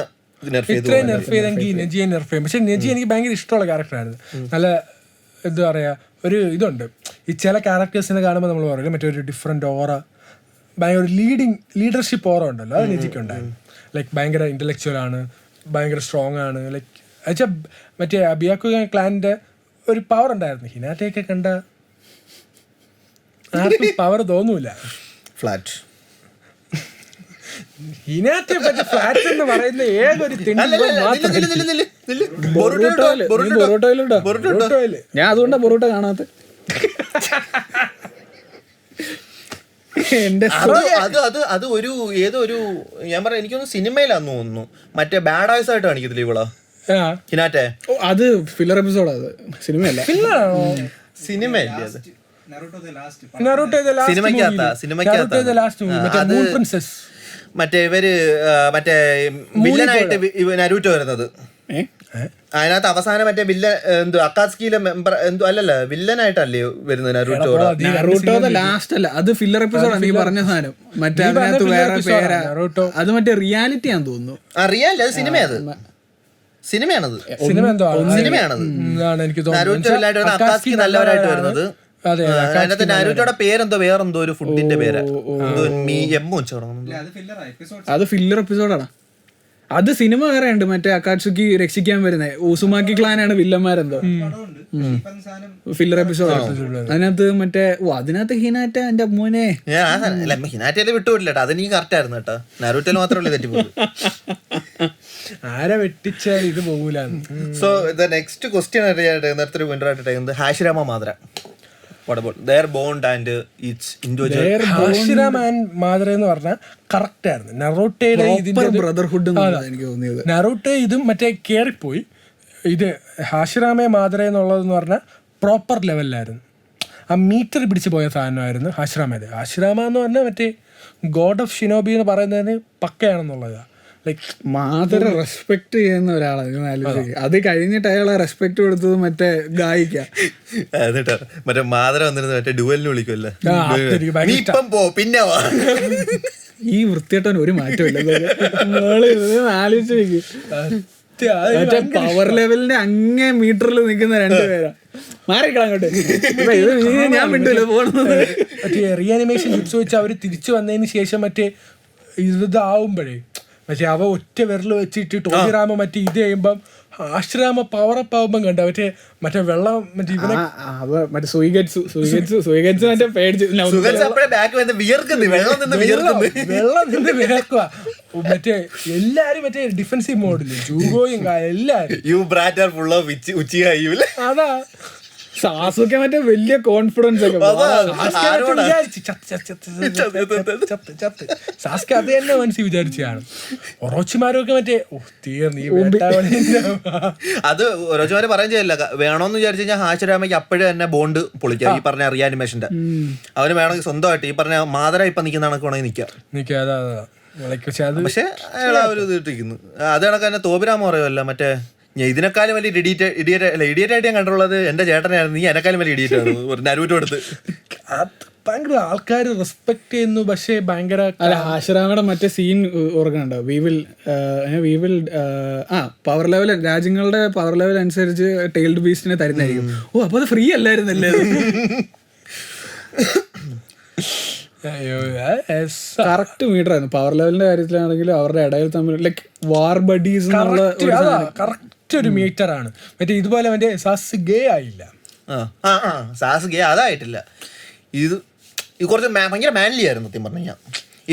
ഇത്രയും നെർഫ് ചെയ്തെങ്കിൽ നെജിയെ നെർഫ് ചെയ്യും. പക്ഷെ നെജി എനിക്ക് ഭയങ്കര ഇഷ്ടമുള്ള ക്യാരക്ടറായിരുന്നു. നല്ല എന്താ പറയാ, ഒരു ഇതുണ്ട് ഈ ചില ക്യാരക്ടേഴ്സിനെ കാണുമ്പോൾ നമ്മൾ പറയില്ല മറ്റേ ഒരു ഡിഫറെന്റ് ഓറ, ഭയങ്കര ഒരു ലീഡർഷിപ്പ് ഓറ ഉണ്ടല്ലോ, അത് നെജിക്കുണ്ടായിരുന്നു. ലൈക്ക് ഭയങ്കര ഇന്റലക്ച്വൽ ആണ്, ഭയങ്കര സ്ട്രോങ് ആണ്. ലൈക്ക് എന്നുവെച്ചാൽ മറ്റേ അബിയാക്കു ക്ലാനിന്റെ ഒരു പവർ ഉണ്ടായിരുന്നു. ഹിനാറ്റയൊക്കെ കണ്ട ആർക്കും പവർ തോന്നൂല. ഫ്ലാറ്റ് ഹിനാറ്റെ പറ്റി ഫ്ലാറ്റ് എന്ന് പറയുന്ന ഏതൊരു ഞാൻ അതുകൊണ്ടാ ബൊറൂട്ടോ കാണാത്ത. അത് ഒരു ഏതോ ഒരു ഞാൻ പറയാം എനിക്കൊന്ന് സിനിമയിലാന്ന് തോന്നുന്നു, മറ്റേ ബാഡ് ഐസ് ആയിട്ട് കാണിക്കത്തില്ല ഇവളാ ഹിനാറ്റെ. അത് ഫില്ലർ എപ്പിസോഡ്, അത് സിനിമയല്ല. സിനിമയല്ലേ അത്? മറ്റേ ഇവര് മറ്റേ വില്ലനായിട്ട് നരൂറ്റോ വരുന്നത്. അതിനകത്ത് അവസാനം മറ്റേ വില്ലൻ എന്തോ അക്കാസ്കിയിലെ മെമ്പർ എന്തോ അല്ലല്ല വില്ലനായിട്ടല്ലേ വരുന്നത് നരൂട്ടോ. ലാസ്റ്റ് അല്ല, അത് ഫില്ലർ എപ്പിസോഡാണ് നീ പറഞ്ഞ സാധനം. മറ്റേ അതിനകത്ത് വേറെ പേരാ, അത് മറ്റേ റിയാലിറ്റി ആണെന്ന് തോന്നുന്നു. റിയാലിറ്റി അത് സിനിമയത്, സിനിമയാണത്, സിനിമയാണത്. നരൂറ്റോ വില്ലായിട്ട് അക്കാസ്കി നല്ലവരായിട്ട് വരുന്നത്. അതിനകത്ത് നരൂറ്റോയുടെ പേരെന്തോ വേറെന്തോ ഒരു ഫുഡിന്റെ പേര് അത് ഫില്ലർ എപ്പിസോഡാണ്. അത് സിനിമ വേറെ ഉണ്ട്, മറ്റേ അക്കാട്സുക്കി രക്ഷിക്കാൻ വരുന്നത് ഊസുമാക്കി ക്ലാനാണ് വില്ലന്മാരെന്തോ, ഫില്ലർ എപ്പിസോഡ്. അതിനകത്ത് മറ്റേ അതിനകത്ത് ഹിനാറ്റ എന്റെ മോനെ ഹിനാറ്റയില് വിട്ടുപോയില്ല. അത് നീ കറക്റ്റ് ആയിരുന്നു കേട്ടോ. നരൂറ്റയിൽ മാത്രമല്ലേ തെറ്റിപ്പോയി. ആരെ വെട്ടിച്ചാൽ ഇത് പോകൂല. സോ ദ നെക്സ്റ്റ് ക്വസ്റ്റ്യൻ നേരത്തെ വിന്നറായിട്ട് ഹാഷിരാമ മാദ്ര. ഹാഷിരാമ മാദ്ര എന്ന് പറഞ്ഞാൽ കറക്റ്റ് ആയിരുന്നു. നറൂട്ടോയുടെ ബ്രദർഹുഡ് നറൂട്ടോ ഇതും മറ്റേ കേറിപ്പോയി. ഇത് ഹാഷിരാമ മാദ്ര എന്നുള്ളതെന്ന് പറഞ്ഞാൽ പ്രോപ്പർ ലെവലിലായിരുന്നു. ആ മീറ്റർ പിടിച്ചു പോയ സാധനമായിരുന്നു ഹാഷിരാമ. ഹാഷിരാമ എന്ന് പറഞ്ഞാൽ മറ്റേ ഗോഡ് ഓഫ് ഷിനോബി എന്ന് പറയുന്നതിന് പക്കയാണെന്നുള്ളതാണ്. ലൈക്ക് മാതര റെസ്പെക്ട് ചെയ്യുന്ന ഒരാളാണ്. അത് കഴിഞ്ഞിട്ട് അയാളെ റെസ്പെക്ട് കൊടുത്തത് മറ്റേ ഗായിക്ക മറ്റേ മാതര വന്നിരുന്ന മറ്റേ ഡുവലിന് വിളിക്കുമല്ലോ, ഈ വൃത്തിയായിട്ടവൻ ഒരു മാറ്റമില്ല. ആലോചിച്ച് പവർ ലെവലിന്റെ അങ്ങേ മീറ്ററിൽ നിൽക്കുന്ന രണ്ടുപേരാ. മാറിക്കളങ്ങോട്ട് ഞാൻ വിട്ടില്ല പോകുന്നത്. മറ്റേ റീഅനിമേഷൻ ജിപ്സ് വെച്ച് അവർ തിരിച്ചു വന്നതിന് ശേഷം മറ്റേ ഇതാവുമ്പോഴേ പക്ഷെ അവ ഒറ്റ വിരൽ വെച്ചിട്ട് ടോബിറാമ മറ്റേ ഇത് ചെയ്യുമ്പം ആശ്രാമ പവറപ്പ് ആവുമ്പം കണ്ട മറ്റേ വെള്ളം മറ്റേ ഇവനെ മറ്റേ സുയിഗറ്റ്സ് മറ്റേ പേടിച്ച് വെള്ളം നിന്ന് വിലക്കുക മറ്റേ എല്ലാരും മറ്റേ ഡിഫൻസീവ് മോഡില് ജൂഗോയും എല്ലാരും അതാ സാസുക്കെ മറ്റേ വലിയ കോൺഫിഡൻസ് ഒക്കെ സാസ്ക അത് തന്നെ മനസ്സിൽ വിചാരിച്ചാണ് ഒറോച്ചിമാരൊക്കെ മറ്റേ അത് ഒരോച്ചുമാര് പറയാൻ ചെയ്യില്ല. വേണോന്ന് വിചാരിച്ചു കഴിഞ്ഞാൽ ഹാശിരാമയ്ക്ക് അപ്പോഴും തന്നെ ബോണ്ട് പൊളിക്കാം. ഈ പറഞ്ഞ റിയാനിമേഷന്റെ അവന് വേണമെങ്കിൽ സ്വന്തമായിട്ട് ഈ പറഞ്ഞ മാതര ഇപ്പൊ നിൽക്കുന്ന കണക്ക് നിൽക്കാം. പക്ഷെ അയാൾ ആ ഒരു ഇത് ഇട്ടിരിക്കുന്നു. അത് കണക്ക് തന്നെ തോബിരാമ പറയുമല്ലോ മറ്റേ ഇതിനെക്കാളും വലിയ ഇഡിയറ്റ് ആയിട്ട് ഞാൻ കണ്ടുള്ളത് എന്റെ ചേട്ടനായിരുന്നു, നീ എന്നെക്കാളും വലിയ ഇഡിയറ്റ് ആണ് നരൂറ്റോ എടുത്ത്. ഭയങ്കര ആൾക്കാർ റെസ്പെക്ട് ചെയ്യുന്നു. പക്ഷേ ഭയങ്കര ഹാഷിറാമയുടെ മറ്റേ സീൻ ഓർക്കുന്നുണ്ടോ? വി വിൽ പവർ ലെവൽ, രാജ്യങ്ങളുടെ പവർ ലെവൽ അനുസരിച്ച് ടൈൽഡ് ബീസ്റ്റിനെ തരുന്നതായിരിക്കും. ഓ അപ്പൊ അത് ഫ്രീ അല്ലായിരുന്നല്ലേ? കറക്റ്റ് മീറ്റർ ആയിരുന്നു. പവർ ലെവലിന്റെ കാര്യത്തിലാണെങ്കിലും അവരുടെ ഇടയിൽ തമ്മിൽ ലൈക്ക് വാർ ബഡീസ് കറക്റ്റ് ഒരു മീറ്റർ ആണ്. മറ്റേ ഇതുപോലെ മറ്റേ സാസ് ഗേ ആയില്ല, സാസ് ഗേ അതായിട്ടില്ല. ഇത് കുറച്ച് ഭയങ്കര മാൻലി ആയിരുന്നു സത്യം പറഞ്ഞു കഴിഞ്ഞാൽ.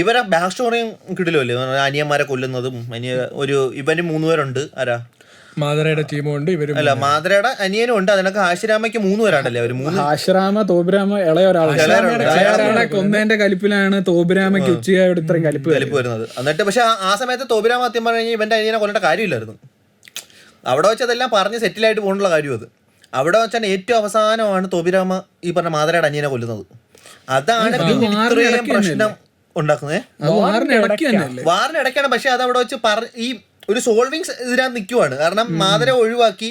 ഇവരെ ബാക്ക് സ്റ്റോറിയും കിട്ടില്ലല്ലേ, അനിയന്മാരെ കൊല്ലുന്നതും ഇവന് 3 പേരുണ്ട്. ആരാ? മാതരയുടെ ടീമുണ്ട്. അല്ല, മാതരയുടെ അനിയനും ഉണ്ട്. അതിനൊക്കെ ഹാഷിരാമയ്ക്ക് 3 പേരാണ്ടല്ലേ അവര്? ഹാഷിറാമ, തോബിരാമ, ഇളയ ഒരാളെ കൊന്നതിന്റെ കലിപ്പിലാണ് തോബിരാമയ്ക്ക് ഉച്ചയോട് ഇത്രയും കലിപ്പ് വരുന്നത്. എന്നിട്ട് പക്ഷെ ആ സമയത്ത് തോബിരാമ സത്യം പറഞ്ഞു കഴിഞ്ഞാൽ ഇവന്റെ അനിയനെ കൊല്ലേണ്ട കാര്യമില്ലായിരുന്നു. അവിടെ വെച്ച് അതെല്ലാം പറഞ്ഞ് സെറ്റിലായിട്ട് പോകേണ്ട കാര്യം അത്. അവിടെ വെച്ചാൽ ഏറ്റവും അവസാനമാണ് തോബിരാമ ഈ പറഞ്ഞ മാതരയുടെ അനിയനെ കൊല്ലുന്നത്. അതാണ് ഇത്രയും പ്രശ്നം ഉണ്ടാക്കുന്നത്. വാറിനിടയ്ക്കാണ്. പക്ഷെ അത് അവിടെ വെച്ച് ഈ ഒരു സോൾവിങ് ഇതിനകത്ത് നിൽക്കുവാണ്. കാരണം മാതര ഒഴിവാക്കി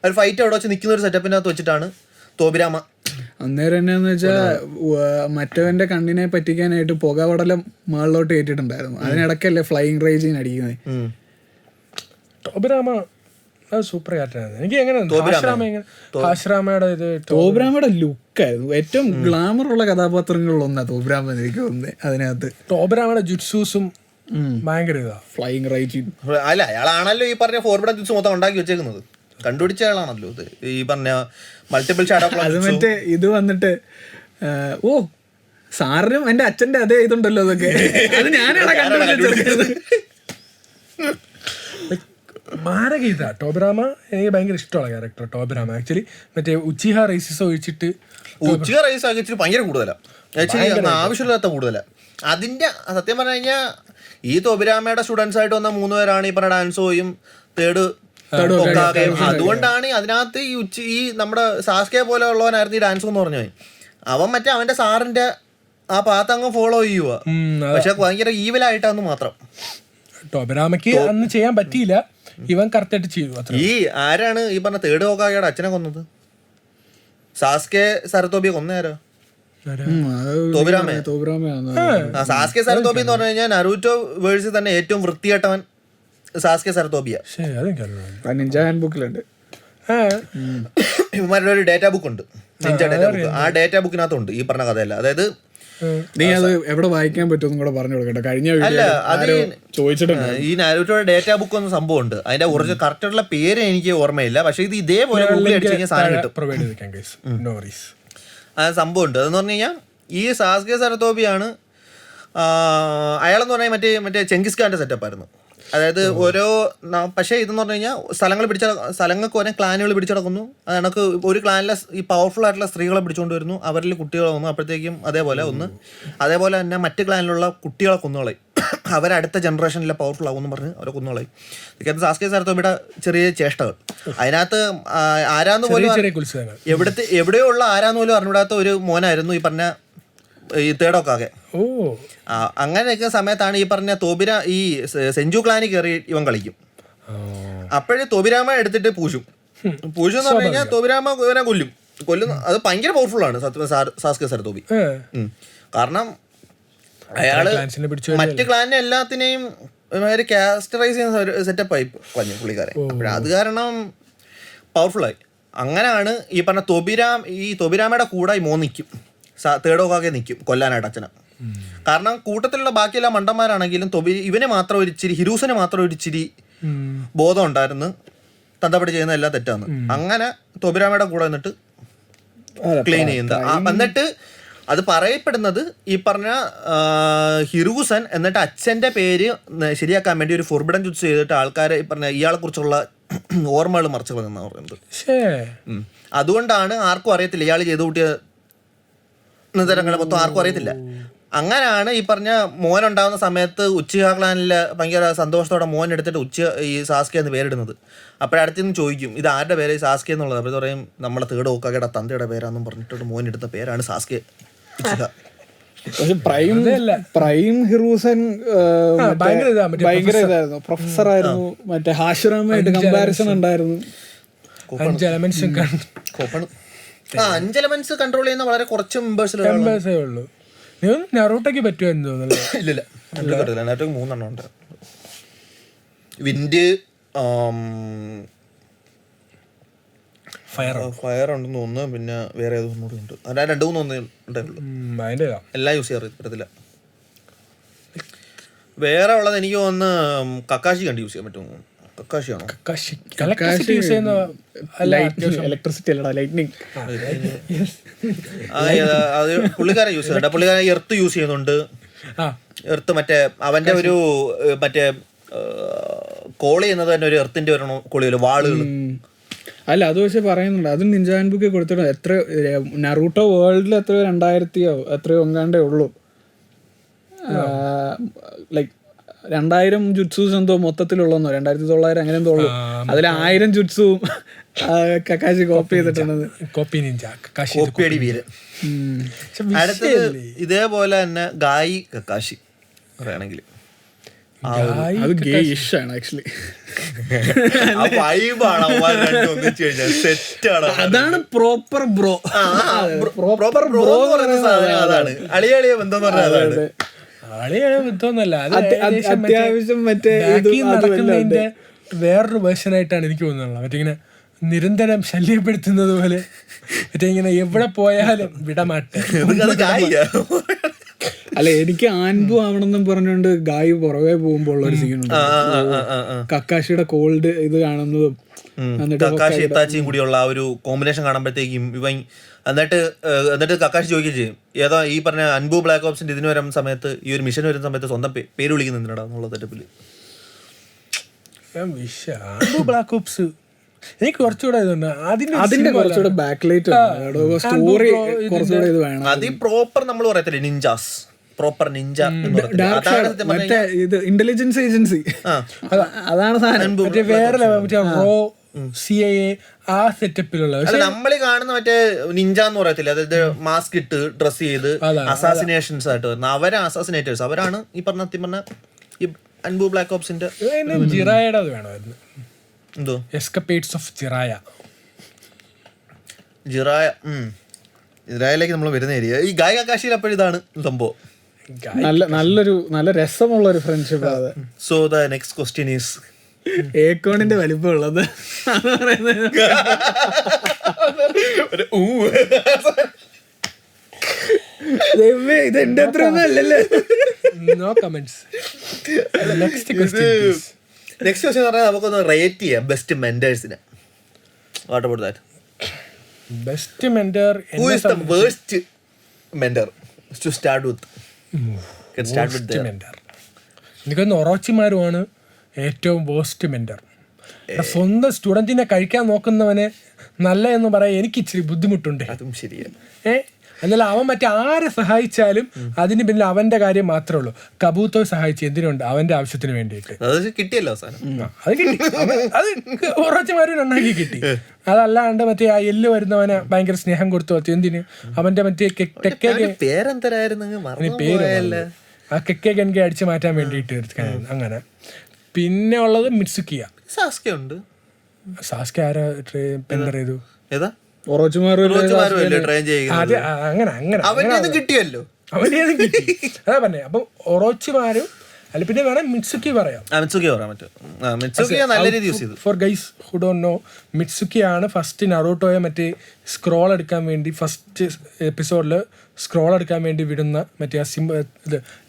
ഒരു ഫൈറ്റ് അവിടെ വെച്ച് നിൽക്കുന്ന ഒരു സെറ്റപ്പിനകത്ത് വെച്ചിട്ടാണ് തോബിരാമ. അന്നേരം എന്നാന്ന് വെച്ചാൽ മറ്റവന്റെ കണ്ണിനെ പറ്റിക്കാനായിട്ട് പുകപടലം മുകളിലോട്ട് കയറ്റിട്ടുണ്ടായിരുന്നു. അതിനിടയ്ക്കല്ലേ ഫ്ലൈയിങ് റേജിന് അടിക്കുന്നത്. തോബിരാമ സൂപ്പർ ക്യാരക്ടറായിരുന്നു. എനിക്ക് എങ്ങനെ തോബിരാമയുടെ ലുക്കായിരുന്നു ഏറ്റവും ഗ്ലാമർ ഉള്ള കഥാപാത്രങ്ങളിലൊന്നാ തോബിരാമ. എനിക്ക് തോന്നുന്നത് അതിനകത്ത് തോബിരാമയുടെ ജുറ്റ്സൂസും ഭയങ്കര ഇതാ, ഫ്ലൈയിങ് റൈറ്റിംഗ്. അല്ല, അയാളാണല്ലോ ഈ പറഞ്ഞ ഫോർബിഡൻ ജുറ്റ്സ് മൊത്തം ഉണ്ടാക്കി വെച്ചേക്കുന്നത്. കണ്ടുപിടിച്ച ആളാണല്ലോ ഇത്, ഈ പറഞ്ഞ മൾട്ടിപ്പിൾ ഷാഡോ. അത് മറ്റേ ഇത് വന്നിട്ട് ഓ സാറിനും എന്റെ അച്ഛന്റെ അതേ ഇതുണ്ടല്ലോ അതൊക്കെ. അത് ഞാനാണ് കണ്ടുപിടിച്ചത്. മാരകീത ടോബിരാമ എനിക്ക് ഭയങ്കര ഇഷ്ടമുള്ള ക്യാരക്ടർ ടോബിരാമ. ആക്ച്വലി മറ്റേ ഉച്ചിഹ റൈസസ് ഒഴിച്ചിട്ട് ഭയങ്കര കൂടുതലാണ്. ആവശ്യമില്ലാത്ത കൂടുതലാണ്. അതിന്റെ സത്യം പറഞ്ഞു കഴിഞ്ഞാൽ ഈ തോബിരാമയുടെ സ്റ്റുഡൻസ് ആയിട്ട് വന്ന 3 പേരാണ് ഈ പറഞ്ഞ ഡാൻസോയും തേർഡ്. അതുകൊണ്ടാണ് അതിനകത്ത് ഈ നമ്മുടെ സാസ്കെ പോലെ ഉള്ളവനായിരുന്നു ഈ ഡാൻസ് എന്ന് പറഞ്ഞു. അവൻ മറ്റേ അവന്റെ സാറിന്റെ ആ പാത്ത് അങ്ങ് ഫോളോ ചെയ്യുക. പക്ഷെ ഭയങ്കര ഈവിലായിട്ടാന്ന് മാത്രം. ടോബിരാമയ്ക്ക് അന്ന് ചെയ്യാൻ പറ്റിയില്ല, ഇവൻ കറക്റ്റായിട്ട് ചെയ്തു. ഈ ആരാണ് ഈ പറഞ്ഞ തേർഡ് ഹോക്കാഗയുടെ അച്ഛനെ കൊന്നത്? സാസ്കെ സരതോബിയെ കൊന്ന ആരോ? സാസ്കെ സരതോബി എന്ന് പറഞ്ഞു കഴിഞ്ഞാൽ നറൂറ്റോ വേഴ്സിൽ തന്നെ ഏറ്റവും വൃത്തികെട്ടവൻ സാസ്കെ സരതോബിയ. ഇവന്മാരുടെ ഒരു ഡേറ്റാ ബുക്ക് ഉണ്ട്, നിഞ്ച ഡേറ്റാ ബുക്ക്. ആ ഡേറ്റാ ബുക്കിനകത്തുണ്ട് ഈ പറഞ്ഞ കഥയല്ല. അതായത് നീ അത് എവിടെ വായിക്കാൻ പറ്റുമെന്നും കൂടെ പറഞ്ഞു കൊടുക്കട്ടെ. കഴിഞ്ഞ ചോദിച്ചിട്ടുണ്ട്. ഈ നാരുറ്റോയുടെ ഡേറ്റാ ബുക്ക് എന്ന സംഭവം ഉണ്ട്. അതിന്റെ ഒറിജിനൽ കറക്റ്റ് ആയിട്ടുള്ള പേര് എനിക്ക് ഓർമ്മയില്ല. പക്ഷെ ഇത് ഇതേപോലെ ഗൂഗിളിൽ അടിച്ചു കഴിഞ്ഞാൽ സാധനം കിട്ടും. ആ സംഭവം ഉണ്ട്. അതെന്ന് പറഞ്ഞു കഴിഞ്ഞാൽ ഈ സാസ്കെ സരതോബിയാണ് അയാളെന്ന് പറഞ്ഞാൽ മറ്റേ ചെങ്കിസ് ഖാന്റെ സെറ്റപ്പായിരുന്നു. അതായത് ഓരോ പക്ഷേ ഇതെന്ന് പറഞ്ഞു കഴിഞ്ഞാൽ സ്ഥലങ്ങൾക്ക് ഓരോ ക്ലാനുകൾ പിടിച്ചടക്കുന്നു. അത് കണക്ക് ഒരു ക്ലാനിലെ ഈ പവർഫുൾ ആയിട്ടുള്ള സ്ത്രീകളെ പിടിച്ചുകൊണ്ട് വരുന്നു, അവരിൽ കുട്ടികളെ കൊന്നു. അപ്പോഴത്തേക്കും അതേപോലെ തന്നെ മറ്റ് ക്ലാനിലുള്ള കുട്ടികളെ കൊന്നുകളയും. അവരടുത്ത ജനറേഷനിലെ പവർഫുൾ ആകുമെന്ന് പറഞ്ഞ് അവരെ കൊന്നുകളയും. ഇതൊക്കെ സാസ്കെ സരതോബിയുടെ ചെറിയ ചേഷ്ടകൾ. അതിനകത്ത് ആരാന്ന് പോലും എവിടെയോ ഉള്ള ആരാന്ന് പോലും അറിഞ്ഞൂടാത്ത ഒരു മോനായിരുന്നു ഈ പറഞ്ഞ ഈ തേടൊക്കെ. അങ്ങനെയൊക്കെ സമയത്താണ് ഈ പറഞ്ഞ ഈ സെഞ്ചു ക്ലാനിൽ കയറി ഇവൻ കളിക്കും. അപ്പോഴേ തോബിരാമ എടുത്തിട്ട് പൂശും എന്ന് പറഞ്ഞു കഴിഞ്ഞാൽ തോബിരാമ ഇവനെ കൊല്ലും. അത് ഭയങ്കര പവർഫുൾ ആണ് സാസ്കെ സരതോബി. കാരണം അയാള് മറ്റ് ക്ലാനിനെ എല്ലാത്തിനെയും കാസ്റ്ററൈസ് ചെയ്യുന്ന സെറ്റപ്പായി കളഞ്ഞു പുള്ളിക്കാരെ. അത് കാരണം പവർഫുള്ളായി. അങ്ങനെയാണ് ഈ പറഞ്ഞ തോബിരാമയുടെ കൂടെ ഈ മോൻ നിൽക്കും, തേടോക്കാകെ നിൽക്കും കൊല്ലാനായിട്ട് അച്ഛനെ. കാരണം കൂട്ടത്തിലുള്ള ബാക്കിയെല്ലാ മണ്ടന്മാരാണെങ്കിലും ഇവനെ മാത്രം ഒരു ഇച്ചിരി ഹിരൂസിന് മാത്രം ഒരു ഇച്ചിരി ബോധം ഉണ്ടായിരുന്നു തന്തപ്പടി ചെയ്യുന്ന എല്ലാം തെറ്റാന്ന്. അങ്ങനെ ടോബിരാമയുടെ കൂടെ നിന്നിട്ട് ക്ലീൻ ചെയ്യുന്നത്. എന്നിട്ട് അത് പറയപ്പെടുന്നത് ഈ പറഞ്ഞ ഹിരൂസൻ എന്നിട്ട് അച്ഛൻ്റെ പേര് ശരിയാക്കാൻ വേണ്ടി ഒരു ഫുർബിഡൻ ജുത്സു ചെയ്തിട്ട് ആൾക്കാരെ ഈ പറഞ്ഞ ഇയാളെ കുറിച്ചുള്ള ഓർമ്മകൾ മറച്ചു കളഞ്ഞെന്നാണ് പറയുന്നത്. അതുകൊണ്ടാണ് ആർക്കും അറിയത്തില്ല ഇയാൾ ചെയ്തു കൂട്ടിയ തരങ്ങൾ മൊത്തം ആർക്കും അറിയത്തില്ല. അങ്ങനെയാണ് ഈ പറഞ്ഞ മോൻ ഉണ്ടാകുന്ന സമയത്ത് ഉച്ചിഹ ക്ലാനിൽ ഭയങ്കര സന്തോഷത്തോടെ മോൻ എടുത്തിട്ട് ഈ സാസ്കെ എന്ന് പേരിടുന്നത്. അപ്പോഴടുത്ത് നിന്ന് ചോദിക്കും ഇത് ആരുടെ പേര് സാസ്കെ എന്നുള്ളത്. അപ്പോൾ പറയും നമ്മളെ തേട് ഓക്കാക്കയുടെ തന്തയുടെ പേരാണെന്നും പറഞ്ഞിട്ട് മോൻ എടുത്ത പേരാണ് സാസ്കെ. പക്ഷെ പ്രൈം ഹിറൂസൻ ഭയങ്കര ഇതായിരുന്നു, പ്രൊഫസറായിരുന്നു. മറ്റേ ഹാഷിറാമയായിട്ട് കമ്പാരിസൺ ഉണ്ടായിരുന്നു. 5 എലമെന്റ്സ് കൺട്രോൾ ചെയ്യുന്ന വളരെ കുറച്ച് മെമ്പേഴ്സേ ഉള്ളൂ. നറൂട്ടോയ്ക്ക് പറ്റുമെന്ന് തോന്നുന്നു. ഇല്ല 3 ഉണ്ട്. വിൻഡ് ഫയർ ഉണ്ടെന്ന് തോന്നുന്നു. പിന്നെ വേറെ ഏതൊന്നും ഉണ്ട്. അതാ 2-3 ഉണ്ടായുള്ളൂ. എല്ലാം യൂസ് ചെയ്യാറ് പറ്റത്തില്ല. വേറെ ഉള്ളത് എനിക്ക് തോന്നുന്നു കക്കാശി കണ്ട് യൂസ് ചെയ്യാൻ പറ്റുമോ? കക്കാശിയാണോ? ഇലക്ട്രിസിറ്റി അല്ലടാ, ലൈറ്റ്നിങ്. അത് പുള്ളിക്കാരൻ യൂസ് ചെയ്യുന്നുണ്ട്. പുള്ളിക്കാരൻ എർത്ത് യൂസ് ചെയ്യുന്നുണ്ട്. എർത്ത് മറ്റേ അവന്റെ ഒരു മറ്റേ കോൾ ചെയ്യുന്നത് തന്നെ ഒരു എർത്തിന്റെ ഒരു കോളിയല്ലോ, വാളുകൾ. അല്ല അത് പക്ഷെ പറയുന്നുണ്ട്, അതും നിഞ്ച ഹാൻഡ് ബുക്ക് കൊടുത്തിട്ടുണ്ട്. എത്ര നറൂട്ടോ വേൾഡിൽ എത്രയോ 2000 എത്രയോ ഒങ്ങാണ്ടേ ഉള്ളൂ. ലൈക്ക് 2000 ജുട്സൂസ് എന്തോ മൊത്തത്തിലുള്ളെന്നോ 2900 അങ്ങനെ എന്തോ ഉള്ളു. അതിൽ 1000 ജുട്സും കക്കാശി കോപ്പി ചെയ്തിട്ടുണ്ടെന്ന്. അടുത്തത് ഇതേപോലെ തന്നെ ഗായി കക്കാശി പറയുകയാണെങ്കിൽ അത് ഗേ ഇഷ് ആണ് ആക്ച്വലി. അതാണ് പ്രോപ്പർ ബ്രോ. പ്രോപ്പർ ബ്രോ അതാണ് അളിയളിയ ബന്ധം പറഞ്ഞാൽ അതാണ്. അത്യാവശ്യം മറ്റേ നടക്കുന്നതിന്റെ വേറൊരു വേർഷനായിട്ടാണ് എനിക്ക് തോന്നുന്നത്. മറ്റേ ഇങ്ങനെ നിരന്തരം ശല്യപ്പെടുത്തുന്നത് പോലെ, മറ്റേ ഇങ്ങനെ എവിടെ പോയാലും വിടമാട്ടെ. അല്ല എനിക്ക് ആൻബു ആവണമെന്നും പറഞ്ഞുകൊണ്ട് ഗായ് പുറകെ പോകുമ്പോൾ ഉള്ള ഒരു സീനുണ്ട്. കക്കാശിയുടെ കോൾഡ് ഇത് കാണുന്നതും കക്കാശി എത്താച്ചിയും കൂടിയുള്ള ആ ഒരു കോമ്പിനേഷൻ കാണുമ്പോഴത്തേക്കും ഇവൻ എന്നിട്ട് കക്കാശി ചോദിക്കുകയും ചെയ്യും ഏതാ ഈ പറഞ്ഞ അൻബു ബ്ലാക്ക് ഓപ്സിന്റെ ഇതിന് വരുന്ന സമയത്ത് ഈ ഒരു മിഷൻ വരുന്ന സമയത്ത് സ്വന്തം പേര് വിളിക്കുന്നുണ്ടാ എന്നുള്ള തെറ്റപ്പില്. ബ്ലാക്ക് ഓപ്സ് എനിക്ക് കുറച്ചുകൂടെ അതിന്റെ കുറച്ചുകൂടെ ബാക്ക് ലൈറ്റ് സ്റ്റോറി കുറച്ചുകൂടെ ഇത് വേണം. അത് പ്രോപ്പർ നമ്മൾ പറയത്തില്ലേ നിഞ്ചാസ്, പ്രോപ്പർ നിഞ്ച ഇത് ഇന്റലിജൻസ് ഏജൻസി അതാണ് സാധനം. വേറെ റോ CIA ആ സെറ്റപ്പിലുള്ള നമ്മൾ കാണുന്ന മറ്റേ നിഞ്ച എന്ന് പറയത്തില്ല, അതായത് മാസ്ക് ഇട്ട് ഡ്രസ് ചെയ്ത് അസാസിനേഷൻസ് ആയിട്ട് വരുന്ന അവരെ അസാസിനേറ്റേഴ്സ് അവരാണ് ഈ പറഞ്ഞ ഈ അൻബു ബ്ലാക്ക് ഓപ്സിന്റെ. ജിറായയുടെ അത് വേണമായിരുന്നു. എന്തോ എസ്കപ്പേഡ്സ് ഓഫ് ജിറായ. ഇസ്രായേലിലേക്ക് നമ്മൾ വരുന്ന ഏരിയ ഈ ഗായ് കക്കാശിയിൽ അപ്പോഴും ഇതാണ് സംഭവം. നല്ല രസമുള്ള ഒരു friendship. So the next question is ഏക്കോണിന്റെ വലിപ്പമുള്ളത് ഇത് എന്റെ അത്ര ഒന്നും അല്ലല്ലേ. No comments. നെക്സ്റ്റ് ക്വസ്റ്റ്യൻ പറഞ്ഞാൽ നമുക്കൊന്ന് റേറ്റ് ചെയ്യാം ബെസ്റ്റ് മെന്റേഴ്സിനെ. What about that? Best mentor, who is the worst mentor to start with? എനിക്കൊന്ന് ഒറോച്ചിമാരുമാണ് ഏറ്റവും വേസ്റ്റ് മെന്റർ. സ്വന്തം സ്റ്റുഡന്റിനെ കഴിക്കാൻ നോക്കുന്നവനെ നല്ല എന്ന് പറയാൻ എനിക്ക് ഇച്ചിരി ബുദ്ധിമുട്ടുണ്ട്. അതും ശരിയാണ്. എന്നാൽ അവൻ മറ്റേ ആരെ സഹായിച്ചാലും അതിന് പിന്നിൽ അവന്റെ കാര്യം മാത്രമേ ഉള്ളൂ. കബൂത്തോ സഹായിച്ചു എന്തിനുണ്ട്? അവന്റെ ആവശ്യത്തിന് വേണ്ടിയിട്ട്. അത് കിട്ടിയല്ലോ, അത് കിട്ടി. അത് ഉറച്ചുമാരും നന്നാക്കി കിട്ടി. അതല്ലാണ്ട് മറ്റേ ആ എല്ല് വരുന്നവനെ ഭയങ്കര സ്നേഹം കൊടുത്തു വെച്ചു. എന്തിന്? അവന്റെ മറ്റേ പേര് ആ കെക്കെ ഗൻകെ അടിച്ചു മാറ്റാൻ വേണ്ടിയിട്ട് അങ്ങനെ. പിന്നെ ഉള്ളത് മിറ്റ്സുക്കിയ. സാസ്കെ ആരാ പെൻഡർ ചെയ്തു? അങ്ങനെ കിട്ടിയല്ലോ, അവനേതും കിട്ടി. അതാ പറഞ്ഞേ. അപ്പം ഒറോച്ചിമാരും അല്ല പിന്നെ വേണം മിറ്റ്സുക്കി പറയാം. മിത്സുക്കി പറയാൻ പറ്റും. മിത്സുക്കി നല്ല രീതി യൂസ് ചെയ്തു. For guys who don't know, മിറ്റ്സുക്കിയാണ് ഫസ്റ്റ് നറൂട്ടോയെ മറ്റേ സ്ക്രോൾ എടുക്കാൻ വേണ്ടി ഫസ്റ്റ് എപ്പിസോഡിൽ സ്ക്രോൾ എടുക്കാൻ വേണ്ടി വിടുന്ന മറ്റേ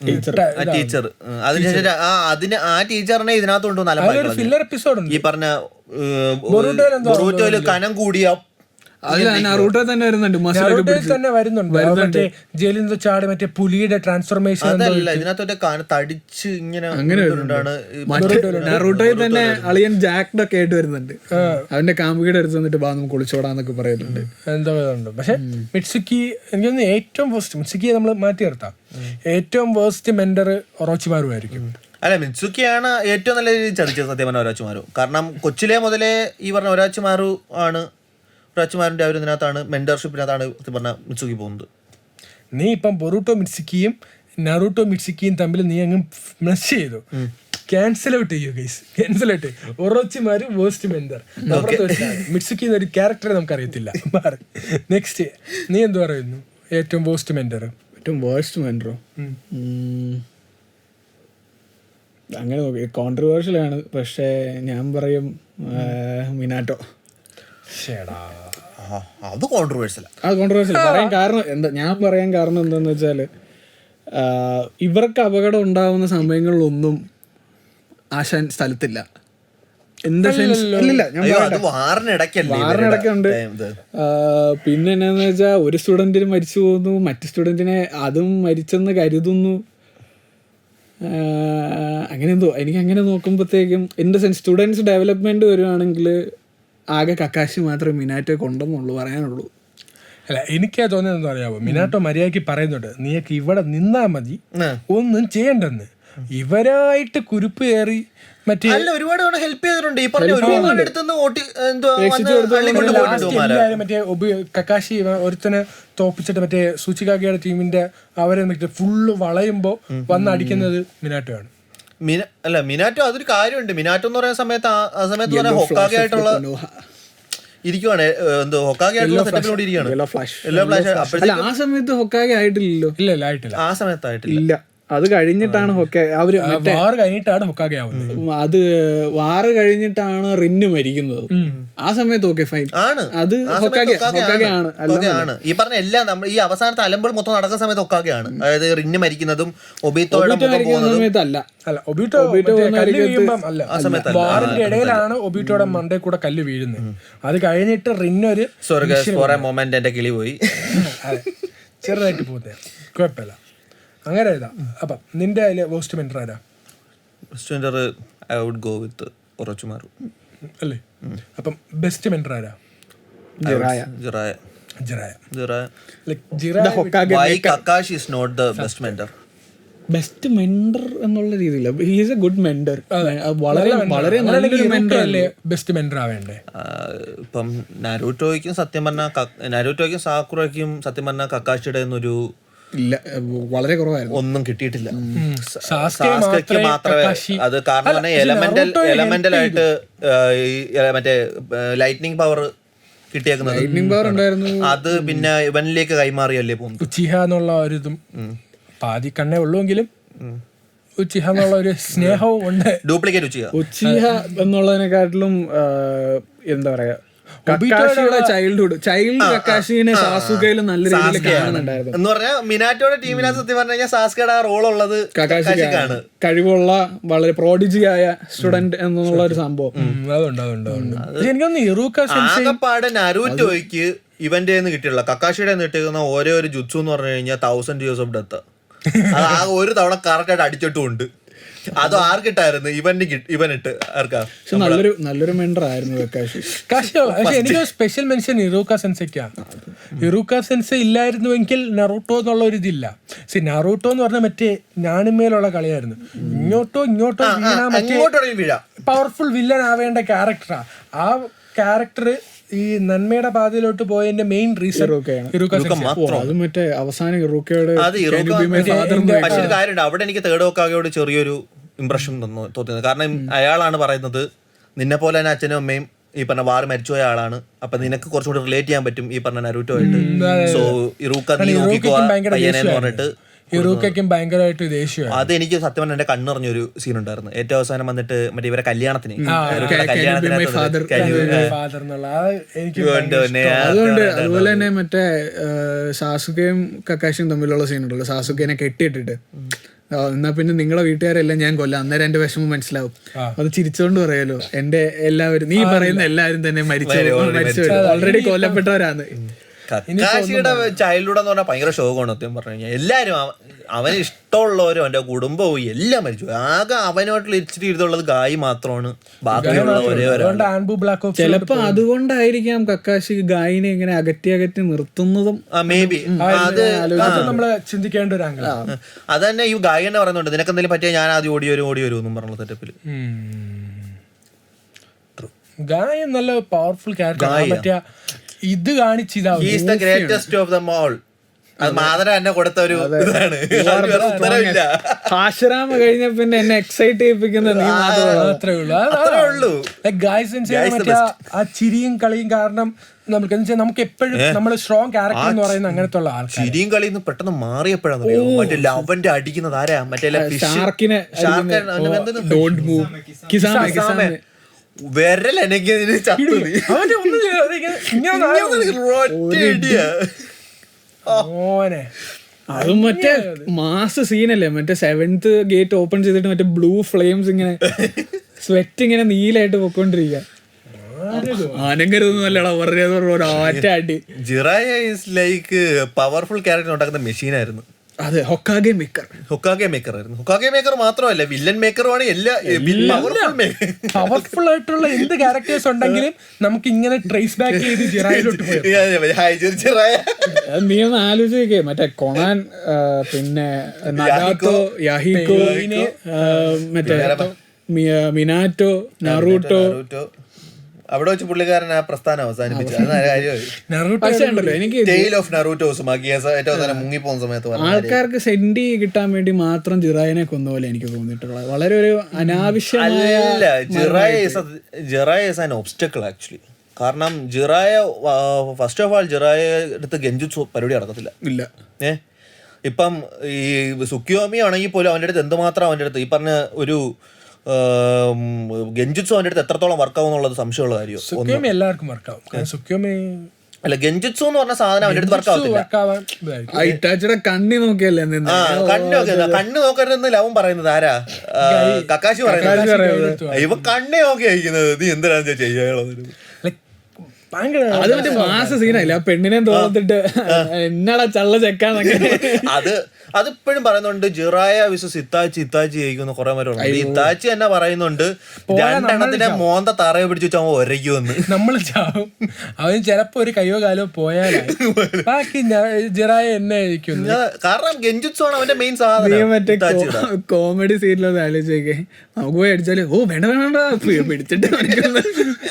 ടീച്ചർ. അതിനുശേഷം ആ ടീച്ചറിനെ ഇതിനകത്ത് കൊണ്ടുവന്ന് ഫില്ലർ എപ്പിസോഡ് ഉണ്ട്. ഈ പറഞ്ഞ ബൊറൂട്ടോയില് കനം കൂടിയ നറൂട്ടോ തന്നെ വരുന്നുണ്ട്, തന്നെ വരുന്നുണ്ട്. മറ്റേ ജയിലിൽ നിന്ന് ചാടി മറ്റേ പുലിയുടെ ട്രാൻസ്ഫോർമേഷൻ. അതല്ല, ഇതിനകത്തൊക്കെ തടിച്ച് ഇങ്ങനെ നറൂട്ടോയിൽ തന്നെ അളിയൻ ജാക്ഡ് ഒക്കെ ആയിട്ട് വരുന്നുണ്ട്. അവന്റെ കാമുകിയുടെ അടുത്ത് വന്നിട്ട് നമുക്ക് കുളിച്ചോടാന്നൊക്കെ പറയുന്നുണ്ട്. എന്തോ ഇതുണ്ട്. പക്ഷെ മിറ്റ്സുക്കി എനിക്കൊന്ന് ഏറ്റവും വേസ്റ്റ്, മിറ്റ്സുക്കിയെ നമ്മൾ മാറ്റി നിർത്താം, ഏറ്റവും വേസ്റ്റ് മെന്റർ ഒറോച്ചിമാരു ആയിരിക്കും. അല്ല, മിത്സുക്കിയാണ് ഏറ്റവും നല്ല രീതിയിൽ ചതിച്ചത് സത്യം പറഞ്ഞ ഒരാച്ചുമാരു. കാരണം കൊച്ചിലെ മുതലേ ഈ പറഞ്ഞ ഒരാച്ചുമാരു ആണ്, ഒരാച്ചുമാരുടെ ആ ഒരു ഇതിനകത്താണ്, മെന്റർഷിപ്പിനകത്താണ് സത്യം പറഞ്ഞ മിത്സുക്കി പോകുന്നത്. നീ ഇപ്പം ബൊറൂട്ടോ മിറ്റ്സുക്കിയും നറൂട്ടോ മിറ്റ്സുക്കിയും തമ്മിൽ നീ അങ്ങ് മെസ് ചെയ്തു. ക്യാൻസൽ ഔട്ട് ചെയ്യൂ guys, cancel out. Orochimaru waste mentor, Mitsuki എന്നൊരു ക്യാരക്ടറെ നമുക്ക് അറിയത്തില്ല. നെക്സ്റ്റ് നീ എന്ത് പറയുന്നു? ഏറ്റവും വേസ്റ്റ് മെന്റർ. ഏറ്റവും വേസ്റ്റ് മെന്ററോ അങ്ങനെ നോക്കി കോൺട്രവേഴ്ഷ്യലാണ്. പക്ഷേ ഞാൻ പറയും മിനാറ്റോ. അത് കോൺട്രവേഴ്ഷ്യൽ. അത് കോൺട്രവേഴ്ഷ്യൽ പറയാൻ കാരണം എന്താ, ഞാൻ പറയാൻ കാരണം എന്താന്ന് വെച്ചാൽ ഇവർക്ക് അപകടം ഉണ്ടാവുന്ന സമയങ്ങളിലൊന്നും ആശാൻ സ്ഥലത്തില്ല. എന്താ സെൻസ് ഇല്ല, ഞാൻ വാറിനിടയ്ക്കുണ്ട്. പിന്നെ എന്നാന്ന് വെച്ചാൽ ഒരു സ്റ്റുഡന്റിന് മരിച്ചു പോകുന്നു, മറ്റു സ്റ്റുഡന്റിനെ അതും മരിച്ചെന്ന് കരുതുന്നു. അങ്ങനെ എന്തോ എനിക്ക് അങ്ങനെ നോക്കുമ്പോഴത്തേക്കും എൻ്റെ സെൻസ് സ്റ്റുഡൻസ് ഡെവലപ്മെന്റ് വരുവാണെങ്കിൽ ആകെ കക്കാശി മാത്രമേ മിനാറ്റോ കൊണ്ടെന്നുള്ളൂ പറയാനുള്ളൂ. അല്ല, എനിക്കാ തോന്നുന്നത് എന്താ അറിയാമോ, മിനാറ്റോ മര്യാദയ്ക്ക് പറയുന്നുണ്ട് നീക്ക് ഇവിടെ നിന്നാ മതി, ഒന്നും ചെയ്യണ്ടെന്ന്. ഇവരായിട്ട് കുരുപ്പ് കയറി മറ്റേ ഒരുപാട് ഹെൽപ്പ് ചെയ്തിട്ടുണ്ട്. ഈ പറഞ്ഞ മറ്റേ കക്കാശി ഒരുത്തനെ തോപ്പിച്ചിട്ട് മറ്റേ സുച്ചികാഗയുടെ ടീമിന്റെ അവരെ ഫുള്ള് വളയുമ്പോ വന്ന് അടിക്കുന്നത് മിനാറ്റോ ആണ്. അല്ല, മിനാറ്റോ അതൊരു കാര്യമുണ്ട്. മിനാറ്റോ എന്ന് പറയുന്ന സമയത്ത് ആ സമയത്ത് ഹൊക്കാഗെ ആയിട്ടുള്ള ഇരിക്കുവാണ്, എന്തോ ഹൊക്കാഗെ ആയിട്ടുള്ള സെറ്റപ്പിനോട് ഇരിക്കുകയാണ്. ആ സമയത്ത് ഹൊക്കാഗെ ആയിട്ടില്ലല്ലോ. ഇല്ല ആയിട്ടില്ല, ആ സമയത്ത് ആയിട്ടില്ല. ഇല്ല, അത് കഴിഞ്ഞിട്ടാണ് അവര് വാർ കഴിഞ്ഞിട്ടാണ് ഹൊക്കാഗെ ആവുന്നത്. അത് വാറ് കഴിഞ്ഞിട്ടാണ് റിന്ന് മരിക്കുന്നത്. ആ സമയത്ത് ഓക്കെ ഫൈൻ ആണ്, അത് ഹൊക്കാഗെ ആണ്. ഈ പറഞ്ഞ എല്ലാം നമ്മൾ ഈ അവസാനത്തെ അലമ്പുകൾ മൊത്തം നടക്കുന്ന സമയത്ത് ഹൊക്കാഗെയാണ്. അതായത് റിന്ന് മരിക്കുന്നതും ഒബീത്തോയുടെ സമയത്തല്ല, വാറിന്റെ ഇടയിലാണ് ഒബീറ്റോയുടെ മണ്ടേ കൂടെ കല്ല് വീഴുന്നത്. അത് കഴിഞ്ഞിട്ട് റിന്നൊരു മൊമെന്റ് എന്റെ കിളി പോയി ചെറുതായിട്ട് പോകുന്നത്, കുഴപ്പമില്ല. അങ്ങനെ ഇതാ. അപ്പം നിന്റെ അതിലെ വേസ്റ്റ് മെന്റർ ആരാ? I would go with Orochimaru അല്ലേ? അപ്പം ബെസ്റ്റ് മെന്റർ ആരാ? Jiraiya. Kakashi is not the best mentor. Best mentor എന്നുള്ള രീതിയില്ല, he is a good mentor. വളരെ വളരെ നല്ലൊരു മെന്റർ അല്ലേ ബെസ്റ്റ് മെന്റർ ആവേണ്ടേ? ഇപ്പം നരൂട്ടോയ്ക്കും സത്യം പറഞ്ഞാൽ നരൂട്ടോയ്ക്കും സാക്കുറയ്ക്കും സത്യം പറഞ്ഞാൽ കക്കാഷിയുടെ ഒന്നൊരു ഇല്ല, വളരെ കുറവായിരുന്നു, ഒന്നും കിട്ടിയിട്ടില്ല. സാസ്കയ്ക്ക് മാത്രമേ അത്, കാരണം എലമെന്റൽ ആയിട്ട് മറ്റേ ലൈറ്റ്നിങ് പവർ കിട്ടിയേക്കുന്നത് അത് പിന്നെ ഇവനിലേക്ക് കൈമാറിയല്ലേ പോകുന്നത്. ഉച്ചിഹ എന്നുള്ള ഒരു ഇതും പാതി കണ്ണേ ഉള്ളുവെങ്കിലും ഉച്ചിഹ എന്നുള്ള ഒരു സ്നേഹവും ഉണ്ട്. ഡ്യൂപ്ലിക്കേറ്റ് ഉച്ചിഹ എന്നുള്ളതിനെക്കാട്ടിലും എന്താ പറയാ, കക്കാഷിയുടെ ചൈൽഡ് കക്കാഷിനെ സാസുകയിലും നല്ല രീതിയിൽ കാണുന്നുണ്ടായിരുന്നു. എന്ന് പറഞ്ഞാൽ മിനാറ്റോയുടെ ടീമിനകത്ത് സത്യം പറഞ്ഞു കഴിഞ്ഞാൽ സാസ്കയുടെ റോൾ ഉള്ളത് കക്കാഷിക്കാണ്. കഴിവുള്ള വളരെ പ്രോഡിജിയായ സ്റ്റുഡന്റ് എന്നുള്ള ഒരു സംഭവം ആകപ്പാട് നരൂറ്റോയ്ക്ക് ഇവന്റെ കിട്ടിയുള്ള കക്കാഷിയുടെ കിട്ടിയിരിക്കുന്ന ഓരോ ഒരു ജുത്സു എന്ന് പറഞ്ഞു കഴിഞ്ഞാൽ 1000 years of death. അത് ആ ഒരു തവണ കറക്റ്റ് ആയിട്ട് അടിച്ചിട്ടുമുണ്ട്. അത് ആർക്കിട്ടായിരുന്നു? ഇവനിട്ട് ആർക്കാ? നല്ലൊരു മെന്റർ ആയിരുന്നു കക്കാഷി. പക്ഷെ എനിക്ക് സ്പെഷ്യൽ മെൻഷൻ ഇറൂക്ക സെൻസയ്ക്കാണ്. ഇറൂക്ക സെൻസ ഇല്ലായിരുന്നുവെങ്കിൽ നറൂട്ടോ എന്നുള്ള ഒരു ഇതില്ല. നറൂട്ടോ എന്ന് പറഞ്ഞാൽ മറ്റേ ഞാനുമേലുള്ള കളിയായിരുന്നു. ഇങ്ങോട്ടോ മറ്റേ പവർഫുൾ വില്ലൻ ആവേണ്ട ക്യാരക്ടറാ. ആ ക്യാരക്ടർ ഈ നന്മയുടെ പാതയിലോട്ട് പോയതിന്റെ മെയിൻ റീസൺ മറ്റേ അവസാനം ഇറൂക്കയുടെ കാര്യമുണ്ട്. അവിടെ എനിക്ക് തേർഡ് ഹൊക്കാഗെയോട് ചെറിയൊരു ഇംപ്രഷൻ തോന്നുന്നത്. കാരണം അയാളാണ് പറയുന്നത് നിന്നെ പോലെ തന്നെ അച്ഛനും അമ്മയും ഈ പറഞ്ഞ വാർ മരിച്ചുപോയ ആളാണ്, അപ്പൊ നിനക്ക് കുറച്ചുകൂടി റിലേറ്റ് ചെയ്യാൻ പറ്റും ഈ പറഞ്ഞ നരൂട്ടോ ആയിട്ട്. സോ ഇറൂക്ക നീ നോക്കിക്കോ പയ്യനെന്ന് പറഞ്ഞിട്ട് ഇറൂക്കും ഭയങ്കരമായിട്ട് ദേഷ്യമാണ്. അത് എനിക്ക് സത്യം പറഞ്ഞാൽ എന്റെ കണ്ണിറങ്ങിയൊരു സീൻ ഉണ്ടായിരുന്നു. ഏറ്റവും അവസാനം വന്നിട്ട് മറ്റേ ഇവരെ കല്യാണത്തിന് ഫാദർ എന്നുള്ള എനിക്ക് അതുകൊണ്ട് അതുപോലെ തന്നെ മറ്റേ സാസുകയും കക്കാശിയും തമ്മിലുള്ള സീൻ ഉണ്ടല്ലോ, സാസുകേനെ കെട്ടിയിട്ടിട്ട് എന്നാ പിന്നെ നിങ്ങളെ വീട്ടുകാരെല്ലാം ഞാൻ കൊല്ലാം, അന്നേരം എന്റെ വിഷമം മനസ്സിലാവും. അത് ചിരിച്ചോണ്ട് പറയാലോ, എന്റെ എല്ലാവരും നീ പറയുന്ന എല്ലാവരും തന്നെ മരിച്ചു ഓൾറെഡി കൊല്ലപ്പെട്ടവരാണ്. കക്കാശിയുടെ ചൈൽഡ്ഹുഡ് എന്ന് പറഞ്ഞാൽ ഭയങ്കര ശോകമാണ് സത്യം പറഞ്ഞു കഴിഞ്ഞാൽ. എല്ലാരും അവന് ഇഷ്ടമുള്ളവരും അവന്റെ കുടുംബവും എല്ലാം മരിച്ചു. ആകെ അവനോട്ടുള്ള ഇച്ചിരി ഇതുള്ളത് ഗായി മാത്രമാണ്. ബാക്കിയുള്ള ചിലപ്പോ അതുകൊണ്ടായിരിക്കാം കക്കാശി ഗായിനെ ഇങ്ങനെ അകറ്റി നിർത്തുന്നതും. മേ ബി അത് നമ്മള് ചിന്തിക്കേണ്ട ഒരു ആംഗിൾ. അത് തന്നെ ഈ ഗായി തന്നെ പറയുന്നുണ്ട്, നിനക്ക് എന്തെങ്കിലും പറ്റിയാൽ ഞാൻ ആദ്യം ഓടി വരും എന്നും പറഞ്ഞ സെറ്റപ്പില്. ഗായ നല്ല പവർഫുൾ ക്യാരക്ടർ. ഇത് കാണിച്ചിതാ ഗ്രേറ്റസ്റ്റ് ഓഫ് ദം ഓൾ. അത് മാതര എന്നെ കൊടുത്ത ഒരു ഇതാണ്. ആശ്രാമ കഴിഞ്ഞ പിന്നെ എന്നെ എക്സൈറ്റ് ചെയ്യിപ്പിക്കുന്ന നീ അത്രേ ഉള്ളൂ. ആ ചിരിയും കളിയും കാരണം നമുക്ക് എപ്പോഴും നമ്മൾ സ്ട്രോങ് ക്യാരക്ടർ എന്ന് പറയുന്ന അങ്ങനത്തെ ഉള്ള ആൾക്കാർ. ചിരിയും കളിയിൽ നിന്ന് പെട്ടെന്ന് മാറിയപ്പോഴാണ് മറ്റേ ലവന്റെ അടിക്കുന്നത് ആരാ, മറ്റേ വിരൽ എനിക്ക് അതും മറ്റേ മാസ് സീനല്ലേ, മറ്റേ 7th ഗേറ്റ് ഓപ്പൺ ചെയ്തിട്ട് മറ്റേ ബ്ലൂ ഫ്ലെയിംസ് ഇങ്ങനെ സ്വെറ്റ് ഇങ്ങനെ നീലായിട്ട് പൊക്കോണ്ടിരിക്കുക. ആനങ്കരൊന്നുമല്ലടാ ഒറ്റ അടി. ജിറായ ഈസ് ലൈക്ക് പവർഫുൾ ക്യാരക്ടർ ഉണ്ടാക്കുന്ന മെഷീനായിരുന്നു. അതെ, ഹൊക്കാഗെ മേക്കർ ആയിരുന്നു. ഹൊക്കാഗെ മേക്കർ മാത്രമല്ല, വില്ലൻ മേക്കറുമാണ്. പവർഫുൾ ആയിട്ടുള്ള എന്ത് ക്യാരക്ടേഴ്സ് ഉണ്ടെങ്കിലും നമുക്ക് ഇങ്ങനെ ട്രേസ് ബാക്ക് ചെയ്ത് ജിറായിലോട്ട് പോയി. നീ ഒന്ന് ആലോചിക്കേ, മറ്റേ കൊണാൻ, പിന്നെ നഗാത്തോ, യാഹിക്കോ, മറ്റേ മിനാറ്റോ, നറൂട്ടോ. അവിടെ വെച്ച് പുള്ളിക്കാരൻ ആ പ്രസ്ഥാനം അവസാനിപ്പിച്ചു. ആൾക്കാർക്ക് സെന്റി കിട്ടാൻ വേണ്ടി മാത്രം ജിറായിനെ കൊന്ന പോലെ എനിക്ക് തോന്നിയിട്ടുള്ളത്. വളരെ ഒരു അനാവശ്യമായ ജിറായ ഈസ് ആൻ ഒബ്സ്റ്റക്കിൾ ആക്ച്വലി. കാരണം ജിറായ ഫസ്റ്റ് ഓഫ് ആൾ ജിറായ അടുത്ത് ഗെഞ്ചുത്സു പരിപാടി നടക്കത്തില്ല. ഇപ്പം ഈ സുക്കിയോമി ആണെങ്കിൽ പോലും അവൻ്റെ അടുത്ത് എന്തുമാത്രം അവൻ്റെ അടുത്ത് ഈ പറഞ്ഞ ഒരു ഗെഞ്ചുത്സു അവൻ്റെ അടുത്ത് എത്രത്തോളം വർക്കാവും എന്നുള്ളത് സംശയമുള്ള കാര്യം. എല്ലാവർക്കും വർക്കാവും. അല്ല, ഗെഞ്ചുത്സു എന്ന് പറഞ്ഞ സാധനം അവൻ്റെ അടുത്ത് വർക്കാവത്തില്ല. കണ്ണി നോക്കിയല്ലേ, കണ്ണ് നോക്കരുതെന്ന് ലവൻ പറയുന്നത് ആരാ? കക്കാശി പറയുന്നത്. ഇവ കണ്ണേ നോക്കി അയക്കുന്നത്, നീ എന്തിനാന്ന് ചെയ്യാനുള്ളത്. അത് മറ്റേ മാസ സീനല്ല, ആ പെണ്ണിനെ തോന്നിട്ട് എന്നാടാ ചള്ള ചെക്കാന്നൊക്കെ. അതിപ്പോഴും പറയുന്നുണ്ട് ജിറായ വിശ്വസ് ഇത്താച്ചി ജയിക്കുന്ന കുറെ പേരുണ്ട്. ഇത്താച്ചി തന്നെ പറയുന്നുണ്ട് രണ്ടെണ്ണത്തിന്റെ മോന്ത തറയെ പിടിച്ചു വെച്ചാൽ അവൻ ഒരയ്ക്കുമെന്ന്. നമ്മൾ ചാവും, അവന് ചിലപ്പോ ഒരു കയ്യോ കാലോ പോയാലേ ബാക്കി ജിറായ എന്നെ ജയിക്കുന്നു. കാരണം ഗെഞ്ചുത്സു ആണ് അവന്റെ മെയിൻ സാധനം. മറ്റേ കോമഡി സീനിലൊന്നും ആലോചിച്ചേക്കെ, നമുക്ക് പോയി അടിച്ചാല് വേണ്ട പിടിച്ചിട്ട്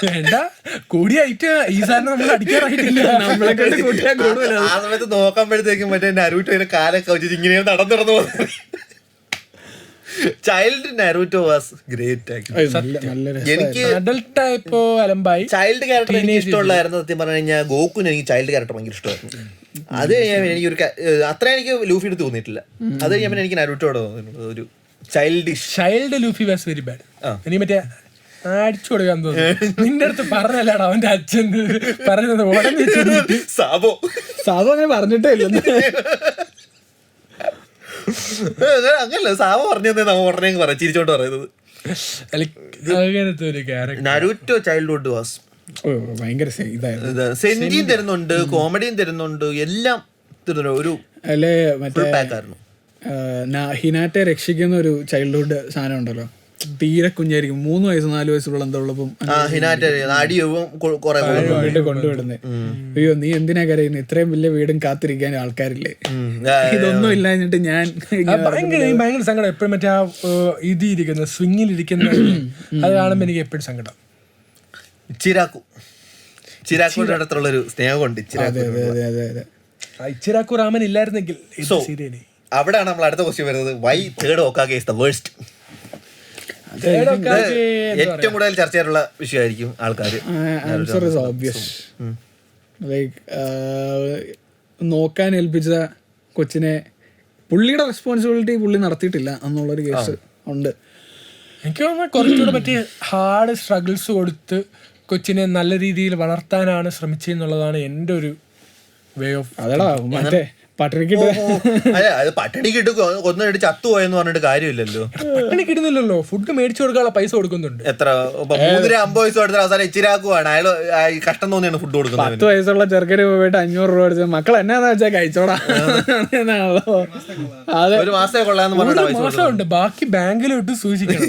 വേണ്ട കൂടിയായിട്ട് ഈ സാധനം നമ്മൾ അടിക്കാറായിട്ടില്ല. നമ്മളെ കൂട്ടിയാ കൂടുതൽ. ആ സമയത്ത് നോക്കുമ്പോഴത്തേക്കും മറ്റേ നരൂട്ടോ കാലൊക്കെ വെച്ചിട്ട് ഇങ്ങനെ നടന്നു പോകുന്നത്. Child Naruto was great. എനിക്ക് ചൈൽഡ് ക്യാരക്ടർ എനിക്ക് ഇഷ്ടമുള്ളായിരുന്നു സത്യം പറഞ്ഞു കഴിഞ്ഞാൽ. ഗോക്കുന് എനിക്ക് ചൈൽഡ് ക്യാരക്ടർ ഭയങ്കര ഇഷ്ടമായിരുന്നു. അത് എനിക്കൊരു അത്ര എനിക്ക് ലൂഫിയുടെ തോന്നിയിട്ടില്ല. അത് ഞാൻ എനിക്ക് നരൂട്ടോടെ തോന്നിയിട്ടുള്ളത് ഒരു child Luffy was very bad. ഇനി മറ്റേ അടിച്ചു കൊടുക്കാൻ തോന്നുന്നു. നിന്റെ അടുത്ത് പറഞ്ഞല്ലാണ് അവന്റെ അച്ഛൻ പറഞ്ഞത്. സാബോ അങ്ങനെ പറഞ്ഞിട്ടേ ഇല്ല. അങ്ങനല്ല, സാബോ പറഞ്ഞതേ നമ്മ ഉടനെ പറയാം ചിരിച്ചോണ്ട് പറയുന്നത്. അങ്ങനത്തെ ഒരു ക്യാരക്ടർ നരൂട്ടോ ചൈൽഡ്ഹുഡ് വാസ് ഭയങ്കര സെന്റിയും തരുന്നുണ്ട്, കോമഡിയും തരുന്നുണ്ട്, എല്ലാം തരുന്നുണ്ട്. ഒരു അല്ലേ മറ്റേ പാക്കായിരുന്നു. ഹിനാറ്റെ രക്ഷിക്കുന്ന ഒരു ചൈൽഡ്ഹുഡ് സാധനം ഉണ്ടല്ലോ, തീരെ കുഞ്ഞായിരിക്കും, 3 വയസ്സ് 4 വയസ്സുള്ള എന്തോ ഉള്ളപ്പം കൊണ്ടുവിടുന്നേ. അയ്യോ നീ എന്തിനാ കരയുന്നത്, ഇത്രയും വലിയ വീടും കാത്തിരിക്കാൻ ആൾക്കാരില്ലേ, ഇതൊന്നും ഇല്ലാഞ്ഞിട്ട് ഞാൻ ഭയങ്കര സങ്കടം. എപ്പോഴും മറ്റേ ഇതിരിക്കുന്ന സ്വിങ്ങിലിരിക്കുന്ന അത് കാണുമ്പോ എനിക്ക് എപ്പോഴും സങ്കടം. ചിരാക്കുവിന്റെ അടുത്തുള്ളൊരു സ്നേഹമുണ്ട്. ഇച്ചിരാക്കു രാമൻ ഇല്ലായിരുന്നെങ്കിൽ അവിടെയാണ് നമ്മൾ അടുത്ത ക്വസ്റ്റ്യൻ വരുന്നത്. Why third Hokage is the worst? ഏറ്റവും കൂടുതൽ ചർച്ച ചെയ്യാനുള്ള വിഷയമായിരിക്കും ആൾക്കാർ. Answer is obvious. ലൈക്ക് നോക്കാൻ ഏൽപ്പിച്ച കൊച്ചിനെ പുള്ളിയുടെ റെസ്പോൺസിബിലിറ്റി പുള്ളി നടത്തിയിട്ടില്ല എന്നുള്ളൊരു കേസ് ഉണ്ട്. എനിക്ക് തോന്നുന്നു കുറച്ചുകൂടെ മറ്റേ ഹാർഡ് സ്ട്രഗിൾസ് കൊടുത്ത് കൊച്ചിനെ നല്ല രീതിയിൽ വളർത്താനാണ് ശ്രമിച്ചെന്നുള്ളതാണ് എൻ്റെ ഒരു വേ ഓഫ്. അതെടാ മറ്റേ പട്ടിണിക്കിട്ട് അതെ, അത് പട്ടിണിക്കിട്ട് കൊന്നിട്ട് ചത്തുപോയെന്ന് പറഞ്ഞിട്ട് കാര്യമില്ലല്ലോ. പട്ടിണി കിട്ടുന്നില്ലല്ലോ, ഫുഡ് മേടിച്ചു കൊടുക്കാനുള്ള പൈസ കൊടുക്കുന്നുണ്ട്. എത്ര 350 പൈസ കൊടുത്ത അവസാനം ഇച്ചിരാക്കുവാണ് അയാൾ. കഷ്ടം തോന്നിയാണ് ഫുഡ് കൊടുക്കുന്നത്. 10 വയസ്സുള്ള ചെറുക്കന് പോയിട്ട് 500 രൂപ അടിച്ച മക്കൾ എന്നാന്ന് വെച്ചാൽ കഴിച്ചോടാ എന്നാണല്ലോ. അതെ, ഒരു മാസേ കൊള്ളാന്ന് ഒരു പറഞ്ഞിട്ട് മാസമുണ്ട്, ബാക്കി ബാങ്കിലും ഇട്ട് സൂക്ഷിക്കണം.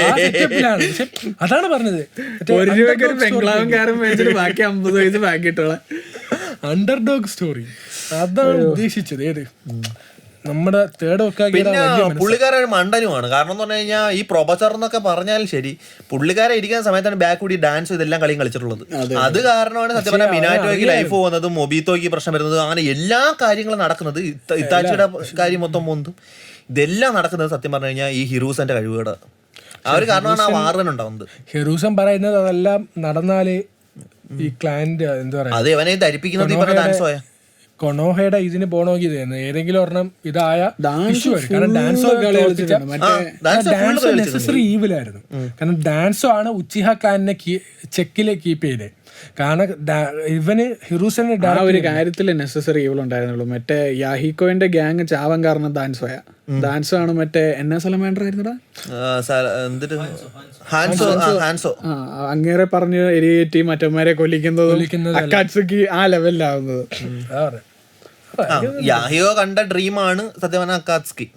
ആ സെറ്റപ്പിലാണ്. പക്ഷെ അതാണ് പറഞ്ഞത്, 1 രൂപയ്ക്ക് ഒരു ബംഗ്ലാവും കാരം മേടിച്ചിട്ട് ബാക്കി 50 പൈസ ബാക്കി ഇട്ടോളാം. അണ്ടർഡോഗ് സ്റ്റോറി അതാണ് ഉദ്ദേശിച്ചത്. ഏത് നമ്മുടെ തേർഡ് ഒക്കെ പിന്നെ പുള്ളിക്കാരൻ ഒരു മണ്ടനുമാണ്. കാരണം എന്ന് പറഞ്ഞു കഴിഞ്ഞാൽ ഈ പ്രൊഫസർ എന്നൊക്കെ പറഞ്ഞാലും ശരി, പുള്ളിക്കാരെ ഇരിക്കുന്ന സമയത്താണ് ബാക്ക് കൂടി ഡാൻസ് ഇതെല്ലാം കളിയും കളിച്ചിട്ടുള്ളത്. അത് കാരണമാണ് സത്യം പറഞ്ഞാൽ മിനാറ്റോയ്ക്ക് ലൈഫ് പോകുന്നതും മൊബീത്തോയ്ക്ക് പ്രശ്നം വരുന്നതും അങ്ങനെ എല്ലാ കാര്യങ്ങളും നടക്കുന്നത്. ഇത്താച്ചിയുടെ കാര്യം മൊത്തം പോകുന്നതും ഇതെല്ലാം നടക്കുന്നത് സത്യം പറഞ്ഞു കഴിഞ്ഞാൽ ഈ ഹിറൂസന്റെ കഴിവുകേട്. ആ ഒരു കാരണമാണ് ആ വാർ തന്നെ ഉണ്ടാവുന്നത്. ഹെറൂസൻ പറയുന്നത് അതെല്ലാം നടന്നാലേ ഈ ക്ലാന്റ് എന്താ പറയാ, അത് ഇവനെ ധരിപ്പിക്കുന്നത് ഈ പറഞ്ഞ ഡാൻസ് പോയാ കൊണോഹയുടെ ഇതിന് പോകണമെങ്കിൽ ഇതായിരുന്നു ഏതെങ്കിലും ഒരെണ്ണം ഇതായ ഇഷ്യൂ വരും. കാരണം ഡാൻസോ നെസസറി ഈവിലായിരുന്നു. കാരണം ഡാൻസോ ആണ് ഉച്ചിഹ ഖാനിനെ ചെക്കില് കീപ്പ് ചെയ്തത്. കാരണം ഇവന് ഹിറൂസന് ആ ഒരു കാര്യത്തിൽ നെസസറി ഈവിൾ ഉണ്ടായിരുന്നുള്ളൂ. മറ്റേ യാഹിക്കോന്റെ ഗ്യാങ് ചാവാൻ കാരണം ഡാൻസോയാ. ഡാൻസോ ആണ് മറ്റേ എന്നാ സലമാൻഡർ ആയിരുന്നടാ, അങ്ങേറെ പറഞ്ഞ് എരിയേറ്റി മറ്റന്മാരെ കൊല്ലിക്കുന്നതും അക്കാറ്റ്സുക്കി ആ ലെവലിലാവുന്നത്. യാഹിയോ കണ്ട ഡ്രീമാണ് സത്യം പറഞ്ഞ അക്കാത്സ്കി.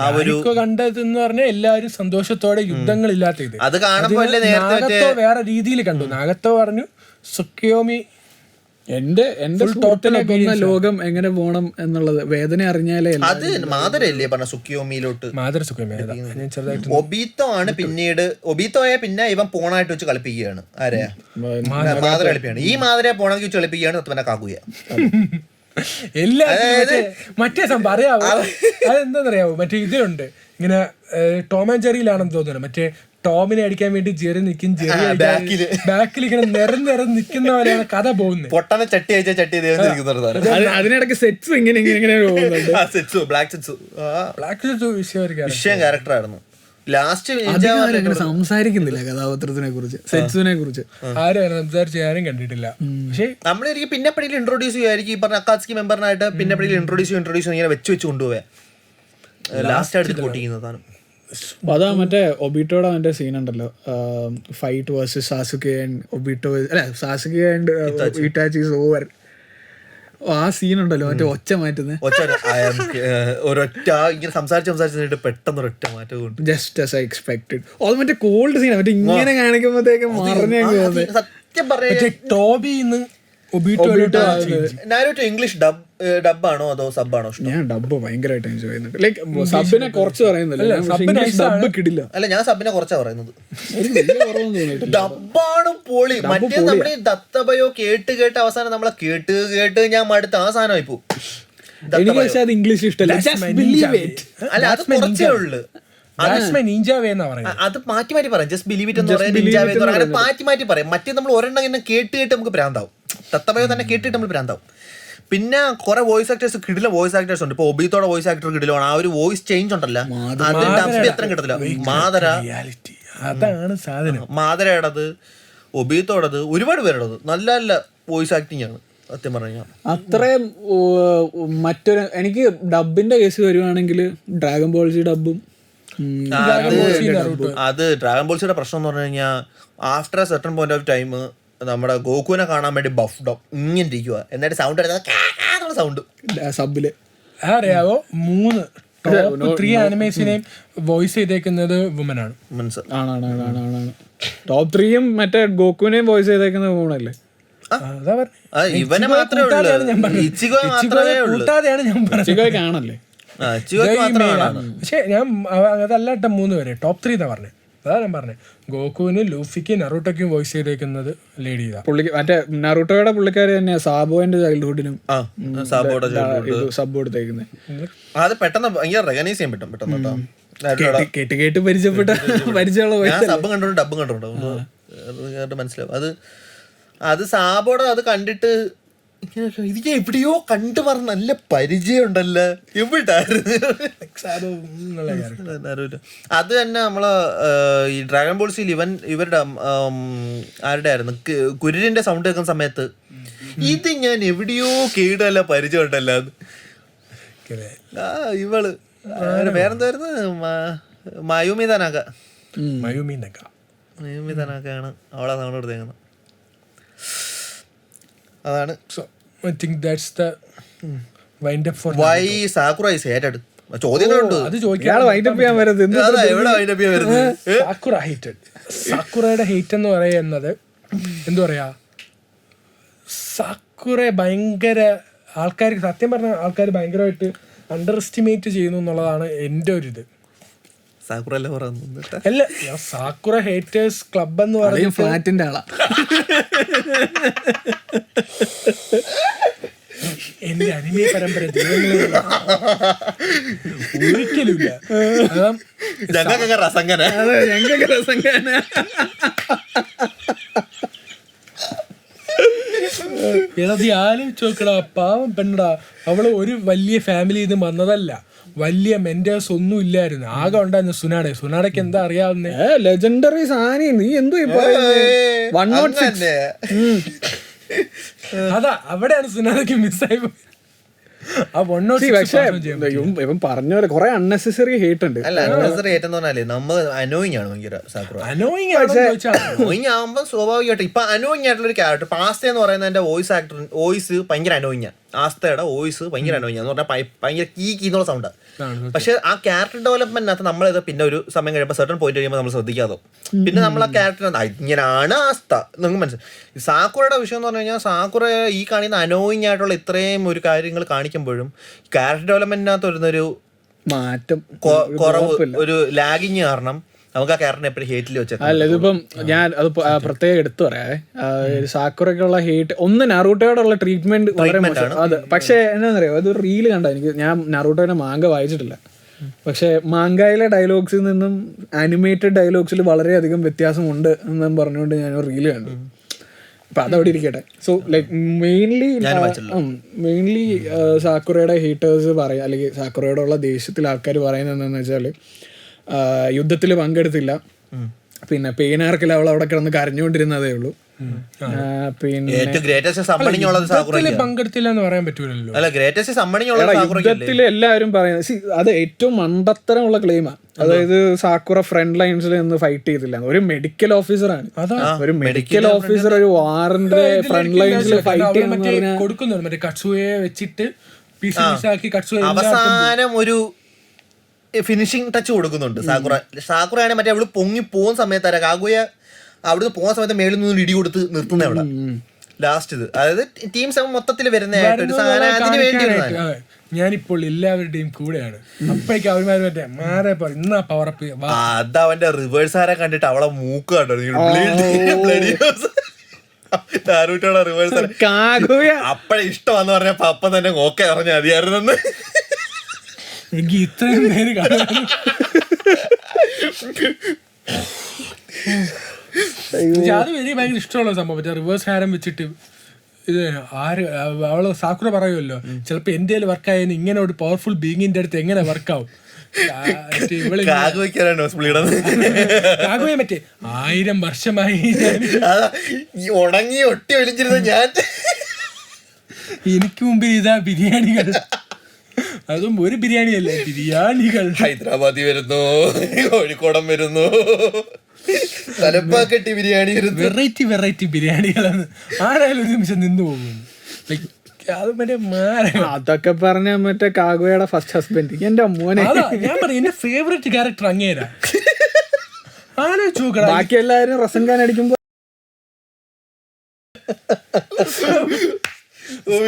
ആ ഒരു കണ്ടതെന്ന് പറഞ്ഞാൽ എല്ലാവരും സന്തോഷത്തോടെ യുദ്ധങ്ങളില്ലാത്ത ഇത്. അത് കാണുമ്പോൾ നാഗത്തോ വേറെ രീതിയിൽ കണ്ടു. നാഗത്തോ പറഞ്ഞു സുക്കിയോമി എന്റെ ടോട്ടൽ ലോകം എങ്ങനെ പോണം എന്നുള്ളത് വേദന അറിഞ്ഞാലേ. അത് മാതരല്ലേ പറഞ്ഞ സുക്കിയോമിയിലോട്ട്. മാതര സുക്കിയോമി ഒബീത്തോ ആണ് പിന്നീട്. ഒബീത്തോയെ പിന്നെ ഇവൻ പോണായിട്ട് വെച്ച് കളിപ്പിക്കുകയാണ്. ആരെയാ? മാതര കളിപ്പിക്കുകയാണ്. ഈ മാതരയെ പോണെങ്കിൽ വെച്ച് കളിപ്പിക്കുകയാണ് സത്യം പറഞ്ഞ കാക്കുയ. എല്ലാവരും മറ്റേ സംഭവം അറിയാവോ, അതെന്താന്നറിയാവോ, മറ്റേ ഇതിലുണ്ട് ഇങ്ങനെ ടോം ആൻഡ് ജെറിയിലാണെന്ന് തോന്നുന്നു. മറ്റേ ടോമിനെ അടിക്കാൻ വേണ്ടി ജെറി നിൽക്കും, ജെറി ബാക്കിൽ ഇങ്ങനെ നിറം നിൽക്കുന്ന പോലെയാണ് കഥ പോകുന്നത്. പൊട്ടനെ ചട്ടി അയച്ച ചട്ടി അതിനിടയ്ക്ക് സെറ്റ്സ് ഇങ്ങനെ വിഷയം ക്യാരക്ടറായിരുന്നു. ലാസ്റ്റ് സംസാരിക്കുന്നില്ല കഥാപാത്രത്തിനെ കുറിച്ച്, സെറ്റ്സിനെ കുറിച്ച് ആരും സംസാരിച്ച് ആരും കണ്ടിട്ടില്ല. പക്ഷേ നമ്മളൊരിക്കും പിന്നെ പടിയിൽ ഇൻട്രോഡ്യൂസ് ചെയ്യുമായിരിക്കും. ഈ പറഞ്ഞ അക്കാത്സ്കി മെമ്പറിനായിട്ട് പിന്നെ പടിയിൽ ഇൻട്രോഡ്യൂസ് ഇങ്ങനെ വെച്ച് കൊണ്ടുപോയാ ലാസ്റ്റ് അടുത്ത് പൊട്ടിക്കുന്നതാണ്. അതാ മറ്റേ ഒബീറ്റോടെ മറ്റേ സീൻ ഉണ്ടല്ലോ, ഫൈറ്റ് വേഴ്സസ് സാസുകെ ആൻഡ് ഒബീറ്റോ, അല്ല സാസുകെ ആൻഡ് ഇറ്റാച്ചി ഈസ് ഓവർ. ആ സീൻ ഉണ്ടല്ലോ മറ്റേ ഒച്ച മാറ്റുന്നത്, ഒരൊറ്റ ഇങ്ങനെ സംസാരിച്ചിട്ട് പെട്ടെന്ന് ഒരൊറ്റ മാറ്റം കൊണ്ട് ജസ്റ്റ് ആസ് ഐ എക്സ്പെക്ടഡ്. അത് മറ്റേ കോൾഡ് സീൻ മറ്റേ ഇങ്ങനെ കാണിക്കുമ്പോഴത്തേക്ക് മറിഞ്ഞ സത്യം പറയാ. ടോബിന്ന് നാരുട്ടോ ഇംഗ്ലീഷ് ഡബാണോ അതോ സബാണോ? ഞാൻ ഡബ് ഭയങ്കരമായിട്ട് എൻജോയ് ചെയ്യുന്നുണ്ട്. ലൈക്ക് സബിനെ കുറച്ച് പറയുന്നില്ല, ഡബ് കിടില്ല. അല്ല ഞാൻ സബിനെ കുറച്ചാ പറയുന്നത്. ഡബാണ് പൊളി. മറ്റേ നമ്മുടെ ദത്തബയോ കേട്ട് അവസാനം നമ്മളെ കേട്ട് ഞാൻ മടുത്ത ആ സാധനമായി പോകും. എനിക്ക് പക്ഷെ അത് ഇംഗ്ലീഷ് ഇഷ്ടമല്ല. അല്ല അത് കുറച്ചേ ഉള്ളു. അത് മാറ്റി പറയാം. ജസ്റ്റ് ബിലീവ് ഇറ്റ് എന്ന് പറയാം, മാറ്റി പറയാം. മറ്റേ നമ്മൾ ഒരെണ്ണം ഇങ്ങനെ കേട്ട് നമുക്ക് ഭ്രാന്താവും. തത്തമയോ തന്നെ കേട്ടിട്ട് നമ്മൾ ഭ്രാന്താവും. പിന്നെ കുറെ വോയിസ് ആക്ടേഴ്സ് കിടില വോയിസ് ആക്ടേഴ്സ് ഉണ്ട്. ഇപ്പൊ ഒബീത്തോടെ വോയിസ് ആക്ടർ കിടിലാണ്. ആ ഒരു വോയിസ് ചേഞ്ച് ഉണ്ടല്ലോ, അത് ഡബ് എത്ര കിട്ടത്തില്ല. മാതര അതാണ് സാധനം. മാതരയുടേത്, ഒബീത്തോടത്, ഒരുപാട് പേരുടേത് നല്ല നല്ല വോയിസ് ആക്ടിങ് ആണ് സത്യം പറഞ്ഞാൽ. അത്രയും മറ്റൊരു എനിക്ക് ഡബിന്റെ കേസ് വരുവാണെങ്കിൽ ഡ്രാഗൺ ബോൾ ജി ഡബും അത് ഡ്രാഗൺ ബോൾ സിയുടെ പ്രശ്നം എന്ന് പറഞ്ഞു കഴിഞ്ഞാൽ after A certain point of time നമ്മുടെ ഗോകുവിനെ കാണാൻ വേണ്ടി ബഫ് ഡോ ഇങ്ങനെ ഇരിക്കുക, എന്നിട്ട് സൗണ്ട് എടുക്കുന്നത് സൗണ്ട് സബില് അറിയാവോ. 3 ആനിമേഷനെയും വോയിസ് ചെയ്തേക്കുന്നത് വുമൻ ആണ്. ടോപ്പ് 3 മറ്റേ ഗോകുവിനെയും വോയിസ് ചെയ്തേക്കുന്നത് വുമണല്ലേ. ഇവനെ മാത്രമേ കാണല്ലേ. പക്ഷെ ഞാൻ അതല്ലാട്ട 3 പേര് ടോപ്പ് 3 എന്നാ പറഞ്ഞത്. അതാ ഞാൻ പറഞ്ഞത്. ഗോകുവിന്, ലൂഫിക്ക്, നറൂട്ടോക്കും വോയിസ് ചെയ്തേക്കുന്നത് ലേഡി ഇതാ. മറ്റേ നറൂട്ടോയുടെ പുള്ളിക്കാരി തന്നെ സാബോന്റെ ചൈൽഡ്ഹുഡിനും സബ് കൊടുത്തേക്കുന്നത്. അത് പെട്ടെന്ന് ഭയങ്കര റെക്കഗ്നൈസ് ചെയ്യാൻ പറ്റും പെട്ടെന്ന്. കേട്ട് പരിചയമുള്ള സബ് കണ്ടോണ്ട് ഡബും കണ്ടോണ്ട് മനസ്സിലാവും. അത് സാബോടെ അത് കണ്ടിട്ട് ഇത് ഞാൻ എവിടെയോ കണ്ടു പറഞ്ഞ നല്ല പരിചയം ഉണ്ടല്ലോ, എവിടായിരുന്നു? അത് തന്നെ നമ്മള് ഈ ഡ്രാഗൺ ബോൾ സീൽ ഇവരുടെ ആരുടെ ആയിരുന്നു, കുരുരിന്റെ സൗണ്ട് കേൾക്കുന്ന സമയത്ത് ഇത് ഞാൻ എവിടെയോ കേടല്ല പരിചയം ഉണ്ടല്ലോ അത്. ഇവള് വേറെന്തായിരുന്നു, മയൂമി തനാക്ക ആണ് അവളെ സൗണ്ട് കൊടുത്തേക്കുന്നത്. അതാണ് വൈ സാക്കുറ ഈസ് ഹേറ്റഡ്. ചോദ്യങ്ങളുണ്ട്, സാക്കുറയുടെ ഹേറ്റ് എന്ന് പറയുന്നത് എന്താ പറയാ, സാക്കുറെ ഭയങ്കര ആൾക്കാർ, സത്യം പറഞ്ഞ ആൾക്കാർ ഭയങ്കരമായിട്ട് അണ്ടർ എസ്റ്റിമേറ്റ് ചെയ്യുന്നു എന്നുള്ളതാണ് എൻ്റെ ഒരു ഇത്. സാക്കുറ അല്ല പറയുന്നത് അല്ല, സാക്കുറ ഹേറ്റേഴ്സ് ക്ലബ് എന്ന് പറയുന്നത് ഫ്ലാറ്റിന്റെ ആളാ. എന്റെ അനിമയ പരമ്പര ഒരിക്കലുമില്ല. ഞങ്ങൾക്ക് രസങ്കന ഏതാ ആലോചിച്ച് നോക്കടാ, പാവം പെണ്ണടാ, അവള് ഒരു വലിയ ഫാമിലിയിൽ നിന്ന് വന്നതല്ല, വലിയ മെന്റേഴ്സ് ഒന്നും ഇല്ലായിരുന്നു, ആകെ ഉണ്ടായിരുന്നു സുനാടയ്ക്ക് എന്താ അറിയാവുന്നേ, ലെജൻഡറി സാധനം. നീ എന്തോ അതാ അവിടെയാണ് സുനാടയ്ക്ക് മിസ്സായി പോയത്. ഇവൻ പറഞ്ഞ പോലെ കുറെ അൺനെസസറി ഹേറ്റ് ഉണ്ട്. അല്ല, അൺനെസസറി ഹേറ്റ് എന്ന് പറഞ്ഞാലേ നമ്മൾ അനോയിങ് ആണ് ഭയങ്കര. അനോയിങ് ആകുമ്പോൾ സ്വാഭാവികമായിട്ട് ഇപ്പൊ അനോയിങ് ആയിട്ടുള്ള ഒരു ക്യാരക്ടർ പാസ്ത എന്ന് പറയുന്നതിന്റെ വോയിസ് ഭയങ്കര അനോയിങ്. ആസ്തയുടെ വോയിസ് ഭയങ്കര അനോയിങ് എന്ന് പറഞ്ഞാൽ ഭയങ്കര കീ എന്നുള്ള സൗണ്ട്. പക്ഷെ ആ ക്യാരക്ടർ ഡെവലപ്മെന്റിനകത്ത് നമ്മളിത് പിന്നെ ഒരു സമയം കഴിയുമ്പോൾ സർട്ടൺ പോയിന്റ് കഴിയുമ്പോൾ നമ്മൾ ശ്രദ്ധിക്കാതെ പിന്നെ നമ്മൾ ആ ക്യാരക്ടർ ഇങ്ങനെയാണ് ആസ്ത നിങ്ങൾക്ക് മനസ്സിലായി. സാക്കുറയുടെ വിഷയം എന്ന് പറഞ്ഞു കഴിഞ്ഞാൽ സാക്കുറ ഈ കാണിക്കുന്ന അനോയിങ് ആയിട്ടുള്ള ഇത്രയും ഒരു കാര്യങ്ങൾ കാണിക്കുമ്പോഴും ക്യാരക്ടർ ഡെവലപ്മെന്റിനകത്ത് വരുന്നൊരു മാറ്റം കുറവ്, ഒരു ലാഗിങ് കാരണം നമുക്ക് ആ ക്യാരക്ടറിനെ എപ്പോഴും ഹേറ്റിൽ വെച്ചേക്കാം. അല്ല, ഇതിപ്പം ഞാൻ അത് പ്രത്യേകം എടുത്തു പറയാവേ, സാക്കുറയ്ക്കുള്ള ഹേറ്റ് ഒന്ന് നറൂട്ടോയോടുള്ള ട്രീറ്റ്മെന്റ് വളരെ മോശം. അത് പക്ഷേ എന്നാന്നറിയോ, അത് റീല് കണ്ട എനിക്ക്, ഞാൻ നറൂട്ടോയുടെ മാങ്ക വായിച്ചിട്ടില്ല, പക്ഷെ മാങ്കായിലെ ഡയലോഗ്സിൽ നിന്നും ആനിമേറ്റഡ് ഡയലോഗ്സിൽ വളരെയധികം വ്യത്യാസമുണ്ട് എന്നും പറഞ്ഞുകൊണ്ട് ഞാൻ റീല് കണ്ടു. അപ്പൊ അതവിടെ ഇരിക്കട്ടെ. സോ ലൈക്ക് മെയിൻലി സാക്കുറയുടെ ഹേറ്റേഴ്സ് പറയാം, അല്ലെങ്കിൽ സാക്കുറയോടുള്ള ദേഷ്യത്തിൽ ആൾക്കാർ പറയുന്നത് എന്താണെന്ന് വെച്ചാൽ, യുദ്ധത്തിൽ പങ്കെടുത്തില്ല, പിന്നെ പെയിനാർക്കിൽ അവൾ അവിടെ കിടന്ന് കരഞ്ഞുകൊണ്ടിരുന്നതേ ഉള്ളൂ, പിന്നെ പങ്കെടുത്തില്ല എന്ന് പറയാൻ പറ്റൂലല്ലോ. യുദ്ധത്തിൽ എല്ലാവരും പറയുന്നത് അത് ഏറ്റവും മണ്ടത്തരമുള്ള ക്ലെയിമാണ്. അതായത് സാക്കുറ ഫ്രണ്ട് ലൈൻസിൽ നിന്ന് ഫൈറ്റ് ചെയ്തില്ല, ഒരു മെഡിക്കൽ ഓഫീസറാണ്. ഒരു മെഡിക്കൽ ഓഫീസർ ഒരു വാറിന്റെ ഫ്രണ്ട് ലൈൻസിൽ ഫൈറ്റ് ചെയ്യുന്ന കൊടുക്കുന്നുണ്ട്, മറ്റേ കട്സുയെ വെച്ചിട്ട് അവസാനം ഒരു ഫിനിഷിംഗ് ടച്ച് കൊടുക്കുന്നുണ്ട് സാക്കുറയാണ്. മറ്റേ അവള് പൊങ്ങി പോകുന്ന സമയത്ത് കാഗുയ അവിടുന്ന് പോകുന്ന സമയത്ത് മേളിൽ നിന്ന് ഇടി കൊടുത്ത് നിർത്തുന്ന അവിടെ ലാസ്റ്റ്. ഇത് അതായത് ടീം മൊത്തത്തിൽ വരുന്നതായിട്ട് ഒരു സാധനം അതിന് വേണ്ടി. ഞാനിപ്പോൾ എല്ലാവരുടെയും കൂടെയാണ്. അപ്പോഴേക്കും അവന്മാർ മറ്റേ മാറെ ഇന്നാ പവറപ്പ് അത് അവന്റെ റിവേഴ്സ് ആരെ കണ്ടിട്ട് അവളെ മൂക്ക് കണ്ടോ, റിവേഴ്സ് അപ്പഴേ ഇഷ്ടമാന്ന് പറഞ്ഞപ്പോ അപ്പം തന്നെ ഓക്കെ പറഞ്ഞ മതിയായിരുന്നെന്ന്. എനിക്ക് ഇത്രയും പേര് കാണാൻ അത് എനിക്ക് ഭയങ്കര ഇഷ്ടമുള്ള സംഭവം. മറ്റേ റിവേഴ്സ് ഹാരം വെച്ചിട്ട് ഇത് അവള് സാക്കുറ പറയുമല്ലോ, ചിലപ്പോ എന്റെ വർക്കായാലും ഇങ്ങനെ ഒരു പവർഫുൾ ബീങ്ങിന്റെ അടുത്ത് എങ്ങനെ വർക്കാവും. മറ്റേ 1000 വർഷമായി ഉണങ്ങി ഒട്ടി ഒലിച്ചിരുന്ന ഞാൻ, എനിക്ക് മുമ്പിൽ ഇതാ ബിരിയാണികൾ, അതും ഒരു ബിരിയാണി അല്ലേ, ബിരിയാണികൾ. ഹൈദരാബാദി വരുന്നു, കോഴിക്കോടൻ വരുന്നു, തലപ്പാക്കട്ടി ബിരിയാണി വരുന്നു, വെറൈറ്റി ബിരിയാണികളാണ്. ആരായാലും ഒരു നിമിഷം നിന്ന് പോകുന്നു. അതൊക്കെ പറഞ്ഞ മറ്റേ കാഗുയയുടെ ഫസ്റ്റ് ഹസ്ബൻഡ് എന്റെ മോനെ. ഞാൻ പറയും എന്റെ ഫേവറേറ്റ് ക്യാരക്ടർ അങ്ങേരാ. ആലോചിച്ച് നോക്കണം, ബാക്കി എല്ലാവരും റസംഖാൻ അടിക്കുമ്പോ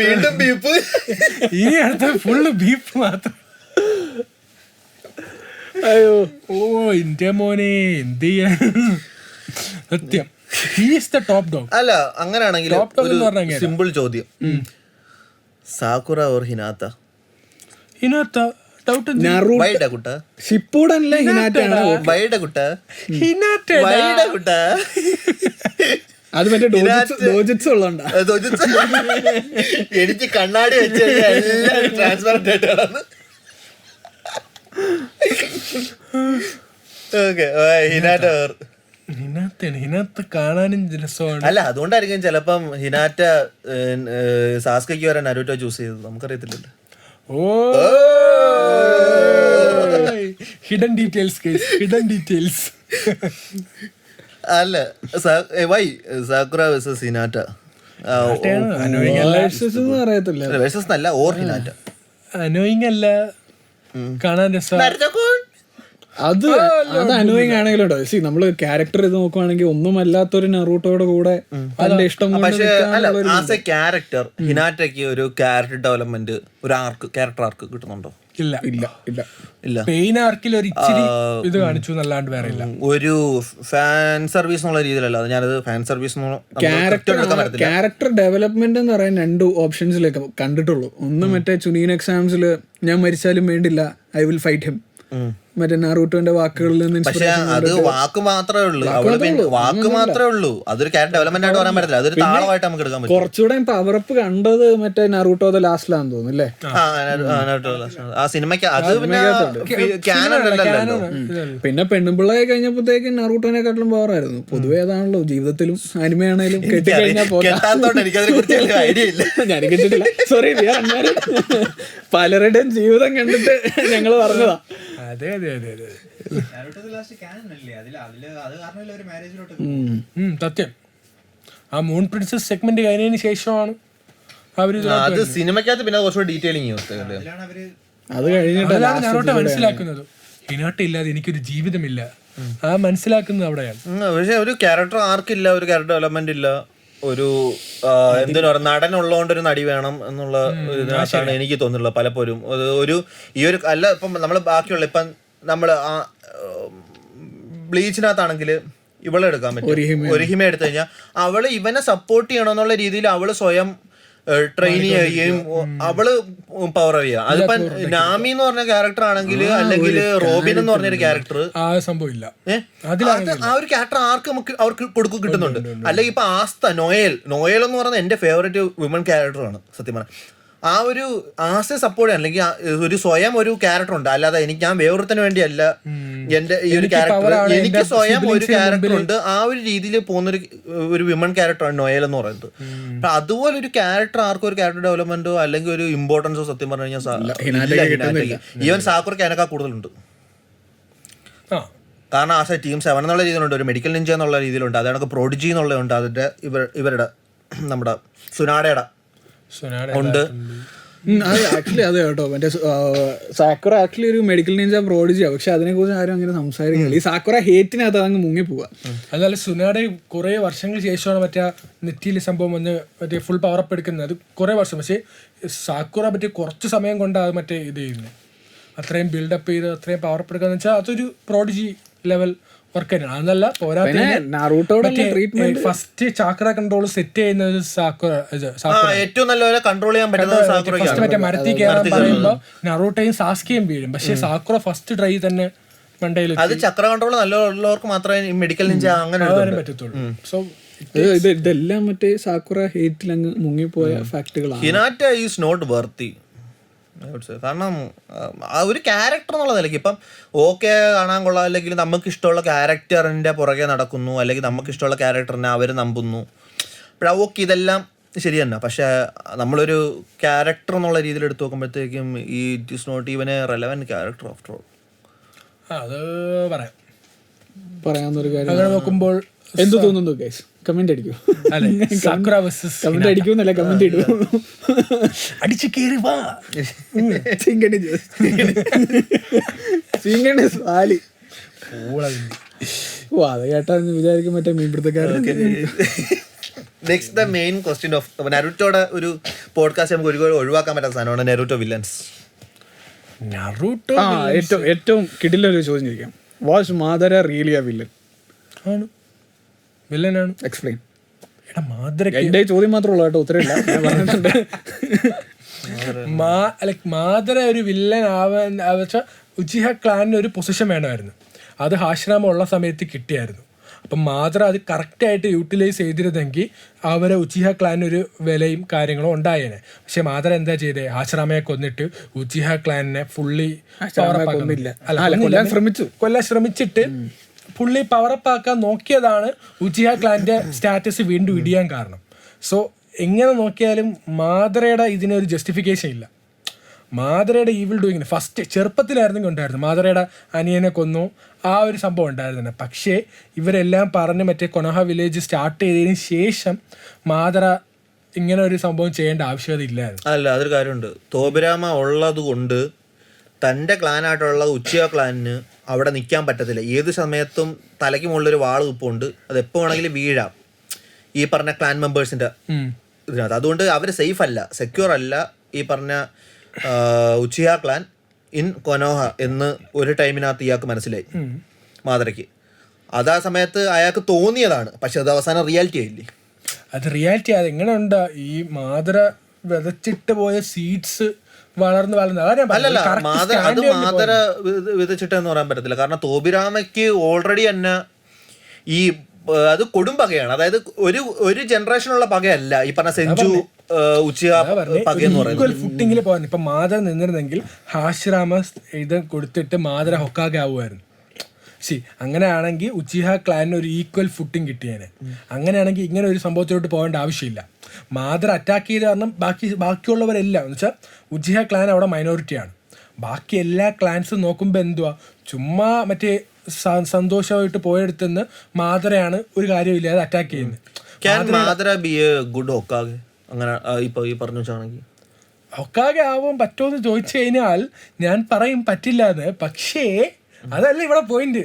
വീണ്ടും ബീഫ്, ഇനി അടുത്ത ഫുള്ള് ബീഫ് മാത്രം. അയ്യോ ഓ എന്റെ മോനെ എന്ത് ചെയ്യാ, സത്യം ടോപ്പ് ഡോഗ്. അല്ല അങ്ങനെയാണെങ്കിൽ സിമ്പിൾ ചോദ്യം, സാക്കുറ ഓർ ഹിനാത്ത? ഹിനാത്ത. അത് മറ്റേ ഡോജിറ്റ്സ് ഉള്ളതുകൊണ്ടാ. എനിക്ക് കണ്ണാടി വെച്ച് എല്ലാവരും ട്രാൻസ്പെറന്റ് ആയിട്ട് കിടന്ന്. ഓക്കെ, ഹിനാത്ത് കാണാനും രസമാണ്. അല്ല അതുകൊണ്ടായിരിക്കും ചിലപ്പം ഹിനാറ്റ സാസ്കയ്ക്ക് വരെ നരൂട്ടോ ചൂസ് ചെയ്തത്, നമുക്കറിയത്തില്ലല്ലോ. ഓ ഹിഡൻ ഡീറ്റെയിൽസ്. അല്ല വൈ സാക്കുറ വേഴ്സസ് ഹിനാറ്റ വേഴ്സസ് അല്ല, ഓർ ഹിനാറ്റ. അനോയിങ് അല്ല, കാണാൻ രസമാണ്. അത് അനോയിങ് ആണെങ്കിലും കേട്ടോ, നമ്മള് ക്യാരക്ടർ ഇത് നോക്കുവാണെങ്കിൽ ഒന്നുമല്ലാത്തൊരു നറൂട്ടോയുടെ കൂടെ അതിന്റെ ഇഷ്ടം. പക്ഷേ അല്ല, ആസ് എ ക്യാരക്ടർ ഹിനാറ്റയ്ക്ക് ഒരു ക്യാരക്ടർ ഡെവലപ്മെന്റ്, ഒരു ക്യാരക്ടർ ആർക്ക് കിട്ടുന്നുണ്ടോ? ഇല്ല. പെയിൻ ആർക്കിൽ ഒരു ഇച്ചിരി ഇത് കാണിച്ചു എന്നല്ലാണ്ട് വേറെ ഇല്ല. ഒരു ഫാൻ സർവീസ് എന്നുള്ള രീതിയിലല്ല, ഞാനത് ഫാൻ സർവീസ് ക്യാരക്ടർ ഡെവലപ്മെന്റ് എന്ന് പറയാൻ 2 ഓപ്ഷൻസിലേക്ക് കണ്ടിട്ടുള്ളൂ. ഒന്ന് മറ്റേ ചുനീൻ എക്സാംസിൽ ഞാൻ മരിച്ചാലും വേണ്ടില്ല, ഐ വിൽ ഫൈറ്റ് ഹിം, മറ്റേ നാറൂട്ടോന്റെ വാക്കുകളിൽ നിന്ന്. പക്ഷെ അത് വാക്ക് മാത്രമേ ഉള്ളൂ, അതൊരു ക്യാരക്ടർ ഡെവലപ്മെന്റ് ആയിട്ട് പറയാൻ പറ്റില്ല, അതൊരു താളമായിട്ട് നമുക്ക് എടുക്കാൻ പറ്റും. കുറച്ചുകൂടെ പവറപ്പ് കണ്ടത് മറ്റേ നാറൂട്ടോ ദ ലാസ്റ്റിലാന്ന് തോന്നുന്നു അല്ലേ ആ സിനിമയ്ക്ക്. അത് പിന്നെ പെണ്ണുപിള്ളയായി കഴിഞ്ഞപ്പോഴത്തേക്ക് നാറൂട്ടോനെക്കാട്ടിലും പവറായിരുന്നു. പൊതുവേ അതാണല്ലോ ജീവിതത്തിലും അനിമയാണേലും കെട്ടിക്കഴിഞ്ഞാൽ ഐഡിയ ഇല്ല, ഞാൻ കേട്ടിട്ടില്ല, സോറി. പലരുടെയും ജീവിതം കണ്ടിട്ട് ഞങ്ങള് പറഞ്ഞതാ. അതെ സത്യം. ആ മൂൺ പ്രിൻസസ് സെഗ്മെന്റ് കഴിഞ്ഞതിന് ശേഷമാണ് അവര് അത് സിനിമയ്ക്കകത്ത് പിന്നെ കുറച്ചുകൂടി ഡീറ്റെയിലിംഗ് അത് കഴിഞ്ഞിട്ട് മനസ്സിലാക്കുന്നത്. ഹിനാട്ട ഇല്ലാതെ എനിക്കൊരു ജീവിതമില്ല, ആ മനസ്സിലാക്കുന്നത് അവിടെയാണ്. പക്ഷെ ഒരു ക്യാരക്ടർ ആർക്കില്ല, ഒരു ക്യാരക്ടർ ഡെവലപ്മെന്റ് ഇല്ല, ഒരു എന്തിനു പറയുക, നടനുള്ളതുകൊണ്ട് ഒരു നടി വേണം എന്നുള്ള ഇതിനകത്താണ് എനിക്ക് തോന്നുന്നുള്ളത് പലപ്പോഴും. ഈ ഒരു അല്ല, ഇപ്പം നമ്മൾ ബാക്കിയുള്ള ഇപ്പം നമ്മൾ ബ്ലീച്ചിനകത്താണെങ്കിൽ ഇവളെ എടുക്കാൻ പറ്റും. ഒരു ഹിമ എടുത്തു കഴിഞ്ഞാൽ അവള് ഇവനെ സപ്പോർട്ട് ചെയ്യണമെന്നുള്ള രീതിയിൽ അവള് സ്വയം ട്രെയിൻ ചെയ്യുകയും അവള് പവർ ചെയ്യുക. അതിപ്പോ നാമി എന്ന് പറഞ്ഞ ക്യാരക്ടർ ആണെങ്കിൽ, അല്ലെങ്കിൽ റോബിൻ എന്ന് പറഞ്ഞൊരു ക്യാരക്ടർ, ആ സംഭവം ഇല്ല. ആ ഒരു ക്യാരക്ടർ അവർക്ക് കൊടുക്കും കിട്ടുന്നുണ്ട്. അല്ലെങ്കിൽ ഇപ്പൊ ആസ്ത നോയൽ എന്ന് പറയുന്നത് എന്റെ ഫേവറേറ്റ് വിമൺ ക്യാരക്ടറാണ് സത്യം പറഞ്ഞാൽ. ആ ഒരു ആസ്തയെ സപ്പോർട്ട് ചെയ്യാൻ, അല്ലെങ്കിൽ ഒരു സ്വയം ഒരു ക്യാരക്ടർ ഉണ്ട്, അല്ലാതെ ഞാൻ വേറൊരുത്തിന് വേണ്ടിയല്ല എന്റെ ഈ ഒരു ക്യാരക്ടർ, എനിക്ക് സ്വയം ഒരു ക്യാരക്ടർ ഉണ്ട്. ആ ഒരു രീതിയിൽ പോകുന്നൊരു ഒരു വിമൺ ക്യാരക്ടറാണ് നോയൽ എന്ന് പറയുന്നത്. അപ്പൊ അതുപോലെ ഒരു ക്യാരക്ടർ ആർക്കും ഒരു ക്യാരക്ടർ ഡെവലപ്മെന്റോ അല്ലെങ്കിൽ ഒരു ഇമ്പോർട്ടൻസോ സത്യം പറഞ്ഞു കഴിഞ്ഞാൽ ഈവൻ സാക്കുറയ്ക്ക് അതിനേക്കാൾ കൂടുതലുണ്ട്. കാരണം ആസ് എ ടീം 7 എന്നുള്ള രീതിയിലുണ്ട്, ഒരു മെഡിക്കൽ നിഞ്ച എന്നുള്ള രീതിയിലുണ്ട്, അതാണ് പ്രോഡിജി എന്നുള്ളതുണ്ട്, അതിന്റെ ഇവരുടെ നമ്മുടെ സുനാഡയുടെ ഉണ്ട്. ആക്ച്വലി അതെ കേട്ടോ, മറ്റേ സാക്കുറ ആക്ച്വലി ഒരു മെഡിക്കൽ നിഞ്ച പ്രോഡിജിയാ, പക്ഷെ അതിനെ കുറിച്ച് ആരും അങ്ങനെ സംസാരിക്കുന്നില്ല. ഈ സാക്കുറ ഹേറ്റിനകത്ത് അതങ്ങ് മുങ്ങിപ്പോവാ. അതല്ല, സുനാഡ കുറെ വർഷങ്ങൾക്ക് ശേഷമാണ് മറ്റേ നെറ്റിയിലെ സംഭവം വന്ന് മറ്റേ ഫുൾ പവറപ്പ് എടുക്കുന്നത്. അത് കുറെ വർഷം, പക്ഷേ സാക്കുറ മറ്റേ കുറച്ച് സമയം കൊണ്ടാണ് മറ്റേ ഇത് ചെയ്യുന്നത്. അത്രയും ബിൽഡപ്പ് ചെയ്ത് അത്രയും പവറപ്പ് എടുക്കാന്ന് വെച്ചാൽ അതൊരു പ്രോഡിജി ലെവൽ വർക്ക് തന്നെയാണ്. അതല്ല ഫസ്റ്റ് ചാക്ര കൺട്രോൾ സെറ്റ് ചെയ്യുന്നത് ഏറ്റവും നല്ലപോലെ കൺട്രോൾ ചെയ്യാൻ പറ്റുന്നത് മറ്റേ മരത്തിൽ കയറാൻ പറയുമ്പോൾ നറൂട്ടോയും സാസ്കയും വീഴും, പക്ഷെ സാക്കുറ ഫസ്റ്റ് ട്രൈ തന്നെ മണ്ടയിൽ. അത് ചക്ര കൺട്രോൾ നല്ലവർക്ക് മാത്രമേ മെഡിക്കൽ നിഞ്ച അങ്ങനെ പറ്റത്തുള്ളൂ. സോ ഇതെല്ലാം മറ്റേ സാക്കുറ ഹേറ്റിൽ അങ്ങ് മുങ്ങിപ്പോയ ഫാക്ടുകളാണ്. Hinata is not worthy. കാരണം ആ ഒരു ക്യാരക്ടർ എന്നുള്ള നിലയ്ക്ക് ഇപ്പം ഓക്കെ കാണാൻ കൊള്ളാം, അല്ലെങ്കിൽ നമുക്ക് ഇഷ്ടമുള്ള ക്യാരക്ടറിൻ്റെ പുറകെ നടക്കുന്നു, അല്ലെങ്കിൽ നമുക്ക് ഇഷ്ടമുള്ള ക്യാരക്ടറിനെ അവർ നമ്പുന്നു. അപ്പോഴാ ഓക്കെ, ഇതെല്ലാം ശരി തന്നെ. പക്ഷെ നമ്മളൊരു ക്യാരക്ടർ എന്നുള്ള രീതിയിൽ എടുത്ത് നോക്കുമ്പോഴത്തേക്കും ഈ it is not even a relevant character after all. അത് പറയാവുന്നൊരു കാര്യം. അങ്ങനെ നോക്കുമ്പോൾ എന്ത് തോന്നുന്നു ഗൈസ്? കമന്റ് അടിക്കൂ. കമന്റ് അടിക്കുന്നല്ല, കമന്റ് ഇടൂ. അടിച്ചു കയറി വാ. സാലി ഓ അത് കേട്ടാ വിചാരിക്കും മറ്റേ മീൻപിടുത്തക്കാരൻ. Next the main question of നരുട്ടോയുടെ ഒരു പോഡ്കാസ്റ്റ് നമുക്ക് ഒരുപാട് ഒഴിവാക്കാൻ പറ്റാത്ത സാധനമാണ് നരുട്ടോ വില്ലൻസ്. ഏറ്റവും കിടിലൊരു ചോദ്യം ചോദിക്കാം. Was Madara really a villain? ആണ്, വില്ലനാണ്. എക്സ്പ്ലെയിൻ. എന്റെ ചോദ്യം മാത്രമേ ഉള്ളൂ കേട്ടോ, ഉത്തരവില്ല. മാദര ഒരു വില്ലൻ ആവാൻ ഉച്ചിഹ ക്ലാനിന് ഒരു പൊസിഷൻ വേണമായിരുന്നു. അത് ഹാശ്രാമ ഉള്ള സമയത്ത് കിട്ടിയായിരുന്നു. അപ്പം മാദ്ര അത് കറക്റ്റായിട്ട് യൂട്ടിലൈസ് ചെയ്തിരുന്നെങ്കിൽ അവരെ ഉച്ചിഹ ക്ലാനൊരു വിലയും കാര്യങ്ങളും ഉണ്ടായേനെ. പക്ഷെ മാദ്ര എന്താ ചെയ്തേ, ആശ്രാമയെ കൊന്നിട്ട് ഉച്ചിഹ ക്ലാനിനെ ഫുള്ളി കൊല്ലാൻ ശ്രമിച്ചിട്ട് പുള്ളി പവറപ്പ് ആക്കാൻ നോക്കിയതാണ് ഉച്ചിഹ ക്ലാന്റെ സ്റ്റാറ്റസ് വീണ്ടും ഇടിയാൻ കാരണം. സോ എങ്ങനെ നോക്കിയാലും മാദ്രയുടെ ഇതിനൊരു ജസ്റ്റിഫിക്കേഷൻ ഇല്ല. മാദ്രയുടെ ഈവിൾ ഡൂയിങ്ങിന് ഫസ്റ്റ് ചെറുപ്പത്തിലായിരുന്നെങ്കിൽ ഉണ്ടായിരുന്നു, മാദ്രയുടെ അനിയനെ കൊന്നു ആ ഒരു സംഭവം ഉണ്ടായിരുന്നു. പക്ഷേ ഇവരെല്ലാം പറഞ്ഞ് മറ്റേ കൊനോഹ വില്ലേജ് സ്റ്റാർട്ട് ചെയ്തതിന് ശേഷം മാദ്ര ഇങ്ങനെ ഒരു സംഭവം ചെയ്യേണ്ട ആവശ്യകത ഇല്ലായിരുന്നു. അല്ല, അതൊരു കാര്യമുണ്ട്. തോബിരാമ ഉള്ളത് കൊണ്ട് തൻ്റെ ക്ലാനായിട്ടുള്ള ഉച്ചിഹ ക്ലാനിന് അവിടെ നിൽക്കാൻ പറ്റത്തില്ല. ഏത് സമയത്തും തലയ്ക്ക് മുകളിലൊരു വാള് ഉപ്പുണ്ട്, അത് എപ്പോൾ വേണമെങ്കിലും വീഴാം ഈ പറഞ്ഞ ക്ലാൻ മെമ്പേഴ്സിൻ്റെ ഇതിനകത്ത്. അതുകൊണ്ട് അവർ സേഫ് അല്ല, സെക്യൂർ അല്ല ഈ പറഞ്ഞ ഉച്ചിഹ ക്ലാൻ ഇൻ കൊനോഹ എന്ന് ഒരു ടൈമിനകത്ത് ഇയാൾക്ക് മനസ്സിലായി മാദ്രയ്ക്ക്. അത് ആ സമയത്ത് അയാൾക്ക് തോന്നിയതാണ്, പക്ഷെ അത് അവസാനം റിയാലിറ്റി ആയില്ലേ. അത് റിയാലിറ്റി അത് എങ്ങനെ ഉണ്ടാ, ഈ മാദ്ര വിതച്ചിട്ട് പോയ സീഡ്സ് വളർന്ന് അല്ലല്ല, അത് മാദ്ര വിതച്ചിട്ടെന്ന് പറയാൻ പറ്റത്തില്ല. കാരണം തോബിരാമയ്ക്ക് ഓൾറെഡി തന്നെ ഈ അത് കൊടും പകയാണ്. അതായത് ഒരു ജനറേഷനുള്ള പകയല്ല ഈ പറഞ്ഞ സെഞ്ചു ഉച്ചിഹ പകയെന്ന് പറയുന്നത്. ഫുട്ടിങ്ങിൽ പോകാൻ ഇപ്പൊ മാദ്ര നിന്നിരുന്നെങ്കിൽ ഹാഷിറാമ ഇത് കൊടുത്തിട്ട് മാദ്ര ഹൊക്കാകെ ആവുമായിരുന്നു. അങ്ങനെയാണെങ്കിൽ ഉച്ചിഹ ക്ലാനിന് ഒരു ഈക്വൽ ഫുട്ടിങ് കിട്ടിയേനെ. അങ്ങനെയാണെങ്കിൽ ഇങ്ങനെ ഒരു സംഭവത്തിലോട്ട് പോകേണ്ട ആവശ്യമില്ല. മാദ്ര അറ്റാക്ക് ചെയ്ത കാരണം ബാക്കിയുള്ളവരെല്ലാം എന്ന് വെച്ചാൽ ഉച്ചിഹ ക്ലാൻ അവിടെ മൈനോറിറ്റിയാണ്. ബാക്കി എല്ലാ ക്ലാൻസും നോക്കുമ്പോൾ എന്തുവാ, ചുമ്മാ മറ്റേ സന്തോഷമായിട്ട് പോയെടുത്തുനിന്ന് മാദ്രയാണ് ഒരു കാര്യമില്ലാതെ അറ്റാക്ക് ചെയ്യുന്നത്. ഹൊക്കാകെ ആവാൻ പറ്റുമോ ചോദിച്ചു കഴിഞ്ഞാൽ ഞാൻ പറയും പറ്റില്ല എന്ന്. പക്ഷേ അതല്ല ഇവിടെ പോയിന്റ്.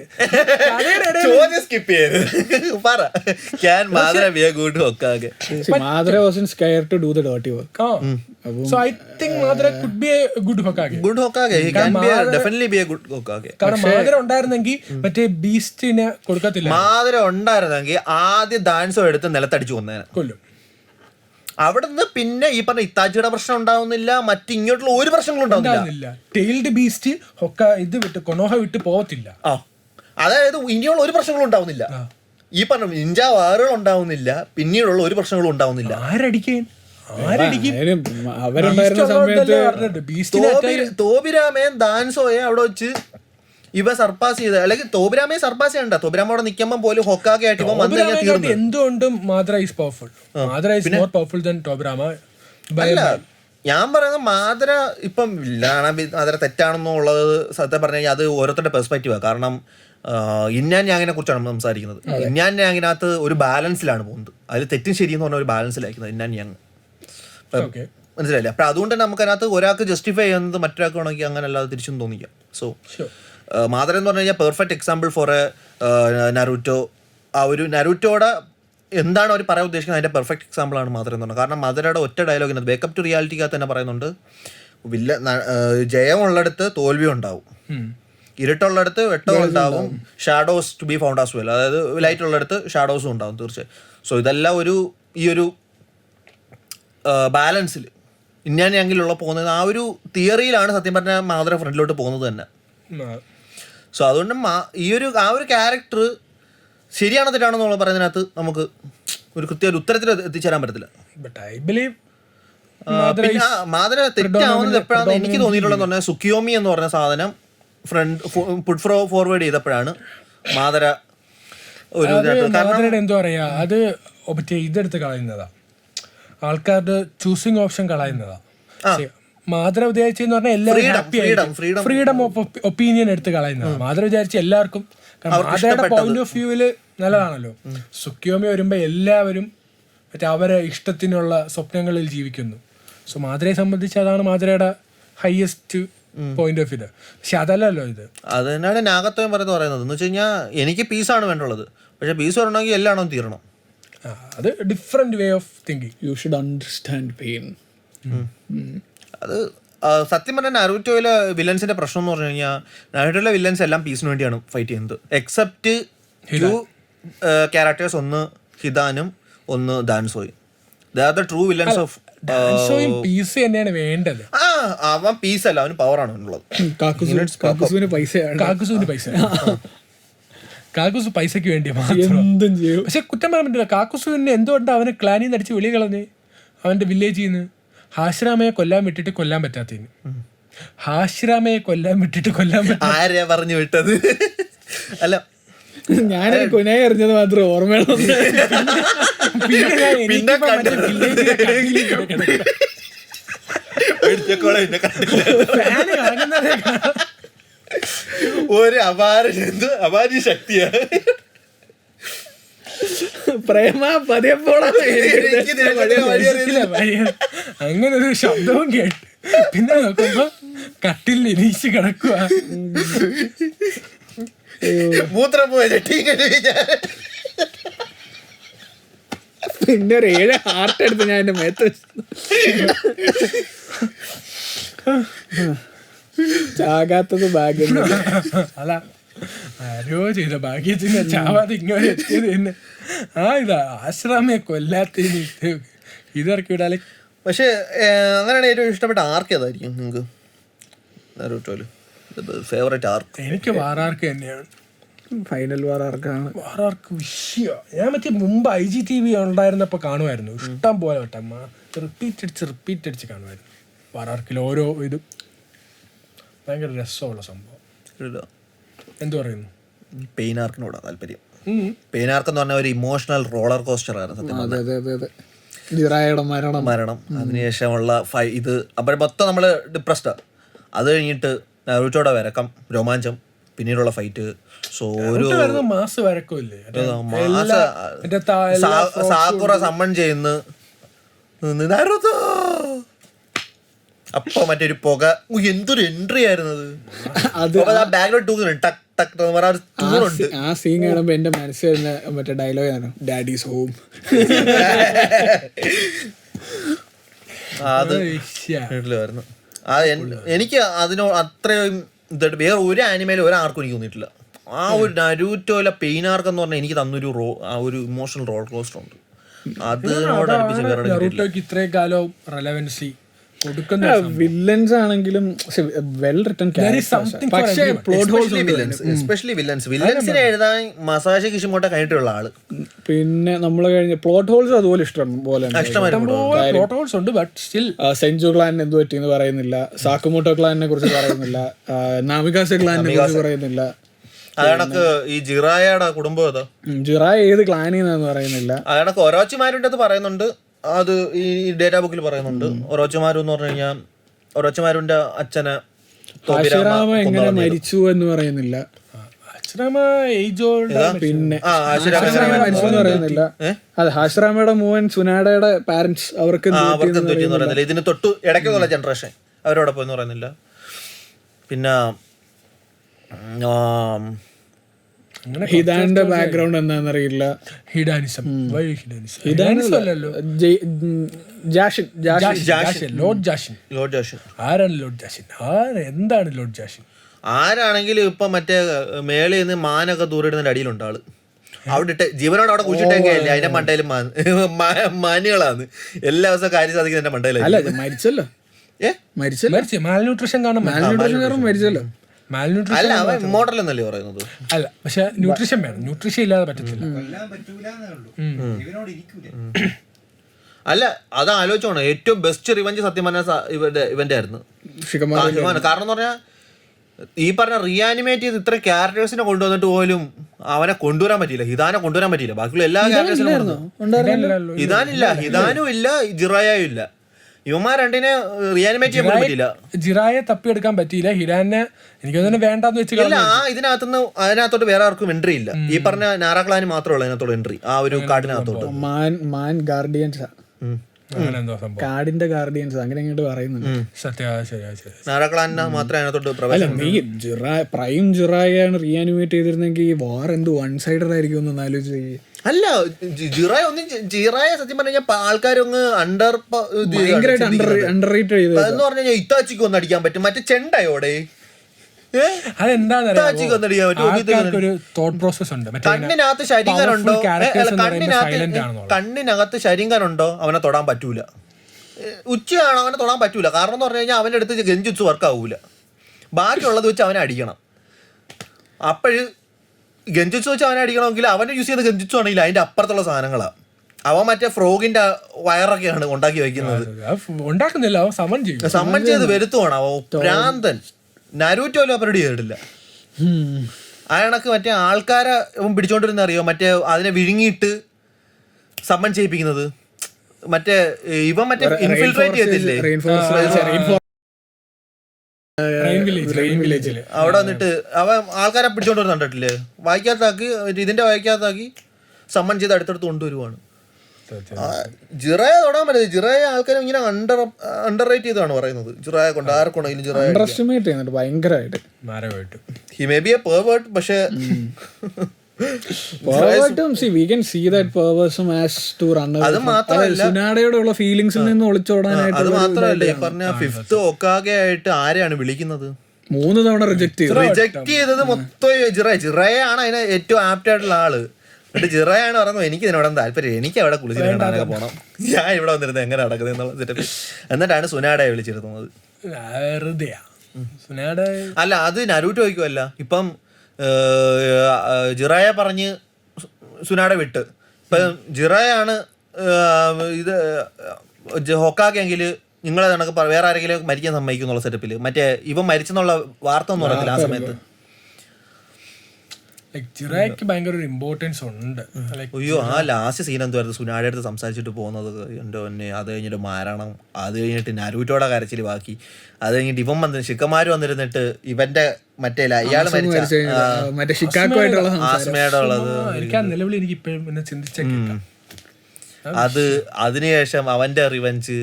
കാരണം മാദ്ര ഉണ്ടായിരുന്നെങ്കിൽ മറ്റേ ബീസ്റ്റിനെ കൊടുക്കത്തില്ല. മാദ്ര ഉണ്ടായിരുന്നെങ്കിൽ ആദ്യം ഡാൻസോ എടുത്ത് നിലത്തടിച്ചു കൊല്ലും. അവിടുന്ന് പിന്നെ ഈ പറഞ്ഞ ഇത്താച്ചിയുടെ പ്രശ്നം ഉണ്ടാവുന്നില്ല, മറ്റിങ്ങോട്ടുള്ള ഒരു പ്രശ്നങ്ങളും ഉണ്ടാവുന്നില്ല. ടെയിൽഡ് ബീസ്റ്റ് ഇത് വിട്ട് കൊനോഹ വിട്ട് പോകത്തില്ല. അതായത് ഇനിയുള്ള ഒരു പ്രശ്നങ്ങളും ഉണ്ടാവുന്നില്ല. ഈ പറഞ്ഞ നിഞ്ച വാറുകൾ ഉണ്ടാവുന്നില്ല, പിന്നീടുള്ള ഒരു പ്രശ്നങ്ങളും ഉണ്ടാവുന്നില്ല. തോബിരാമയും ദാൻസോയെ അവിടെ വെച്ച് ഇവ സർപ്പാസ് ചെയ്ത, അല്ലെങ്കിൽ തോബിരാമയെ സർപ്പാസ് ചെയ്യണ്ട. തോബിരാമ അവിടെ നിൽക്കുമ്പോൾ പോലും ഹൊക്കാകെ ആയിട്ട് ഇവൻ വന്നു കഴിഞ്ഞാൽ തീർന്നു. എന്തുകൊണ്ടും Madara is powerful. Madara is more powerful than Tobirama. അല്ല, ഞാൻ പറയുന്നത് മാദ്ര ഇപ്പം മാദ്ര തെറ്റാണെന്നുള്ളത് സത്യം പറഞ്ഞു കഴിഞ്ഞാൽ അത് ഓരോരുത്തരുടെ പെർസ്പെക്റ്റീവാണ്. കാരണം ഇന്നാൻ ഞാങ്ങിനെ കുറിച്ചാണ് സംസാരിക്കുന്നത്. ഇന്നാൻ ഞാങ്ങിനകത്ത് ഒരു ബാലൻസിലാണ് പോകുന്നത്. അതിൽ തെറ്റും ശരിയെന്ന് പറഞ്ഞ ഒരു ബാലൻസിലായിരിക്കുന്നത് ഇന്നാൻ ഞാങ്. മനസ്സിലായില്ലേ? അപ്പം അതുകൊണ്ട് തന്നെ നമുക്ക് അതിനകത്ത് ഒരാൾക്ക് ജസ്റ്റിഫൈ ചെയ്യുന്നത് മറ്റൊരാൾക്ക് വേണമെങ്കിൽ അങ്ങനെ അല്ലാതെ തിരിച്ചും തോന്നിക്കാം. സോ മാദ്ര എന്ന് പറഞ്ഞു കഴിഞ്ഞാൽ പെർഫെക്റ്റ് എക്സാമ്പിൾ ഫോർ എ നറൂറ്റോ. ആ ഒരു നറൂറ്റോയുടെ എന്താണ് അവർ പറയാൻ ഉദ്ദേശിക്കുന്നത് അതിൻ്റെ പെർഫെക്റ്റ് എക്സാമ്പിളാണ് മാദ്ര എന്ന് പറഞ്ഞത്. കാരണം മാദ്രയുടെ ഒറ്റ ഡയലോഗിനകത്ത് വേക്കപ്പ് ടു റിയാലിറ്റിക്കകത്ത് തന്നെ പറയുന്നുണ്ട്, ജയമുള്ളിടത്ത് തോൽവി ഉണ്ടാവും, ഇരുട്ടുള്ളിടത്ത് വെട്ടം ഉണ്ടാവും, shadows to be found as well. അതായത് ലൈറ്റ് ഉള്ളിടത്ത് ഷാഡോസും ഉണ്ടാവും തീർച്ചയായും. സോ ഇതെല്ലാം ഈ ഒരു ബാലൻസിൽ ഇന്നാനെങ്കിലുള്ള പോകുന്നത് ആ ഒരു തിയറിയിലാണ് സത്യം പറഞ്ഞാൽ മാദ്ര ഫ്രണ്ടിലോട്ട് പോകുന്നത് തന്നെ. സോ അതുകൊണ്ട് ആ ഒരു ക്യാരക്ടർ ശരിയാണോ തെറ്റാണെന്നുള്ള പറയുന്നതിനകത്ത് നമുക്ക് ഒരു കൃത്യ ഉത്തരത്തിൽ എത്തിച്ചേരാൻ പറ്റത്തില്ല. പിന്നെ മാദ്ര തെറ്റാവുന്നത് എപ്പോഴാണ് എനിക്ക് തോന്നിയിട്ടുള്ളതെന്ന് പറഞ്ഞാൽ സുക്കിയോമി എന്ന് പറഞ്ഞ സാധനം പുട്ട് ഫോർവേഡ് ചെയ്തപ്പോഴാണ് മാദ്ര ഒരു എന്താ പറയാ അത് ഇതെടുത്ത് കളയുന്നതാ, ആൾക്കാരുടെ ചൂസിങ് ഓപ്ഷൻ കളയുന്നതാ. മാദ്ര വിചാരിച്ചെന്ന് പറഞ്ഞാൽ എല്ലാവരും ഫ്രീഡം ഓഫ് ഒപ്പീനിയൻ എടുത്ത് കളയുന്നത്. മാദ്ര വിചാരിച്ച എല്ലാവർക്കും, മാദ്രയുടെ പോയിന്റ് ഓഫ് വ്യൂവില് നല്ലതാണല്ലോ. സുക്കിയോമി വരുമ്പോ എല്ലാവരും മറ്റേ അവരെ ഇഷ്ടത്തിനുള്ള സ്വപ്നങ്ങളിൽ ജീവിക്കുന്നു. സോ മാദ്രയെ സംബന്ധിച്ച് അതാണ് മാദ്രയുടെ ഹയസ്റ്റ് പോയിന്റ് ഓഫ് വ്യൂ. പക്ഷെ അതല്ലല്ലോ ഇത്. അത് തന്നെയാണ് നാഗത്തോയം പറയുന്നത്. എന്ന് വെച്ച് കഴിഞ്ഞാൽ എനിക്ക് പീസാണ് വേണ്ടുള്ളത്, പക്ഷെ പീസ് വരണമെങ്കിൽ എല്ലാം തീരണം. അത് different way of thinking. You should understand pain. അത് സത്യം പറഞ്ഞാൽ നറൂറ്റോയിലെ വില്ലൻസിന്റെ പ്രശ്നം എന്ന് പറഞ്ഞു കഴിഞ്ഞാൽ നറൂറ്റോയിലെ വില്ലൻസ് എല്ലാം പീസിന് വേണ്ടിയാണ് ഫൈറ്റ് ചെയ്യുന്നത്, എക്സെപ്റ്റ് ടു ക്യാരക്ടേഴ്സ്. ഒന്ന് ഹിദാനും ഒന്ന് ദാൻസോയും. They are the true villains of. Peace തന്നെയാണ് വേണ്ടത്. അവൻ പീസ് അല്ല, അവന് പവറാണ് ഉള്ളത്. കാക്കുസുവിന് പൈസ. കാക്കുസു പൈസക്ക് വേണ്ടി മാത്രം. എന്തും ചെയ്യും. പക്ഷെ കുറ്റം പറയാൻ പറ്റില്ല. കാക്കുസുവിനെ എന്തുകൊണ്ടാണ് അവനെ ക്ലാനിൽ നിന്ന് അടിച്ച് വെളിയിൽ കളഞ്ഞ് അവൻ്റെ വില്ലേജിൽ നിന്ന്? ഹാഷിറാമയെ കൊല്ലാൻ വിട്ടിട്ട് കൊല്ലാൻ പറ്റാത്തതിന്. ഹാഷിറാമയെ കൊല്ലാൻ വിട്ടിട്ട് കൊല്ലാൻ പറ്റാ. ആരെയാ പറഞ്ഞു വിട്ടത്? അല്ല ഞാനൊരു കുനായി അറിഞ്ഞത് മാത്രം ഓർമ്മയുള്ളൂ. ഒരു അപാര ശക്തിയാ പ്രേമ പതിയെ പോടാ. അങ്ങനെ ഒരു ശബ്ദവും കേട്ട് പിന്നെ നോക്കുമ്പോ കട്ടിൽ ഇനീച്ച് കിടക്കുക. മൂത്രം പോയ പിന്നെ ഒരു 7 ഹാർട്ട് എടുത്ത് ഞാൻ എന്റെ മേത്ത് ചാകാത്തത് ഭാഗ്യം. അല്ല ആരോ ചെയ്ത ഭാഗ്യത്തിന് ചാവാതെ ഇങ്ങനെ എത്തിയത് തന്നെ. ഇതാ ആശ്രാമയെ കൊല്ലാത്തതിന് ഇതിറക്കി വിടാലെ. പക്ഷെ അങ്ങനെയാണ് ഏറ്റവും ഇഷ്ടപ്പെട്ട ആർക്ക് ഏതായിരിക്കും നിങ്ങൾക്ക്? ഫേവറേറ്റ് ആർക്ക്? എനിക്ക് വാറാർക്ക് തന്നെയാണ്. ഫൈനൽ വാറാർക്കാണ്. വാറാർക്ക് വിഷയ. ഞാൻ മറ്റേ മുമ്പ് IGTV ഉണ്ടായിരുന്നപ്പോൾ കാണുമായിരുന്നു ഇഷ്ടം പോലെ വട്ടം. റിപ്പീറ്റ് അടിച്ച് കാണുമായിരുന്നു വാറാർക്കിൽ ഓരോ ഇതും. ഭയങ്കര രസമുള്ള സംഭവം. എന്തു പറയുന്നു? പെയിൻ ആർക്കിനോടാ താല്പര്യം. പെയിൻ ആർക്ക് എന്ന് പറഞ്ഞ ഒരു ഇമോഷണൽ റോളർ കോസ്റ്റർ ആണ് സത്യം പറഞ്ഞാൽ. ജിറായയുടെ മരണം അതിനുശേഷമുള്ള ഇത് അപ്പോൾ മൊത്തം നമ്മൾ ഡിപ്രസ്ഡാ. അത് കഴിഞ്ഞിട്ട് നരുട്ടോടെ വരക്കം, രോമാഞ്ചം, പിന്നീടുള്ള ഫൈറ്റ്. സോ ഒരു മാസ് വരക്കമില്ലേ, സാക്കുറ സമ്മൺ ചെയ്യുന്നു അപ്പൊ മറ്റൊരു പുക. എന്തൊരു എൻട്രി ആയിരുന്നത് അത്. ബാക്ക്ഗ്രൗണ്ട് ടക് ടക് തൂണുണ്ട്. ആ സീൻ കാണുമ്പോ എന്റെ മനസ്സിൽ മറ്റേ ഡയലോഗ് ആണ് ഡാഡീസ് ഹോം. അത് വീട്ടിലായിരുന്നു. എനിക്ക് അതിനോട് അത്രയും ഇതായിട്ട് വേറെ ഒരു ആനിമയിലും ഒരാർക്കും എനിക്ക് തോന്നിയിട്ടില്ല. ആ ഒരു നരൂറ്റോയിലെ പെയിൻ ആർക്ക് എന്ന് പറഞ്ഞാൽ എനിക്ക് തന്നൊരു ഒരു ഇമോഷണൽ റോൾ കോസ്റ്റർ ഉണ്ട്. അതിനോട് അടുപ്പിച്ച് ഇത്രയും കാലം റെലവൻസി കൊടുക്കുന്ന വില്ലൻസ് ആണെങ്കിലും വെൽ റിട്ടൺ പക്ഷേ പ്ലോട്ട് ഹോൾസ് എസ്പെഷ്യലി വില്ലൻസിനെ എഴുതാൻ മസാഷി കിഷിമോട്ടോ കഴിഞ്ഞിട്ടുള്ള ആള്. പിന്നെ നമ്മൾ കഴിഞ്ഞ പ്ലോട്ട് ഹോൾസ് അതുപോലെ ഇഷ്ടം പോലെ സെഞ്ചു ക്ലാൻ എന്ത് പറ്റിയെന്ന് പറയുന്നില്ല, സാക്കുമോട്ടോ ക്ലാനിനെ കുറിച്ച് പറയുന്നില്ല, നാമികാസെ ക്ലാനിനെ കുറിച്ച് പറയുന്നില്ല. അതാണക്ക് ഈ ജിറായയുടെ കുടുംബം ഏതാ, ജിറായ ഏത് ക്ലാനിന്ന് പറയുന്നില്ല. അതാണക്ക് ഒരോച്ചിമാരുടെ പറയുന്നുണ്ട്, അത് ഈ ഡേറ്റാ ബുക്കിൽ പറയുന്നുണ്ട്. ഒരോച്ചിമാരു എന്ന് പറഞ്ഞു കഴിഞ്ഞാൽ ഒരോച്ചിമാരുടെ അച്ഛനെ എങ്ങനെ മരിച്ചു എന്ന് പറയുന്നില്ല. പിന്നെ മരിച്ചു എന്ന് പറയുന്നില്ല. അതെ, ഹാഷിറാമയുടെ മോൻ സുനാഡയുടെ പാരന്റ്സ് അവർക്ക് പറയുന്നില്ല. ഇതിന് തൊട്ട് ഇടയ്ക്കുള്ള ജനറേഷൻ അവരോടൊപ്പം എന്ന് പറയുന്നില്ല. പിന്നെ ഹിദാന്റെ ബാക്ക്ഗ്രൗണ്ട് എന്താണെന്നറിയില്ല. ഹിഡാനിസം എന്താണ് ലോർഡ് ജാഷിൻ? ആരാണെങ്കിലും ഇപ്പൊ മറ്റേ മേളിൽ നിന്ന് മാനൊക്കെ ദൂരിടുന്നതിന്റെ അടിയിലുണ്ട് ആള്. അവിടെ ഇട്ട് ജീവനോട് അവിടെ കുഴിച്ചിട്ടേക്കല്ലേ, അതിന്റെ മണ്ടയിലും മാനുകളാണ്. എല്ലാ ദിവസവും കാര്യം സാധിക്കുന്നതിന്റെ മണ്ടയിലും. മരിച്ചല്ലോ, മാൽന്യൂട്രീഷൻ കാണാൻ മരിച്ചല്ലോ. അല്ല, അവൻ ഇമ്മോർട്ടൽ എന്നല്ലേ പറയുന്നത്. അല്ല, പക്ഷെ ന്യൂട്രീഷൻ വേണം. ന്യൂട്രീഷൻ ഇല്ലാതെ പറ്റത്തില്ല. അല്ല, അത് ആലോചിച്ചോണം. ഏറ്റവും ബെസ്റ്റ് റിവഞ്ച് സത്യം പറഞ്ഞ ഇവന്റെ ആയിരുന്നു. കാരണം എന്ന് പറഞ്ഞാൽ ഈ പറഞ്ഞ റീആനിമേറ്റ് ചെയ്ത് ഇത്ര ക്യാരക്ടേഴ്സിനെ കൊണ്ടുവന്നിട്ട് പോലും അവനെ കൊണ്ടുവരാൻ പറ്റിയില്ല. ഹിദാനെ കൊണ്ടുവരാൻ പറ്റിയില്ല. ബാക്കിയുള്ള എല്ലാ ക്യാരക്ടേഴ്സിനും ഹിദാനില്ല, ഹിദാനും ഇല്ല, ജിറായും ഇല്ല. ഇവന്മാർ രണ്ടിനെ റീആനിമേറ്റ് ചെയ്യാൻ പറ്റില്ല. ജിറായെ തപ്പിയെടുക്കാൻ പറ്റിയില്ല. ഹിരാനെ എനിക്ക് വേണ്ടെന്ന് വെച്ചില്ല. ഇതിനകത്തുനിന്ന് അതിനകത്തോട്ട് വേറെ ആർക്കും എൻട്രി ഇല്ല. ഈ പറഞ്ഞ നാറാക്ലാന് മാത്രമേ ഉള്ളൂ അതിനകത്തോട് എൻട്രി. ആ ഒരു കാർഡിനകത്തോട്ട് മാൻ ഗാർഡിയൻസ്, കാടിന്റെ ഗാർഡിയൻസ് അങ്ങനെ ഇങ്ങോട്ട് പറയുന്നുണ്ട്. നാറാക്ലാന് മാത്രമേ അതിനകത്തോട്ട് പ്രവേശനം. പ്രൈം ജിറായാണ് റീആനിമേറ്റ് ചെയ്തിരുന്നെങ്കിൽ വാർ എന്ത് വൺ സൈഡഡ് ആയിരിക്കും എന്ന് ആലോചിച്ച്. അല്ല, ജിറായ സത്യം പറഞ്ഞ ആൾക്കാരൊന്ന് അണ്ടർറേറ്റഡ് എന്ന് പറഞ്ഞാൽ ഇത്താച്ചിക്ക് ഒന്ന് അടിക്കാൻ പറ്റും. മറ്റേ ചെണ്ടയോടെ കണ്ണിനകത്ത് ശരീരമുണ്ടോ, കണ്ണിനകത്ത് ശരീരമുണ്ടോ അവനെ തൊടാൻ പറ്റൂല. ഉച്ചയാണോ അവനെ തൊടാൻ പറ്റൂല. കാരണം എന്ന് പറഞ്ഞു കഴിഞ്ഞാൽ അവൻ്റെ അടുത്ത് ഗെഞ്ചുച്ച് വർക്ക് ആവൂല. ബാക്കിയുള്ളത് വെച്ച് അവനെ അടിക്കണം. അപ്പോഴ് ഗഞ്ചുത്സു വെച്ച് അവനെ അടിക്കണമെങ്കിൽ അവനെ യൂസ് ചെയ്ത ഗഞ്ചുത്സു ആണെങ്കിൽ അതിന്റെ അപ്പുറത്തുള്ള സാധനങ്ങളാ. അവൻ മറ്റേ ഫ്രോഗിന്റെ വയറൊക്കെയാണ് ഉണ്ടാക്കി വെക്കുന്നത്. ഉണ്ടാക്കുന്നില്ല, അവൻ സമൺ ചെയ്യും. സമ്മൻ ചെയ്ത് വരുത്തുവാണ് അവൻ ഭ്രാന്തൻ. നരൂറ്റോലും പരിപാടി ചെയ്തിട്ടില്ല. ആ കണക്ക് മറ്റേ ആൾക്കാരെ ഇവൻ പിടിച്ചോണ്ടിരുന്ന അറിയോ, മറ്റേ അതിനെ വിഴുങ്ങിയിട്ട് സമ്മൻ ചെയ്യിപ്പിക്കുന്നത്. മറ്റേ ഇവൻ മറ്റേ ഇൻഫിൽട്രേറ്റ് ചെയ്തില്ലേ അവിടെ വന്നിട്ട് അവൻ ആൾക്കാരെ പിടിച്ചോണ്ട് വരുന്ന കണ്ടിട്ടില്ലേ, വായിക്കാത്താക്കി ഇതിന്റെ വായിക്കാത്താക്കി സമ്മൺ ചെയ്ത് അടുത്തടുത്ത് കൊണ്ടുവരുവാണ്. ജിറയെ തൊടാൻ പറ്റില്ല. ജിറയെ ആൾക്കാർ ഇങ്ങനെ അണ്ടർ റേറ്റ് ചെയ്താണ് പറയുന്നത്. ജിറയെ കൊണ്ട് ആർക്കുണ്ടെങ്കിലും ജിറയെ ഭയങ്കരമായിട്ട് he may be A pervert. പക്ഷേ അത് മാത്രമല്ല ഫീലിംഗ്സിൽ നിന്ന് ഒളിച്ചോടാനായിട്ട്. അത് മാത്രമല്ല ഈ പറഞ്ഞ ഫിഫ്ത്ത് ഒക്കാകെ ആയിട്ട് ആരെയാണ് വിളിക്കുന്നത്? 3 തവണ റിജക്ട് ചെയ്തത് മൊത്തം ജിറയാണ് അതിന് ഏറ്റവും ആപ്റ്റ് ആയിട്ടുള്ള ആള്. എന്നിട്ട് ജിറയാണ് പറയുന്നത് എനിക്ക് ഇതിനോട് താല്പര്യം, എനിക്ക് അവിടെ കുളിച്ചിട്ട് പോകണം, ഞാൻ ഇവിടെ വന്നിരുന്നത് എങ്ങനെ നടക്കുന്നത് എന്നുള്ള സെറ്റപ്പ്. എന്നിട്ടാണ് സുനാഡയെ വിളിച്ചിരുന്നത്. അല്ല അത് നരൂട്ടോ ചോദിക്കുമല്ല. ഇപ്പം ജിറയെ പറഞ്ഞ് സുനാഡ വിട്ട്, ഇപ്പം ജിറയാണ് ഇത് ഹൊക്കാക്കെങ്കിൽ നിങ്ങളെ കണക്ക് വേറെ ആരെങ്കിലും മരിക്കാൻ സമ്മതിക്കും എന്നുള്ള സെറ്റപ്പിൽ. മറ്റേ ഇവൻ മരിച്ചെന്നുള്ള വാർത്ത ഒന്നും പറയത്തില്ല ആ സമയത്ത്. ജിറയ്ക്ക് ഭയങ്കര ഒരു ഇമ്പോർട്ടൻസ് ഉണ്ട്. അയ്യോ ആ ലാസ്റ്റ് സീൻ എന്തുവായിരുന്നു, സുനാഡയുടെ അടുത്ത് സംസാരിച്ചിട്ട് പോകുന്നത്. എൻ്റെ തന്നെ അത് കഴിഞ്ഞിട്ട് മാരണം, അത് കഴിഞ്ഞിട്ട് നരൂറ്റോടെ കരച്ചിൽ ബാക്കി, അത് കഴിഞ്ഞിട്ട് ഇവൻ വന്ന് ഷിക്കമാര് വന്നിരുന്നിട്ട് ഇവന്റെ മറ്റേ ഇയാള് ആസ്മയുടെ ഉള്ളത് നിലവിൽ എനിക്ക് ഇപ്പോഴും പിന്നെ ചിന്തിച്ചേക്കില്ല അത്. അതിനുശേഷം അവന്റെ റിവെഞ്ച്.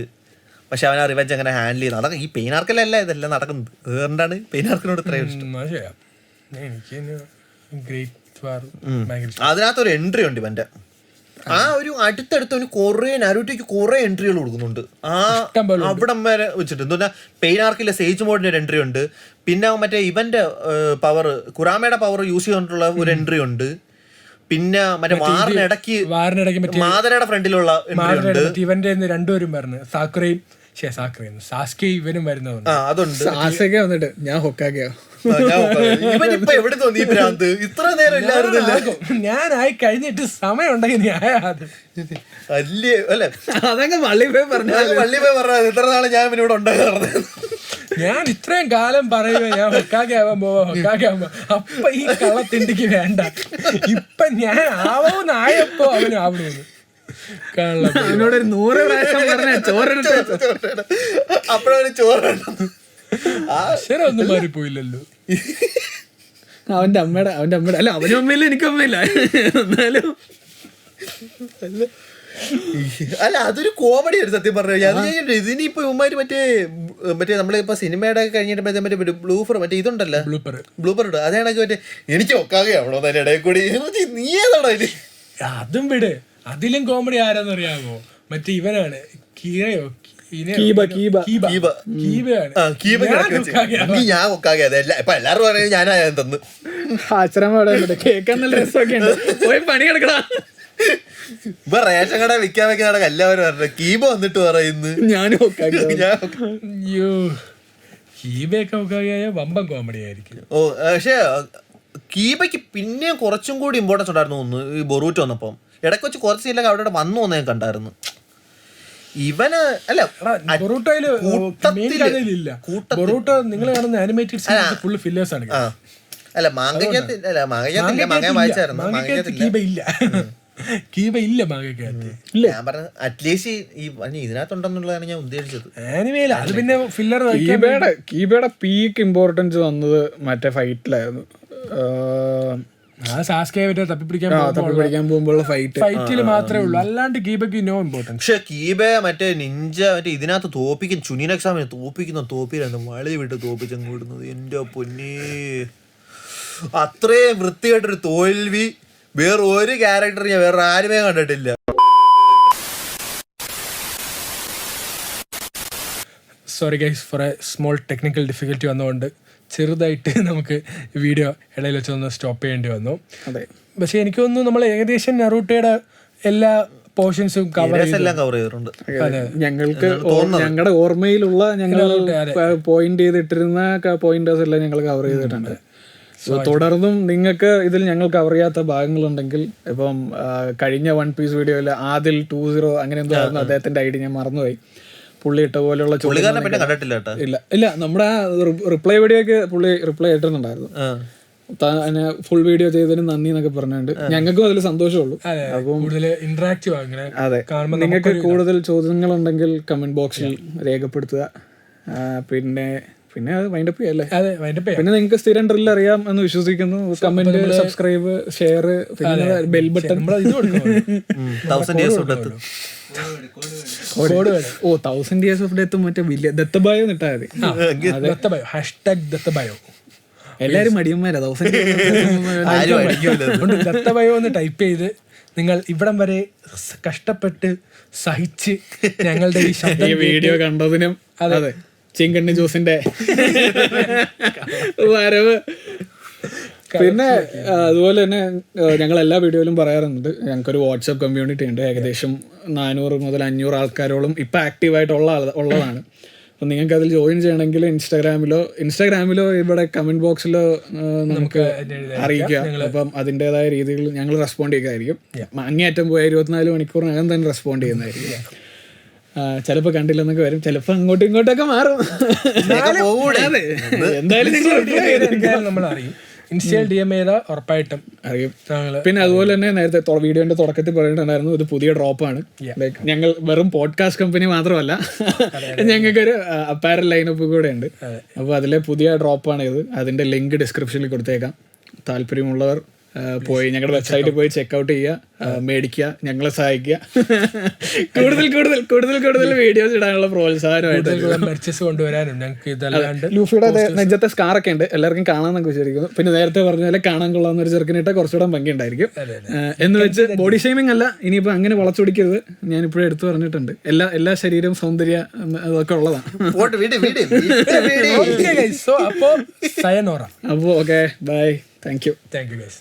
പക്ഷെ അവൻ ആ റിവെഞ്ച് അങ്ങനെ ഹാൻഡിൽ ചെയ്യുന്നത് അതൊക്കെ ഈ പെയിനാർക്കലല്ല ഇതെല്ലാം നടക്കുന്നത്. അതുകൊണ്ടാണ് പെയിനാർക്കിനോട് ഇത്രയും ഇഷ്ടം. അതിനകത്തൊരു എൻട്രി ഉണ്ട് ഇവന്റെ. ആ ഒരു അടുത്തടുത്ത് കുറെ നരൂട്ടോയ്ക്ക് കുറെ എൻട്രികൾ കൊടുക്കുന്നുണ്ട്. ആ അവിടം വരെ വെച്ചിട്ട് എന്താ പെയിനാർക്കിലെ സേജ് മോഡിന്റെ ഒരു എൻട്രി ഉണ്ട്. പിന്നെ മറ്റേ ഇവന്റെ പവർ കുറാമയുടെ പവർ യൂസ് ചെയ്തിട്ടുള്ള ഒരു എൻട്രി ഉണ്ട്. പിന്നെ മറ്റേ വാറിനിടയ്ക്ക് മാതരയുടെ ഫ്രണ്ടിലുള്ള എൻട്രി ഉണ്ട്. ഇവന്റെ രണ്ടുപേരും പറഞ്ഞു സാക്കുറയും സാസ്കെ ഇവനും വരുന്നതുണ്ട്. അതുണ്ട്. വന്നിട്ട് ഞാൻ ഹൊക്കാകെയോ ഇവനിപ്പോ എവിടെ തോന്നി ഭ്രാന്ത് ഇത്ര നേരം ഇല്ലായിരുന്നില്ല. ഞാനായി കഴിഞ്ഞിട്ട് സമയം ഉണ്ടെങ്കിൽ അല്ലേ അതങ്ങ് പള്ളി പോയി പറഞ്ഞത് ഇത്ര നാളെ ഞാൻ ഇവിടെ ഉണ്ടാകാറ്. ഞാൻ ഇത്രയും കാലം പറയുക ഞാൻ ഹൊക്കാകെ ആവാൻ പോവാ അപ്പൊ ഈ കള്ളത്തിണ്ടിക്ക് വേണ്ട. ഇപ്പൊ ഞാൻ ആവുന്നായപ്പോ അവനും ആവണമെന്ന് അവനോട് 100 പ്രാവശ്യം പറഞ്ഞ അപ്പോഴവന് ചോറ് ഒന്നും മാറിപ്പോയില്ലല്ലോ. അവന്റെ അമ്മയുടെ അല്ല അവനും അമ്മയില്ല എനിക്കും അമ്മയില്ല. എന്നാലും അല്ല അതൊരു കോമഡി ആയിരുന്നു സത്യം പറഞ്ഞു. ഇതിനിപ്പോ ഇവന്മാര് മറ്റേ നമ്മളിപ്പോ സിനിമയുടെ കഴിഞ്ഞിട്ട് മറ്റേ ബ്ലൂഫർ മറ്റേ ഇതുണ്ടല്ലോ ബ്ലൂപ്പർ ഉണ്ട്. അതേണക്ക് മറ്റേ എനിക്ക് ഒക്കാകെയാവണോ തന്നെ ഇടയിൽ കൂടി നീ ഏതാണോ അതില്. അതും വിട്. അതിലും കോമഡി ആരാന്ന് അറിയാമോ? മറ്റേ ഇവനാണ് കീറയോ ഞാൻ ഒക്കാകെ ഇപ്പൊ എല്ലാരും പറയുന്നത് ഞാനാ തന്നു. കേൾക്കാൻ നല്ല രസമൊക്കെ ഉണ്ട്. പോയി പണി കിടക്കടാ. ഇപ്പൊ റേഷൻ കട വിൽക്കാൻ വെക്കുന്ന എല്ലാവരും പറഞ്ഞു കീബ വന്നിട്ട് പറയുന്നു ഞാനും അയ്യോ കീബയൊക്കെ ഒക്കാകെയായ വമ്പൻ കോമഡി ആയിരിക്കും. ഓ പക്ഷേ കീബയ്ക്ക് പിന്നെയും കുറച്ചും കൂടി ഇമ്പോർട്ടൻസ് ഉണ്ടായിരുന്നു തോന്നുന്നു ഈ ബൊറൂറ്റ് വന്നപ്പം. ഇടയ്ക്ക് വെച്ച് കുറച്ച് ഇല്ലെങ്കിൽ അവിടെ വന്നു വന്ന് ഞാൻ കണ്ടായിരുന്നു. ഇവന് അല്ല നിങ്ങൾ കാണുന്ന ആനിമേറ്റഡ് സീരീസ് ഫുൾ ഫില്ലേഴ്സ് ആണ്. അല്ല മാങ്ങയ്ക്കകത്ത് അല്ല മാങ്ങ വായിച്ചായിരുന്നു. കീബ ഇല്ല മാങ്ങയ്ക്കകത്ത്. ഞാൻ പറഞ്ഞത് അറ്റ്ലീസ്റ്റ് ഈ ഇതിനകത്തുണ്ടെന്നുള്ളതാണ് ഞാൻ ഉദ്ദേശിച്ചത്. ആനിമേല അത് പിന്നെ ഫില്ലർ. കീബയുടെ പീക്ക് ഇമ്പോർട്ടൻസ് വന്നത് മറ്റേ ഫൈറ്റിലായിരുന്നു. തപ്പിപ്പിടിക്കാൻ പോകുമ്പോൾ ഫൈറ്റിൽ മാത്രമേ ഉള്ളൂ, അല്ലാണ്ട് കീബയ്ക്ക് നോ ഇമ്പോർട്ടൻസ്. പക്ഷെ കീബയെ മറ്റേ നിഞ്ച മറ്റേ ഇതിനകത്ത് തോപ്പിക്കും ചുനീൻ എക്സാമിന് തോപ്പിലാണ് മഴ വിട്ട് തോപ്പിച്ചങ്ങ് വിടുന്നത്. എന്റെ പൊന്നേ അത്രയും വൃത്തിയായിട്ടൊരു തോൽവി വേറെ ഒരു ക്യാരക്ടർ ഞാൻ വേറെ ആരുമേ കണ്ടിട്ടില്ല. Sorry guys for a small technical difficulty വന്നുകൊണ്ട് ചെറുതായിട്ട് നമുക്ക് വീഡിയോ ഇടയിൽ വെച്ചൊന്ന് സ്റ്റോപ്പ് ചെയ്യേണ്ടി വന്നു. അതെ, പക്ഷെ എനിക്ക് തോന്നുന്നു നമ്മൾ ഏകദേശം നറൂട്ടോയുടെ എല്ലാ പോർഷൻസും കവർ ചെയ്തിട്ടുണ്ട്. ഞങ്ങൾക്ക് ഞങ്ങളുടെ ഓർമ്മയിലുള്ള ഞങ്ങൾ പോയിന്റ് ചെയ്തിട്ടിരുന്ന പോയിന്റേഴ്സ് എല്ലാം ഞങ്ങൾ കവർ ചെയ്തിട്ടുണ്ട്. തുടർന്നും നിങ്ങൾക്ക് ഇതിൽ ഞങ്ങൾക്ക് അറിയാത്ത ഭാഗങ്ങളുണ്ടെങ്കിൽ ഇപ്പം കഴിഞ്ഞ വൺ പീസ് വീഡിയോയിൽ ആദിൽ 20 അങ്ങനെ എന്തോ ആയിരുന്നു അദ്ദേഹത്തിന്റെ ഐഡി, ഞാൻ മറന്നുപോയി. പുള്ളി ഇട്ട പോലെയുള്ള ഇല്ല നമ്മുടെ ആ റിപ്ലൈ വീഡിയോക്ക് പുള്ളി റിപ്ലൈ ഇട്ടിട്ടുണ്ടായിരുന്നു. ഫുൾ വീഡിയോ ചെയ്തതിന് നന്ദി എന്നൊക്കെ പറഞ്ഞുകൊണ്ട് ഞങ്ങൾക്കും അതിൽ സന്തോഷമുള്ളൂ. അതെ, നിങ്ങൾക്ക് കൂടുതൽ ചോദ്യങ്ങളുണ്ടെങ്കിൽ കമന്റ് ബോക്സിൽ രേഖപ്പെടുത്തുക. പിന്നെ അത് വൈൻഡപ്പ് ചെയ്യല്ലേ? പിന്നെ നിങ്ങൾക്ക് സ്ഥിരം ഡ്രിൽ അറിയാം എന്ന് വിശ്വസിക്കുന്നു. കമന്റ്, സബ്സ്ക്രൈബ്, ഷെയർ, പിന്നെ bell button. 1000 years of death മറ്റേ വലിയ ദത്തബായോ ഇട്ടാ മതി. എല്ലാരും മടിയന്മാരാ. ദത്തബയോ എന്ന് ടൈപ്പ് ചെയ്ത് നിങ്ങൾ ഇവിടം വരെ കഷ്ടപ്പെട്ട് സഹിച്ച് ഞങ്ങളുടെ ഈ വീഡിയോ കണ്ടതിനും അതെ ചിങ്കണ്ണി ജോസിന്റെ വരവ്. പിന്നെ അതുപോലെ തന്നെ ഞങ്ങൾ എല്ലാ വീഡിയോയിലും പറയാറുണ്ട്, ഞങ്ങൾക്കൊരു വാട്സാപ്പ് കമ്മ്യൂണിറ്റി ഉണ്ട്. ഏകദേശം 400 മുതൽ 500 ആൾക്കാരോളം ഇപ്പം ആക്റ്റീവായിട്ടുള്ളതാണ്. അപ്പം നിങ്ങൾക്ക് അതിൽ ജോയിൻ ചെയ്യണമെങ്കിൽ ഇൻസ്റ്റാഗ്രാമിലോ ഇവിടെ കമന്റ് ബോക്സിലോ നമുക്ക് അറിയിക്കുക. അപ്പം അതിൻ്റെതായ രീതിയിൽ ഞങ്ങൾ റെസ്പോണ്ട് ചെയ്യുന്നതായിരിക്കും. അങ്ങേയറ്റം പോയ 24 മണിക്കൂറിനകം തന്നെ റെസ്പോണ്ട് ചെയ്യുന്നതായിരിക്കും. ചിലപ്പോൾ കണ്ടില്ലെന്നൊക്കെ വരും, ചിലപ്പോൾ അങ്ങോട്ടും ഇങ്ങോട്ടൊക്കെ മാറും. എന്തായാലും നമ്മൾ അറിയും. ഇൻസ്റ്റയിൽ DM ചെയ്താൽ ഉറപ്പായിട്ടും അറിയും. പിന്നെ അതുപോലെ തന്നെ നേരത്തെ വീഡിയോന്റെ തുടക്കത്തിൽ പറഞ്ഞിട്ടുണ്ടായിരുന്നു, ഇത് പുതിയ ഡ്രോപ്പാണ്. ലൈക്ക് ഞങ്ങൾ വെറും പോഡ്കാസ്റ്റ് കമ്പനി മാത്രമല്ല, ഞങ്ങൾക്കൊരു അപ്പാരൽ ലൈനപ്പ് കൂടെ ഉണ്ട്. അപ്പോൾ അതിലെ പുതിയ ഡ്രോപ്പാണ് ഇത്. അതിന്റെ ലിങ്ക് ഡിസ്ക്രിപ്ഷനിൽ കൊടുത്തേക്കാം. താല്പര്യമുള്ളവർ പോയി ഞങ്ങളുടെ വെബ്സൈറ്റിൽ പോയി ചെക്കൗട്ട് ചെയ്യുക, മേടിക്കുക, ഞങ്ങളെ സഹായിക്കുക. കൂടുതൽ വീഡിയോസ് ഇടാനുള്ള പ്രോത്സാഹനമായിട്ട് കൊണ്ടുവരാനും ലൂഫിയുടെ നെഞ്ചത്തെ സ്കാറൊക്കെ ഉണ്ട്, എല്ലാവർക്കും കാണാന്നൊക്കെ വിചാരിക്കുന്നു. പിന്നെ നേരത്തെ പറഞ്ഞ പോലെ കാണാൻ കൊള്ളാവുന്ന ഒരു ചെറുക്കനിട്ട് കുറച്ചുകൂടെ ഭംഗി ഉണ്ടായിരിക്കും എന്ന് വെച്ച് ബോഡി ഷേമിംഗ് അല്ല. ഇനിയിപ്പോൾ അങ്ങനെ വളച്ചൊടിക്കരുത്, ഞാനിപ്പോഴും എടുത്തു പറഞ്ഞിട്ടുണ്ട്. എല്ലാ ശരീരവും സൗന്ദര്യ അതൊക്കെ ഉള്ളതാണ്. അപ്പോൾ okay, bye. Thank you guys.